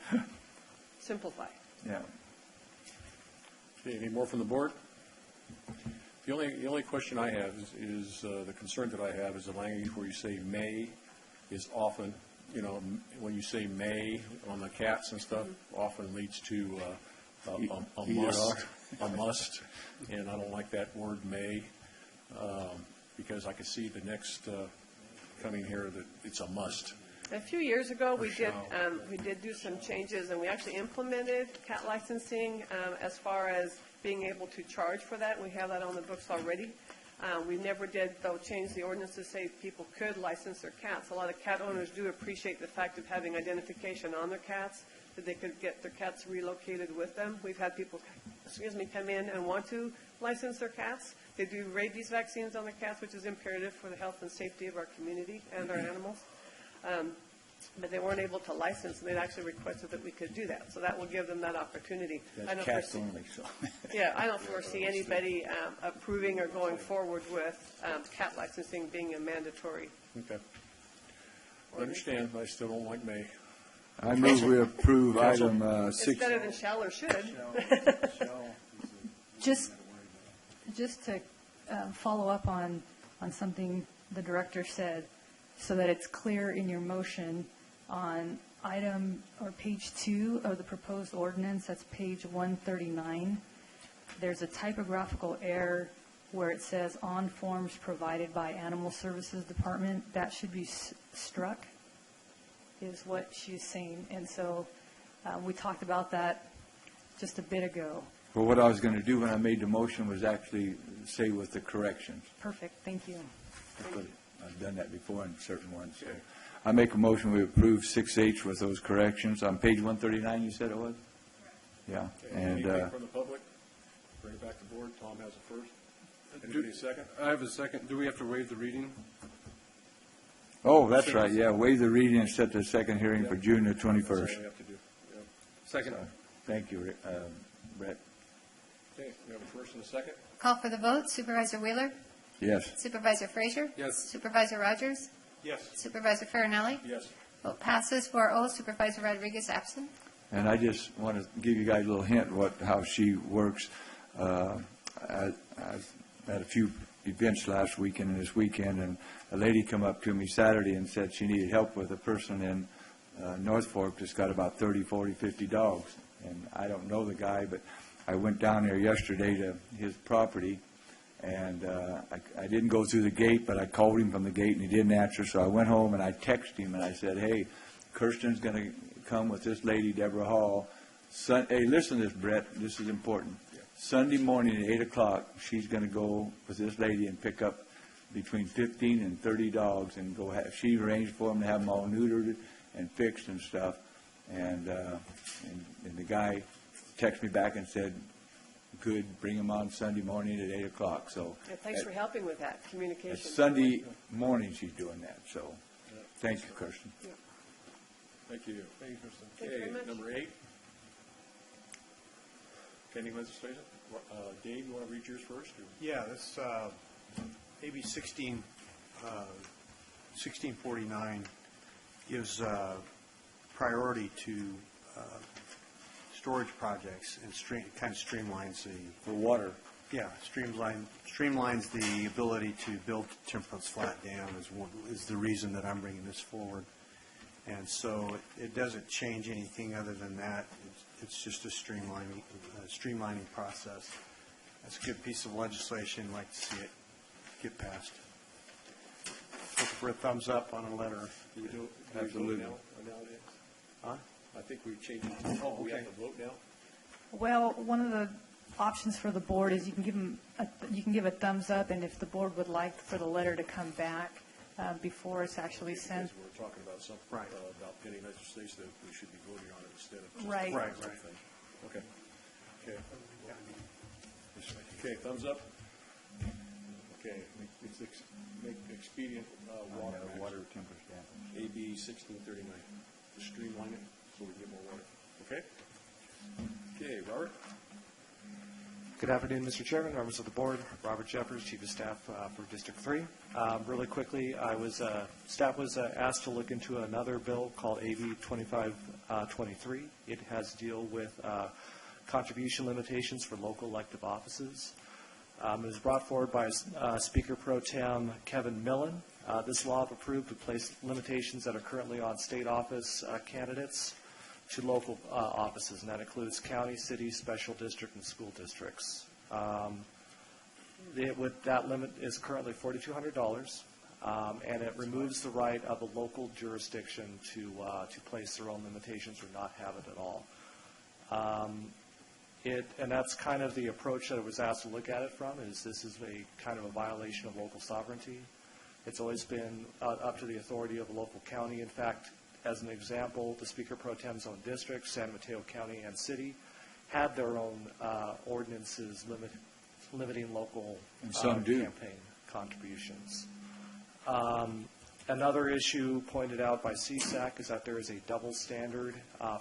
Simplify. Yeah. Okay, any more from the board? The only question I have is the concern that I have is the language where you say may is often, when you say may on the cats and stuff, often leads to a must, and I don't like that word may, because I can see the next coming here that it's a must. A few years ago, we did do some changes, and we actually implemented cat licensing as far as being able to charge for that. We have that on the books already. We never did, though, change the ordinance to say people could license their cats. A lot of cat owners do appreciate the fact of having identification on their cats, that they could get their cats relocated with them. We've had people, come in and want to license their cats. They do rabies vaccines on the cats, which is imperative for the health and safety of our community and our animals. But they weren't able to license, and they'd actually requested that we could do that. So that will give them that opportunity. That's cats only, so. Yeah, I don't foresee anybody approving or going forward with cat licensing being a mandatory. Okay. I understand, but I still don't like may. I move we approve item 6. It's better than shall or should. Just to follow up on something the director said, so that it's clear in your motion on item or page 2 of the proposed ordinance, that's page 139. There's a typographical error where it says on forms provided by Animal Services Department. That should be struck, is what she's saying. And so we talked about that just a bit ago. Well, what I was going to do when I made the motion was actually say with the corrections. Perfect, thank you. I've done that before in certain ones. So I make a motion we approve 6H with those corrections. On page 139, you said it was? Yeah. Okay. And anything from the public? Bring it back to board. Tom has a first. Anybody a second? I have a second. Do we have to waive the reading? oh, that's right. Yeah, waive the reading and set the second hearing for June the 21st. That's all we have to do. Yep. Second. Thank you, Brett. Okay, we have a first and a second. Call for the vote. Supervisor Wheeler? Yes. Supervisor Frazier? Yes. Supervisor Rogers? Yes. Supervisor Farrinelli? Yes. Vote passes 4-0. Supervisor Rodriguez absent. And I just want to give you guys a little hint how she works. I've had a few events last weekend and this weekend, and a lady come up to me Saturday and said she needed help with a person in North Fork that's got about 30, 40, 50 dogs. And I don't know the guy, but I went down there yesterday to his property, and I didn't go through the gate, but I called him from the gate, and he didn't answer. So I went home, and I texted him, and I said, hey, Kirsten's going to come with this lady, Deborah Hall. Hey, listen to this, Brett. This is important. Sunday morning at 8 o'clock, she's going to go with this lady and pick up between 15 and 30 dogs, and she arranged for them to have them all neutered and fixed and stuff. And the guy texted me back and said, good, bring them on Sunday morning at 8 o'clock. So Yeah, thanks for helping with that communication. Sunday morning she's doing that. So thank you, Kirsten. Yeah. Thank you. Thank you, Kristen. Thank you very much. Number 8. Pending legislation. Dave, you want to read yours first? Or? Yeah, that's AB 1649 gives priority to storage projects and kind of streamlines the... For water. Yeah, streamlines the ability to build temperance flat dam is the reason that I'm bringing this forward. And so it doesn't change anything other than that. It's just a streamlining process. That's a good piece of legislation. I'd like to see it get passed. Looking for a thumbs up on a letter. Do we do Absolutely. vote nowadays? Huh? I think we've changed it. Oh, we have to vote now? Well, one of the options for the board is you can give a thumbs up, and if the board would like for the letter to come back before it's actually sent. Because we're talking about something about pending legislation that we should be voting on it instead of just Right. Right. Okay. Okay, thumbs up. Okay, it's make expedient Water temper stamp. AB 1639. To streamline it so we get more water. Okay? Okay, Robert? Good afternoon, Mr. Chairman, members of the board. Robert Jeffers, Chief of Staff for District 3. Really quickly, staff was asked to look into another bill called AB 2523. It has to deal with contribution limitations for local elective offices. It was brought forward by Speaker Pro Tem Kevin Millen. This law, if approved, would place limitations that are currently on state office candidates to local offices, and that includes county, city, special district, and school districts. That limit is currently $4,200, and it removes the right of a local jurisdiction to place their own limitations or not have it at all. And that's kind of the approach that I was asked to look at it from, is this is a kind of a violation of local sovereignty. It's always been up to the authority of a local county. In fact, as an example, the Speaker Pro Tem's own district, San Mateo County and City, had their own ordinances limiting local campaign contributions. Another issue pointed out by CSAC is that there is a double standard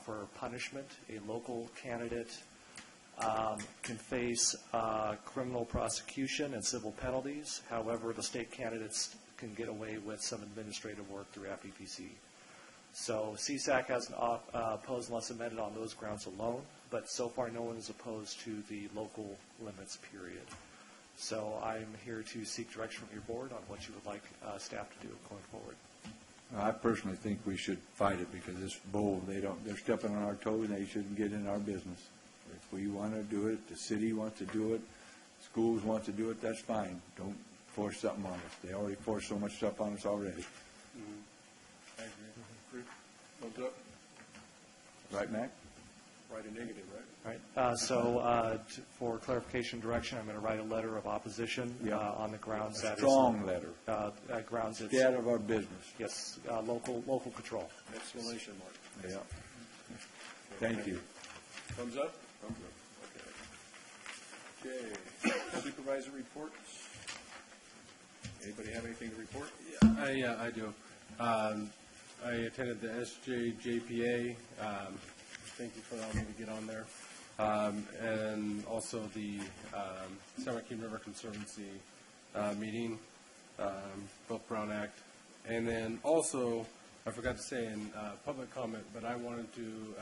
for punishment. A local candidate can face criminal prosecution and civil penalties. However, the state candidates can get away with some administrative work through FEPC. So CSAC hasn't opposed unless amended on those grounds alone, but so far no one is opposed to the local limits, period. So I'm here to seek direction from your board on what you would like staff to do going forward. I personally think we should fight it because it's bold. They're stepping on our toes and they shouldn't get in our business. If we want to do it, the city wants to do it, schools want to do it, that's fine. Don't force something on us. They already forced so much stuff on us already. I agree. Thumbs up? Right, Mac? Write a negative, right? So for clarification direction, I'm going to write a letter of opposition on the grounds that strong letter. Grounds it's stay out of our business. Yes, local control. Exclamation mark. Yeah. Thank you. Thumbs up? Thumbs up. Okay. Supervisor reports. Anybody have anything to report? Yeah, I do. I attended the SJJPA. Thank you for allowing me to get on there. And also the San Joaquin River Conservancy meeting, both Brown Act. And then also, I forgot to say in public comment, but I wanted to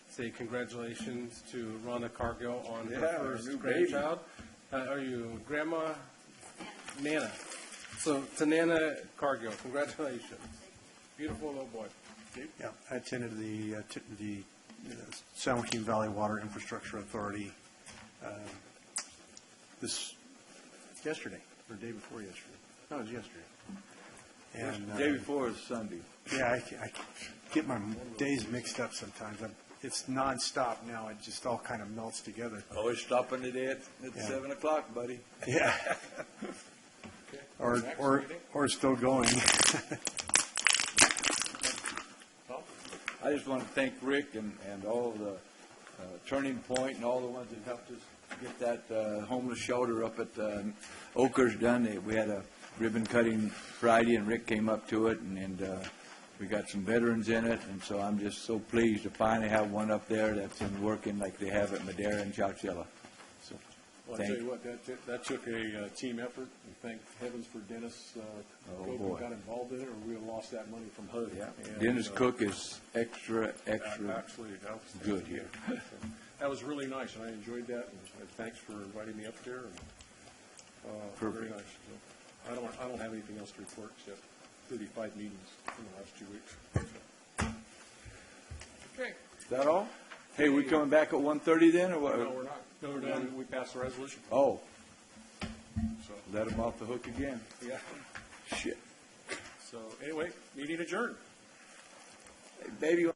say congratulations to Rhonda Cargill on her first grandchild. Are you Grandma? Nana. So to Nana Cargill, congratulations. Beautiful little boy. Yeah, I attended the San Joaquin Valley Water Infrastructure Authority yesterday, or the day before yesterday. No, it was yesterday. And the day before is Sunday. Yeah, I get my days mixed up sometimes. It's nonstop now. It just all kind of melts together. Always stopping today at 7 o'clock, buddy. Yeah. Or still going. I just want to thank Rick and all of the Turning Point and all the ones that helped us get that homeless shelter up at Oakers done. We had a ribbon cutting Friday, and Rick came up to it, and we got some veterans in it, and so I'm just so pleased to finally have one up there that's been working like they have at Madera and Chowchilla. So, well, I'll tell you what, that took a team effort, and thank heavens for Dennis Cook who got involved in it, or we would have lost that money from HUD. Yeah. Dennis Cook is extra absolutely good here. So, that was really nice, and I enjoyed that, and thanks for inviting me up there. And, very nice. So, I don't have anything else to report except 35 meetings in the last 2 weeks. Okay. Is that all? Hey, we coming back at 1:30 then, or what? No, we're not. No, we're done. We passed the resolution. Oh. So let him off the hook again. Yeah. Shit. So anyway, meeting adjourned. Hey, baby,